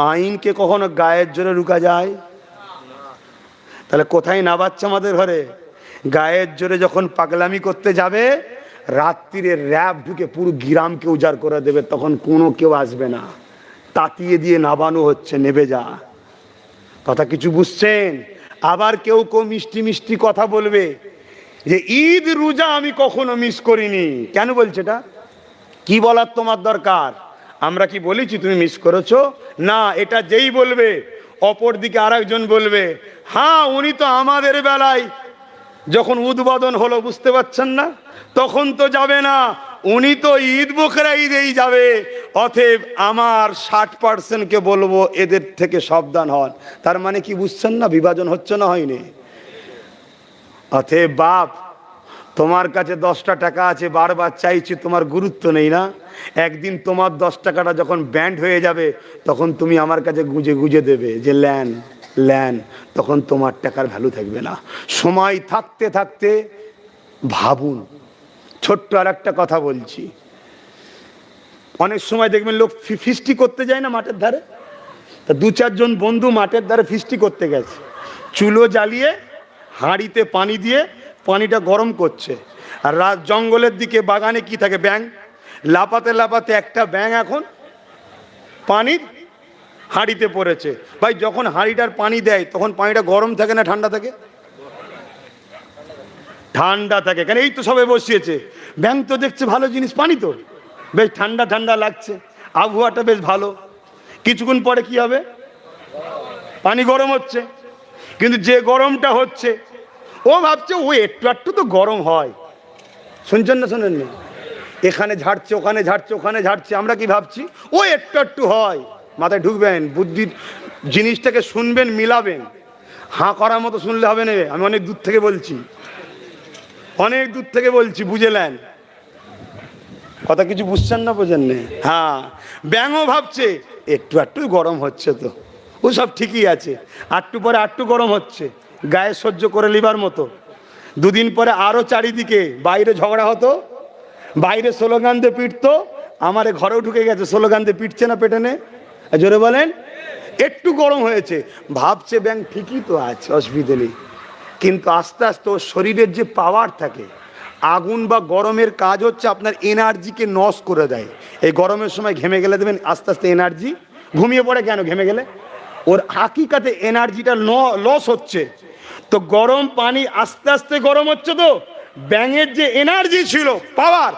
আইনকে কখনো গায়ের জোরে রুকা যায়? তাহলে কোথায় না বাচ্চা আমাদের ঘরে? গায়ের জোরে যখন পাগলামি করতে যাবে, রাত্রিরে র্যাব ঢুকে পুরো গ্রামকে উজাড় করে দেবে, তখন কোনো কেউ আসবে না, তাতিয়ে দিয়ে নাবানো হচ্ছে, নেবে যা। কথা কিছু বুঝছেন? আবার কেউ কেউ মিষ্টি মিষ্টি কথা বলবে যে ঈদ রোজা আমি কখনো মিস করিনি। কেন বলছে এটা? কি বলার তোমার দরকার? আমরা কি বলেছি তুমি মিস করেছো? না, এটা যেই বলবে অপর দিকে আরেকজন বলবে হ্যাঁ উনি তো আমাদের বেলায় যখন উদ্বোধন হলো, বুঝতে পারছেন না, তখন তো যাবে না, উনি তো ঈদ বকরা ঈদেই যাবে, অতএব আমার 60%কে বলবো এদের থেকে সাবধান হন। তার মানে কি বুঝছেন না বিভাজন হচ্ছে না, হয়নি? অতএব বাপ, তোমার কাছে 10টা টাকা আছে, বারবার চাইছি, তোমার গুরুত্ব নেই না? একদিন তোমার 10 টাকাটা যখন ব্যান্ড হয়ে যাবে, তখন তুমি আমার কাছে গুঁজে গুঁজে দেবে যে ল্যান ল্যান, তখন তোমার টাকার ভ্যালু থাকবে না। সময় থাকতে থাকতে ভাবুন। ছোট্ট আর একটা কথা বলছি, অনেক সময় দেখবেন লোক ফিস্টি করতে যায় না মাঠের ধারে, তা 2-4 জন বন্ধু মাঠের ধারে ফিস্টি করতে গেছে, চুলো জ্বালিয়ে হাঁড়িতে পানি দিয়ে পানিটা গরম করছে, আর রাত জঙ্গলের দিকে বাগানে কি থাকে, ব্যাঙ, লাপাতে লাপাতে একটা ব্যাঙ এখন পানির হাঁড়িতে পড়েছে। ভাই যখন হাঁড়িটার পানি দেয় তখন পানিটা গরম থাকে না ঠান্ডা থাকে? ঠান্ডা থাকে। কেন? এই তো সবে বসিয়েছে, ব্যাঙ তো দেখছে ভালো জিনিস, পানি তো বেশ ঠান্ডা ঠান্ডা লাগছে, আবহাওয়াটা বেশ ভালো, কিছুক্ষণ পরে কি হবে, পানি গরম হচ্ছে। কিন্তু যে গরমটা হচ্ছে ও ভাবছে ও একটু একটু তো গরম হয়। শুনছেন না শোনেন না? এখানে ঝাড়ছে, ওখানে ঝাড়ছে, ওখানে ঝাড়ছে, আমরা কি ভাবছি ও একটু একটু হয়। মাথায় ঢুকবেন, বুদ্ধির জিনিসটাকে শুনবেন, মিলাবেন। হাঁ করার মতো শুনলে হবে না, আমি অনেক দূর থেকে বলছি, অনেক দূর থেকে বলছি, বুঝেলেন কথা? কিছু বুঝছেন না, বোঝেন না? হ্যাঁ, ব্যাঙও ভাবছে একটু একটু গরম হচ্ছে, তো ও সব ঠিকই আছে, আটটু পরে আটটু গরম হচ্ছে, গায়ে সহ্য করে লিবার মতো। 2 দিন পরে আরো চারিদিকে বাইরে ঝগড়া হতো, বাইরে স্লোগান দিয়ে পিটতো, আমারে ঘরেও ঢুকে গেছে, স্লোগান দিয়ে পিটছে না পেটে নে, জোরে বলেন। একটু গরম হয়েছে, ভাবছে ব্যাঙ ঠিকই তো আছে, অসুবিধে নেই। কিন্তু আস্তে আস্তে ওর শরীরের যে পাওয়ার থাকে, আগুন বা গরমের কাজ হচ্ছে আপনার এনার্জিকে নষ্ট করে দেয়। এই গরমের সময় ঘেমে গেলে দেবেন আস্তে আস্তে এনার্জি ঘুমিয়ে পড়ে। কেন ঘেমে গেলে? ওর হাকিকাতে এনার্জিটা লস হচ্ছে। তো গরম পানি আস্তে আস্তে গরম হচ্ছে, তো ব্যাঙের যে এনার্জি ছিল, পাওয়ার,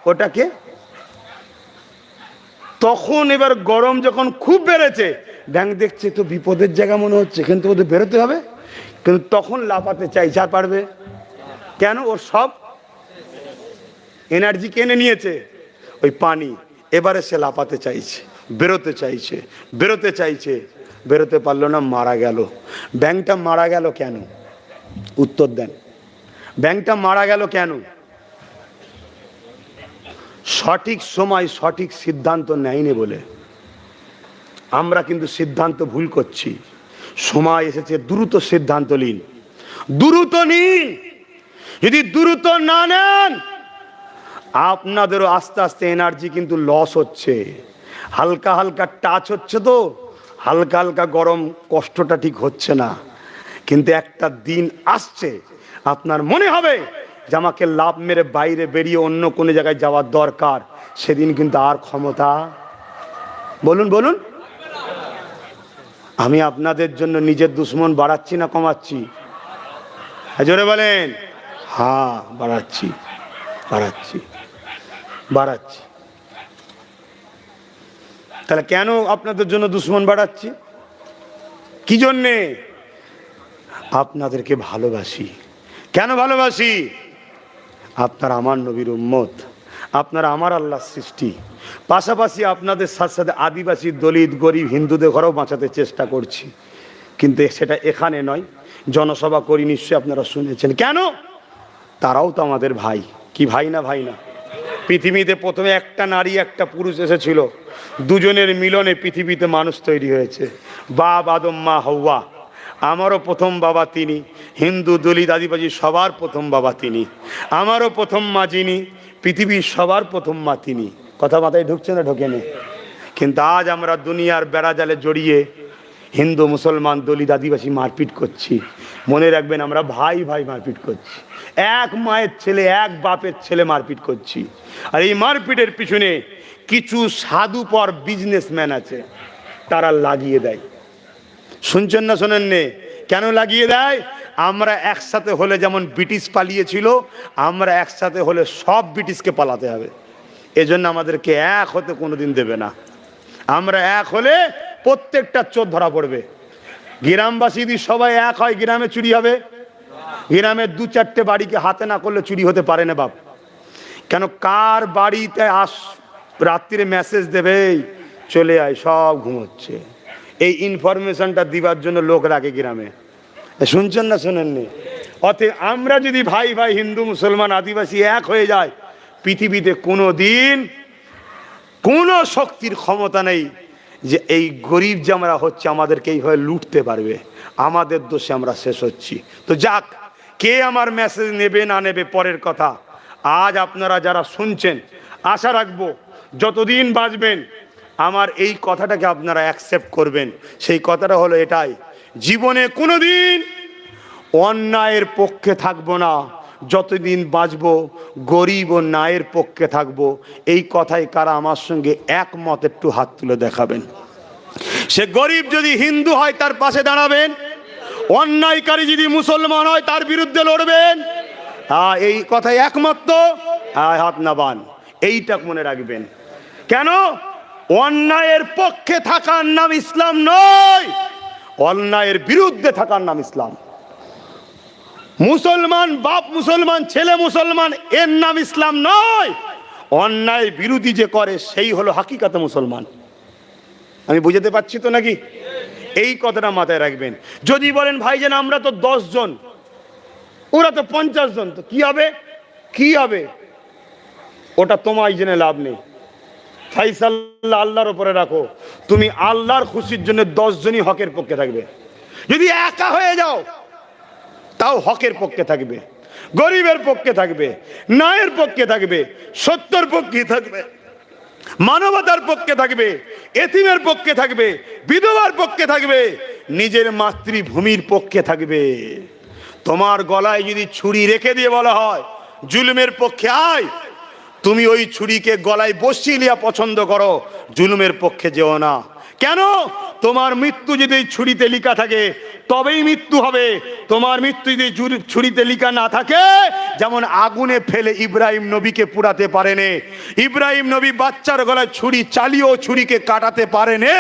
ওটাকে তখন এবার গরম যখন খুব বেড়েছে, ব্যাঙ দেখছে তো বিপদের জায়গা মনে হচ্ছে, কিন্তু ওদের বেরোতে হবে, কিন্তু তখন লাফাতে চাইছে, আর পারবে কেন? ওর সব এনার্জি কেনে নিয়েছে ওই পানি। এবারে সে লাফাতে চাইছে, বেরোতে চাইছে, বেরোতে চাইছে, বেরোতে পারলো না, মারা গেল। ব্যাঙটা মারা গেল কেন? উত্তর দেন। ব্যাঙটা মারা গেল কেন? সঠিক সময় সঠিক সিদ্ধান্ত নেয়নি বলে। আমরা কিন্তু সিদ্ধান্ত ভুল করছি। সময় এসেছে দ্রুত সিদ্ধান্ত নিন, দ্রুত নিন। যদি দ্রুত না নেন, আপনাদেরও আস্তে আস্তে এনার্জি কিন্তু লস হচ্ছে। হালকা হালকা টাচ হচ্ছে, তো হালকা হালকা গরম, কষ্টটা ঠিক হচ্ছে না, কিন্তু একটা দিন আসছে আপনার মনে হবে যে আমাকে লাভ মেরে বাইরে বেরিয়ে অন্য কোনো জায়গায় যাওয়ার দরকার। সেদিন কিন্তু আর ক্ষমতা, বলুন বলুন, আমি আপনাদের জন্য নিজের দুশ্মন বাড়াচ্ছি না কমাচ্ছি? জোরে বলেন। হ্যাঁ, বাড়াচ্ছি, বাড়াচ্ছি, বাড়াচ্ছি। তাহলে কেন আপনাদের জন্য দুশ্মন বাড়াচ্ছি? কি জন্যে? আপনাদেরকে ভালোবাসি, কেন ভালোবাসি? আপনারা আমার নবীর উম্মত, আপনারা আমার আল্লাহর সৃষ্টি। পাশাপাশি আপনাদের সাথে সাথে আদিবাসী, দলিত, গরিব, হিন্দুদের ঘরেও বাঁচাতে চেষ্টা করছি, কিন্তু সেটা এখানে নয়। জনসভা করি, নিশ্চয়ই আপনারা শুনেছেন। কেন? তারাও তো আমাদের ভাই। কি ভাই না? ভাই না? পৃথিবীতে প্রথমে একটা নারী একটা পুরুষ এসেছিল, দুজনের মিলনে পৃথিবীতে মানুষ তৈরি হয়েছে। বাপ আদম, মা হাওয়া। আমারও প্রথম বাবা তিনি। হিন্দু, দলিত, আদিবাসী সবার প্রথম বাবা তিনি। আমারও প্রথম মা যিনি, পৃথিবীর সবার প্রথম মা তিনি। কথা মাথায় ঢুকছে না? ঢোকেনি? কিন্তু আজ আমরা দুনিয়ার বেড়াজালে জড়িয়ে হিন্দু, মুসলমান, দলিত, আদিবাসী মারপিট করছি। মনে রাখবেন, আমরা ভাই ভাই মারপিট করছি। এক মায়ের ছেলে, এক বাপের ছেলে মারপিট করছি। আর এই মারপিটের পিছনে কিছু সাধুপর বিজনেসম্যান আছে, তারা লাগিয়ে দেয়। শুনছেন না শোনেন নে? কেন লাগিয়ে দেয়? আমরা একসাথে হলে যেমন ব্রিটিশ পালিয়েছিল, আমরা একসাথে হলে সব ব্রিটিশকে পালাতে হবে। এজন্য আমাদেরকে এক হতে কোনোদিন দেবে না। আমরা এক হলে প্রত্যেকটা চোর ধরা পড়বে। গ্রামবাসী যদি সবাই এক হয়, গ্রামে চুরি হবে? গ্রামের দু চারটে বাড়িকে হাতে না করলে চুরি হতে পারে না বাপ। কেন? কার বাড়িতে রাত্রিরে মেসেজ দেবে, চলে আয়, সব ঘুমোচ্ছে। এই ইনফরমেশনটা দিবার জন্য লোক রাখে গ্রামে। শুনছেন না শোনেননি? অতএব আমরা যদি ভাই ভাই, হিন্দু, মুসলমান, আদিবাসী এক হয়ে যায়, পৃথিবীতে কোনো দিন কোনো শক্তির ক্ষমতা নেই যে এই গরিব যে আমরা হচ্ছে আমাদেরকে এইভাবে লুটতে পারবে। আমাদের দোষে আমরা শেষ হচ্ছি। তো যাক, কে আমার মেসেজ নেবে না নেবে পরের কথা। আজ আপনারা যারা শুনছেন, আশা রাখবো যতদিন বাঁচবেন আমার এই কথাটাকে আপনারা অ্যাকসেপ্ট করবেন। সেই কথাটা হলো এটাই, জীবনে কোনোদিন অন্যায়ের পক্ষে থাকবো না। যতদিন বাঁচবো গরিব ও ন্যায়ের পক্ষে থাকবো। এই কথাই কারা আমার সঙ্গে একমত? একটু হাত তুলে দেখাবেন। সে গরিব যদি হিন্দু হয় তার পাশে দাঁড়াবেন, অন্যায়কারী যদি মুসলমান হয় তার বিরুদ্ধে লড়বেন। এই কথাই একমত তো? হাত নাবান। এইটা মনে রাখবেন। কেন? অন্যায়ের পক্ষে থাকার নাম ইসলাম নয়, অন্যায়ের বিরুদ্ধে থাকার নাম ইসলাম। মুসলমান বাপ মুসলমান, ছেলে মুসলমান, এর নাম ইসলাম নয়। অন্যায় বিরোধী যে করে সেই হলো হাকিকাতে মুসলমান। আমি বুঝাতে পারছি তো নাকি? এই কথাটা মাথায় রাখবেন। যদি বলেন ভাইজান আমরা তো 10 জন, ওরা তো 50 জন, তো কি হবে? কি হবে? ওটা তোমায় জেনে লাভ নেই। ফাইসাল্লা আল্লাহর উপরে রাখো। তুমি আল্লাহর খুশির জন্য 10 জনই হকের পক্ষে থাকবে। যদি একা হয়ে যাও তাও হকের পক্ষে থাকবে, গরিবের পক্ষে থাকবে, ন্যায়ের পক্ষে থাকবে, সত্যের পক্ষে থাকবে, মানবতার পক্ষে থাকবে, এতিমের পক্ষে থাকবে, বিধবার পক্ষে থাকবে, নিজের মাতৃভূমির পক্ষে থাকবে। তোমার গলায় যদি ছুরি রেখে দিয়ে বলা হয় জুলুমের পক্ষে আয়, তুমি ওই ছুরিকে গলায় বসিয়ে লিয়া পছন্দ করো, জুলুমের পক্ষে যেও না। কেন? তোমার মৃত্যু যদি ছুরিতে লেখা থাকে তবেই মৃত্যু হবে। তোমার মৃত্যু যদি ছুরিতে লেখা না থাকে, যেমন আগুনে ফেলে ইব্রাহিম নবীকে পুড়াতে পারেনি, ইব্রাহিম নবী বাচ্চার গলায় ছুরি চালিয়েও ছুরিকে কাটাতে পারেনি।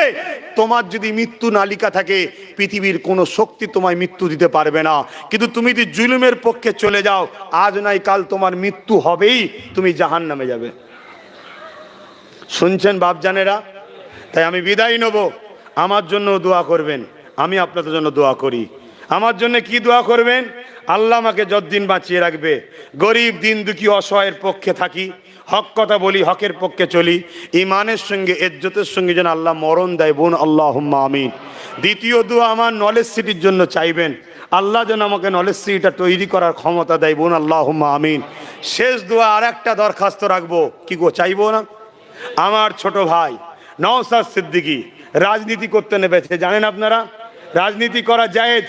তোমার যদি মৃত্যু না লেখা থাকে, পৃথিবীর কোনো শক্তি তোমায় মৃত্যু দিতে পারবে না। কিন্তু তুমি যদি জুলুমের পক্ষে চলে যাও, আজ নয় কাল তোমার মৃত্যু হবেই, তুমি জাহান্নামে যাবে। শুনছেন বাপজানেরা? তাই আমি বিদায় নেব। আমার জন্য দোয়া করবেন, আমি আপনাদের জন্য দোয়া করি। আমার জন্য কি দোয়া করবেন? আল্লাহ আমাকে যতদিন বাঁচিয়ে রাখবে, গরিব, দিন দুঃখী, অসহায়ের পক্ষে থাকি, হক কথা বলি, হকের পক্ষে চলি, ইমানের সঙ্গে ইজ্জতের সঙ্গে যেন আল্লাহ মরণ দেয়। বোন আল্লাহুম্মা আমিন। দ্বিতীয় দোয়া আমার নলেজ সিটির জন্য চাইবেন, আল্লাহ যেন আমাকে নলেজ সিটিটা তৈরি করার ক্ষমতা দেয়। বোন আল্লাহুম্মা আমিন। শেষ দোয়া আর একটা দরখাস্ত রাখবো। কি গো, চাইবো না? আমার ছোট ভাই নওশাদ সিদ্দিকী রাজনীতি করতে নেমেছে। জানেন আপনারা, রাজনীতি করা জায়েজ,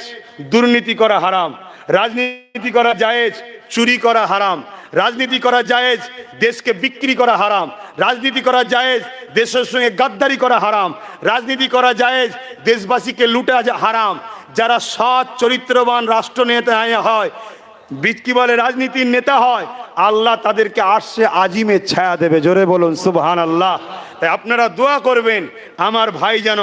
দুর্নীতি করা হারাম। রাজনীতি করা জায়েজ, চুরি করা হারাম। রাজনীতি করা জায়েজ, দেশকে বিক্রি করা হারাম। রাজনীতি করা জায়েজ, দেশের সঙ্গে গাদ্দারি করা হারাম। রাজনীতি করা জায়েজ, দেশবাসীকে লুটা হারাম। যারা সৎ চরিত্রবান রাষ্ট্রনেতা হয়, কি বলে, রাজনীতির নেতা হয়, আল্লাহ তাদেরকে আরশে আজিমের ছায়া দেবে। জোরে বলুন সুবহানাল্লাহ। তাই আপনারা দোয়া করবেন আমার ভাই যেন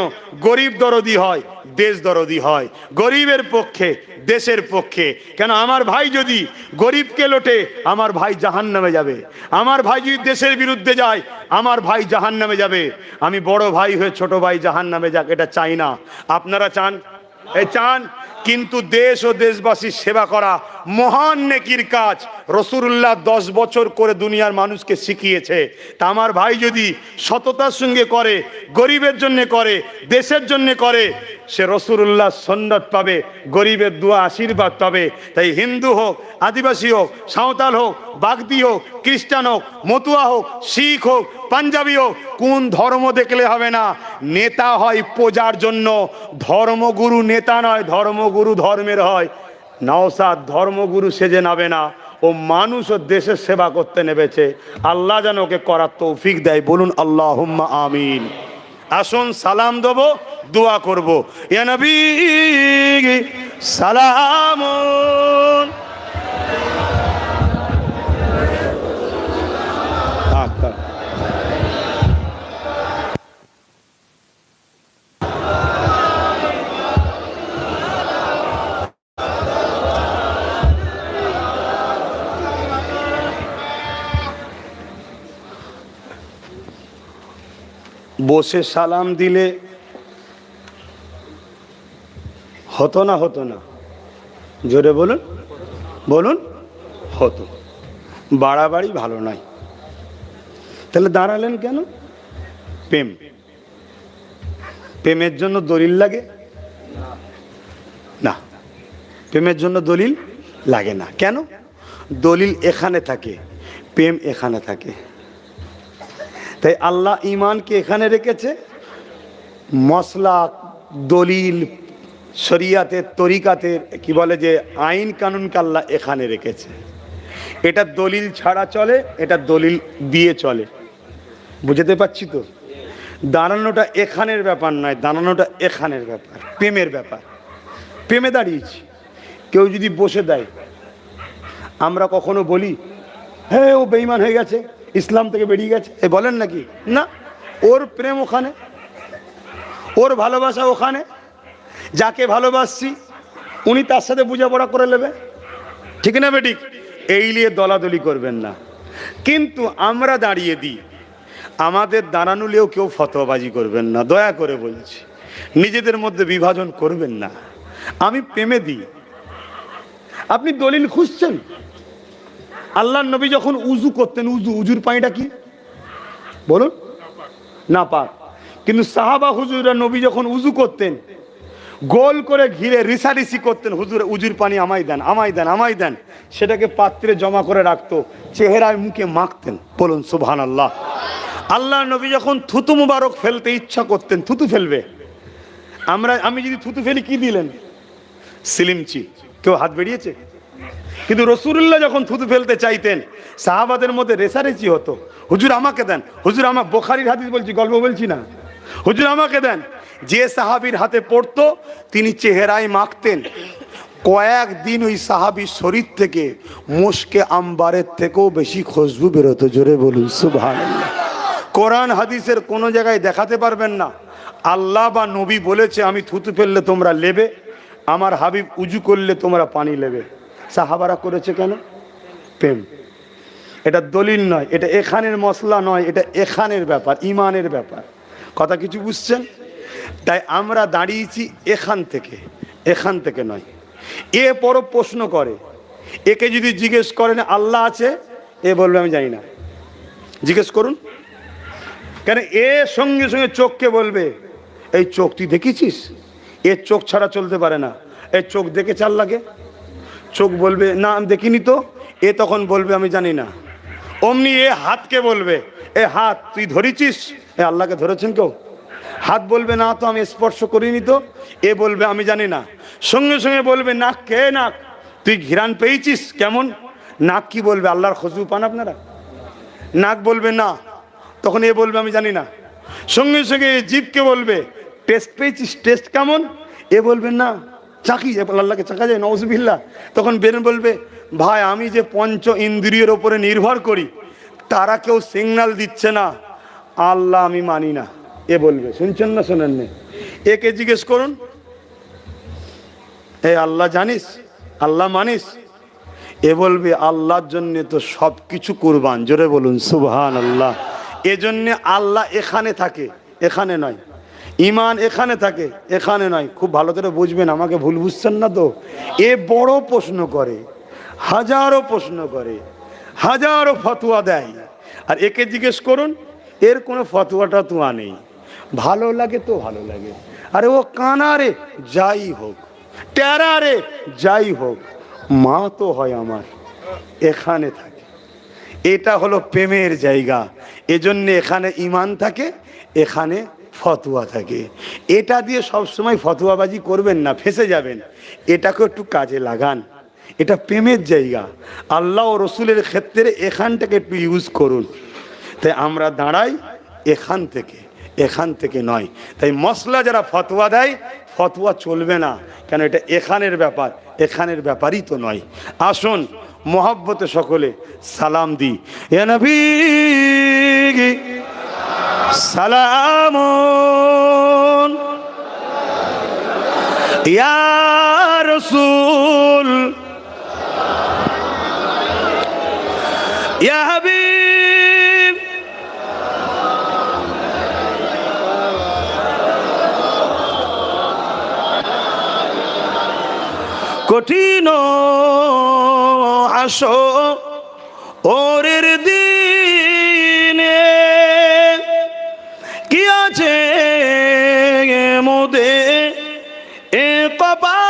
গরিব দরদি হয়, দেশ দরদি হয়, গরিবের পক্ষে, দেশের পক্ষে। কেন আমার ভাই যদি গরিবকে লোটে আমার ভাই জাহান্নামে যাবে, আমার ভাই যদি দেশের বিরুদ্ধে যায় আমার ভাই জাহান্নামে যাবে। আমি বড় ভাই হয়ে ছোট ভাই জাহান্নামে যাক এটা চাই না। আপনারা চান? চান। কিন্তু দেশ ও দেশবাসীর সেবা করা মহান নেকির কাজ। রাসূলুল্লাহ 10 বছর করে দুনিয়ার মানুষকে শিখিয়েছে। তা আমার ভাই যদি সততার সঙ্গে করে, গরিবের জন্য করে, দেশের জন্য করে, সে রাসূলুল্লাহ সুন্নাত পাবে, গরিবের দোয়া আশীর্বাদ পাবে। তাই হিন্দু হোক, আদিবাসী হোক, সাঁওতাল হোক, বাগদি হোক, খ্রিস্টান হোক, মতুয়া হোক, শিখ হোক, পাঞ্জাবি হোক, কোন ধর্ম দেখলে হবে না। নেতা হয় পূজার জন্য, ধর্মগুরু নেতা নয়, ধর্মগুরু ধর্মের হয়। নওশাদ ধর্মগুরু সেজে নাবে না, ও মানুষ ও দেশের সেবা করতে নেমেছে। আল্লাহ যেন ওকে করার তৌফিক দেয়, বলুন আল্লাহুম্মা আমিন। আসুন সালাম দেবো, দোয়া করব। ইয়া নবী সালামুন। বসে সালাম দিলে হতো না? হতো না? জোরে বলুন, বলুন। হতো। বাড়াবাড়ি ভালো নয়। তাহলে দাঁড়ালেন কেন? প্রেম। প্রেমের জন্য দলিল লাগে না, প্রেমের জন্য দলিল লাগে না। কেন? দলিল এখানে থাকে, প্রেম এখানে থাকে। তাই আল্লাহ ঈমানকে এখানে রেখেছে, মসলা, দলিল, শরিয়াতের, তরিকাতের কি বলে যে আইন কানুনকে আল্লাহ এখানে রেখেছে। এটা দলিল ছাড়া চলে, এটা দলিল দিয়ে চলে। বুঝতে পারছি তো? দাঁড়ানোটা এখানের ব্যাপার নয়, দাঁড়ানোটা এখানের ব্যাপার, প্রেমের ব্যাপার। প্রেমে দাঁড়িয়েছি। কেউ যদি বসে দেয়, আমরা কখনো বলি হ্যাঁ ও বেঈমান হয়ে গেছে, ইসলাম থেকে বেরিয়ে গেছে, এ বলেন নাকি? না, ওর প্রেম ওখানে, ওর ভালোবাসা ওখানে। যাকে ভালোবাসছি উনি তার সাথে বোঝাপড়া করে নেবে, ঠিক না বেঠিক? এই নিয়ে দলাদলি করবেন না। কিন্তু আমরা দাঁড়িয়ে দিই, আমাদের দাঁড়ানোলেও কেউ ফতোয়াবাজি করবেন না, দয়া করে বলছি। নিজেদের মধ্যে বিভাজন করবেন না। আমি প্রেমে দিই, আপনি দলিল খুঁজছেন। আল্লাহর নবী যখন উজু করতেন, উজুর পানিটা কি বলুন? না পাক। কিন্তু সাহাবা হুজুররা নবী যখন উজু করতেন গোল করে ঘিরে রিসারিসি করতেন, হুজুর উজুর পানি আমায় দেন, আমায় দেন, আমায় দেন। সেটাকে পাত্রে জমা করে রাখতো, চেহারায় মুখে মাখতেন, বলুন সুবহানাল্লাহ। আল্লাহর নবী যখন থুতু মুবারক ফেলতে ইচ্ছা করতেন, থুতু ফেলবে, আমি যদি থুতু ফেলি কি দিলেন? সিলিমচি। কেউ হাত বেরিয়েছে? কিন্তু রাসূলুল্লাহ যখন থুতু ফেলতে চাইতেন সাহাবাদের মধ্যে রেসারেসি হতো, হুজুর আমাকে দেন, হুজুর আমার, বুখারীর হাদিস বলছি, গল্প বলছি না, হুজুর আমাকে দেন। যে সাহাবীর হাতে পড়তো তিনি চেহারায় মাখতেন, কয়েকদিন ওই সাহাবীর শরীর থেকে মুশকে আম্বারের থেকেও বেশি খুশবু বেরোতো। জোরে বলুন সুবহানাল্লাহ। কোরআন হাদিসের কোনো জায়গায় দেখাতে পারবেন না আল্লাহ বা নবী বলেছে আমি থুতু ফেললে তোমরা নেবে, আমার হাবিব উজু করলে তোমরা পানি নেবে। সাহাবারা করেছে কেন? প্রেম। এটা দলিল নয়, এটা এখানের মশলা নয়, এটা এখানের ব্যাপার, ইমানের ব্যাপার। কথা কিছু বুঝছেন? তাই আমরা দাঁড়িয়েছি এখান থেকে, এখান থেকে নয়। এ বড় প্রশ্ন করে, একে যদি জিজ্ঞেস করেন আল্লাহ আছে, এ বলবে আমি জানি না। জিজ্ঞেস করুন কেন? এ সঙ্গে সঙ্গে চোখকে বলবে এই চোখ তুই দেখেছিস? এর চোখ ছাড়া চলতে পারে না। এর চোখ দেখে চাল লাগে? চোখ বলবে না আমি দেখিনি তো। এ তখন বলবে আমি জানি না। অমনি এ হাতকে বলবে এ হাত তুই ধরেছিস? এ আল্লাহকে ধরেছেন কেউ? হাত বলবে না তো আমি স্পর্শ করিনি তো। এ বলবে আমি জানি না। সঙ্গে সঙ্গে বলবে নাক, কে নাক? তুই ঘ্রাণ পেয়েছিস কেমন? নাক কি বলবে? আল্লাহর খুশবু পান আপনারা? নাক বলবে না, তখন এ বলবে আমি জানি না। সঙ্গে সঙ্গে জিভকে বলবে টেস্ট পেয়েছিস, টেস্ট কেমন? এ বলবে না। চাকি, আল্লাহকে চাকা যায়? নওজুবিল্লাহ। তখন বেরেন বলবে ভাই আমি যে পঞ্চ ইন্দ্রিয়ের ওপরে নির্ভর করি তারা কেউ সিগন্যাল দিচ্ছে না, আল্লাহ আমি মানি না, এ বলবে। শুনছেন না শোনেন না? একে জিজ্ঞেস করুন, এ আল্লাহ জানিস, আল্লাহ মানিস? এ বলবে আল্লাহর জন্য তো সব কিছু কুরবান। জোরে বলুন সুবহানাল্লাহ। এজন্য আল্লাহ এখানে থাকে, এখানে নয়। ইমান এখানে থাকে, এখানে নয়। খুব ভালো করে বুঝবেন, আমাকে ভুল বুঝছেন না তো? এ বড় প্রশ্ন করে, হাজারো প্রশ্ন করে, হাজারো ফতোয়া দেয়। আর একে জিজ্ঞেস করুন, এর কোনো ফতোয়াটা তো নেই। ভালো লাগে তো ভালো লাগে, আরে ও কানা রে যাই হোক, টেরা রে যাই হোক, মা তো হয় আমার, এখানে থাকে। এটা হলো প্রেমের জায়গা। এজন্য এখানে ইমান থাকে, এখানে ফতোয়া থাকে। এটা দিয়ে সবসময় ফতোয়াবাজি করবেন না, ফেঁসে যাবেন। এটাকে একটু কাজে লাগান, এটা প্রেমের জায়গা। আল্লাহ ও রসুলের ক্ষেত্রে এখানটাকে একটু ইউজ করুন। তাই আমরা দাঁড়াই এখান থেকে, এখান থেকে নয়। তাই মশলা যারা ফতোয়া দেয়, ফতোয়া চলবে না, কেন এটা এখানের ব্যাপার, এখানের ব্যাপারই তো নয়। আসুন মোহাব্বতে সকলে সালাম দি। ইয়া নবী সালামুন, ইয়া রাসূল, ইয়া হাবিব, কঠিন আসো ওরের দিনে কি আছে মোদে এ কপালে,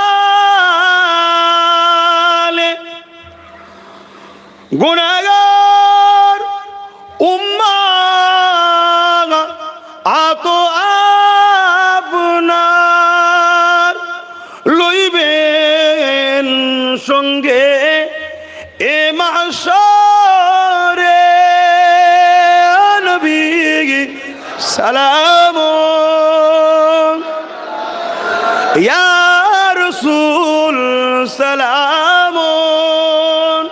গুনাহগার উম্মাহ আতো আপনার লইবেন সঙ্গে এ মাশরে। নবী সালামুন, ইয়া রাসূল সালামুন,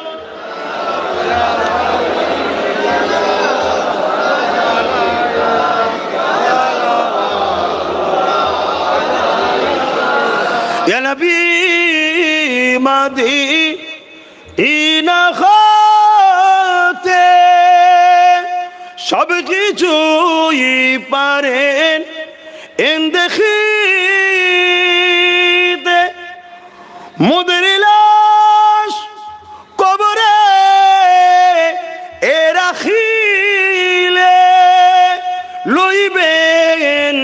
ইয়া নবী মদিনা হতে সব কিছুই পারেন দেখিতে, মুদের লাশ কবরে এ রাখিলে লইবেন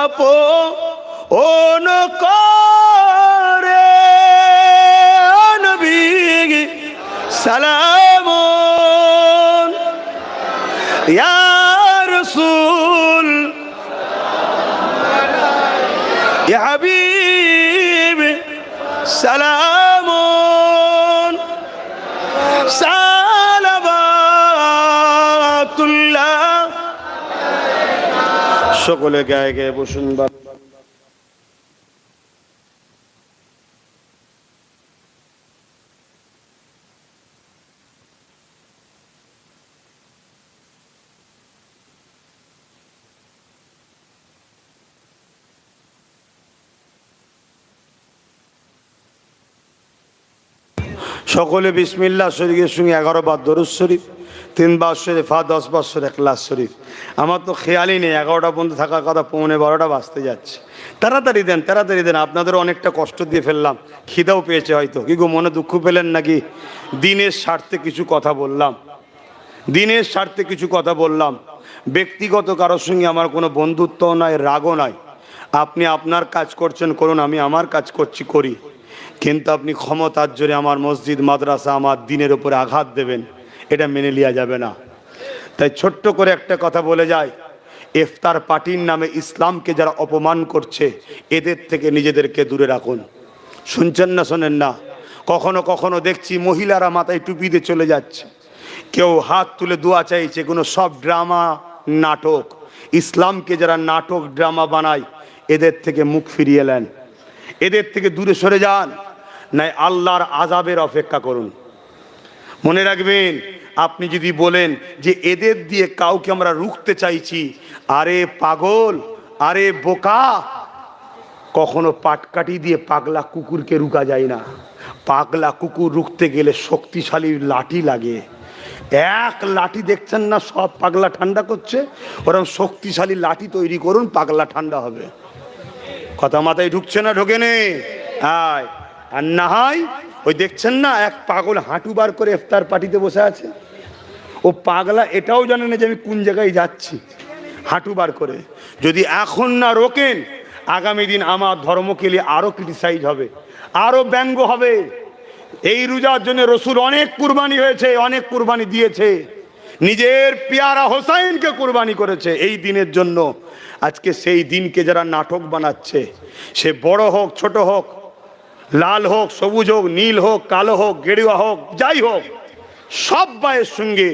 আপন করে। নবী সালামুন, ইয়া রাসূল, ইয়া হাবিব সালামুন, সালাওয়াতুল্লাহ। সকলে গায়ে গায়ে বসুন। সকলে বিসমিল্লাহ শরীফের সঙ্গে 11 বার দরুদ শরীফ, 3 বার শরীফ, 10 বার শরীফ, ইখলাস শরীফ। আমার তো খেয়ালই নেই 11টা পর্যন্ত থাকার কথা, 11:45 বাজতে যাচ্ছে। তাড়াতাড়ি দেন, তাড়াতাড়ি দেন। আপনাদেরও অনেকটা কষ্ট দিয়ে ফেললাম, খিদাও পেয়েছে হয়তো। কি গো, মনে দুঃখ পেলেন নাকি? দিনের স্বার্থে কিছু কথা বললাম, দিনের স্বার্থে কিছু কথা বললাম। ব্যক্তিগত কারোর সঙ্গে আমার কোনো বন্ধুত্ব নাই, রাগও নাই। আপনি আপনার কাজ করছেন করুন, আমি আমার কাজ করছি করি। কিন্তু আপনি ক্ষমতার জোরে আমার মসজিদ মাদ্রাসা আমার দিনের উপরে আঘাত দেবেন, এটা মেনে নেওয়া যাবে না। তাই ছোট্ট করে একটা কথা বলে যায়, ইফতার পার্টির নামে ইসলামকে যারা অপমান করছে, এদের থেকে নিজেদেরকে দূরে রাখুন। শুনছেন না শোনেন না? কখনো কখনো দেখছি মহিলারা মাথায় টুপি দিয়ে চলে যাচ্ছে, কেউ হাত তুলে দোয়া চাইছে। কোনো সব ড্রামা, নাটক। ইসলামকে যারা নাটক ড্রামা বানায়, এদের থেকে মুখ ফিরিয়ে নেন, এদের থেকে দূরে সরে যান, নাই আল্লাহর আযাবের অপেক্ষা করুন। মনে রাখবেন, আপনি যদি বলেন যে এদের দিয়ে কাউকে আমরা রুখতে চাইছি, আরে পাগল, আরে বোকা, কখনো পাটকাঠি দিয়ে পাগলা কুকুরকে রুকা যায় না। পাগলা কুকুর রুখতে গেলে শক্তিশালী লাঠি লাগে। এক লাঠি দেখছেন না সব পাগলা ঠান্ডা করছে, ওরকম শক্তিশালী লাঠি তৈরি করুন, পাগলা ঠান্ডা হবে। কথা মাথায় ঢুকছে না? ঢোকে নে আয়। আর না হয় ওই দেখছেন না এক পাগল হাঁটু বার করে ইফতার পার্টিতে বসে আছে, ও পাগলা এটাও জানে না যে আমি কোন জায়গায় যাচ্ছি, হাঁটু বার করে। যদি এখন না রোকেন, আগামী দিন আমার ধর্মকে নিয়ে আরো ক্রিটিসাইজ হবে, আরো ব্যঙ্গ হবে। এই রোজার জন্য রসুল অনেক কুরবানি হয়েছে, অনেক কুরবানি দিয়েছে, নিজের পেয়ারা হোসাইনকে কুরবানি করেছে এই দিনের জন্য। আজকে সেই দিনকে যারা নাটক বানাচ্ছে, সে বড় হোক ছোট হোক, লাল হোক সবুজ হোক নীল হোক কালো হোক গেরুয়া হোক যাই হোক, সব ভাইয়ের সঙ্গে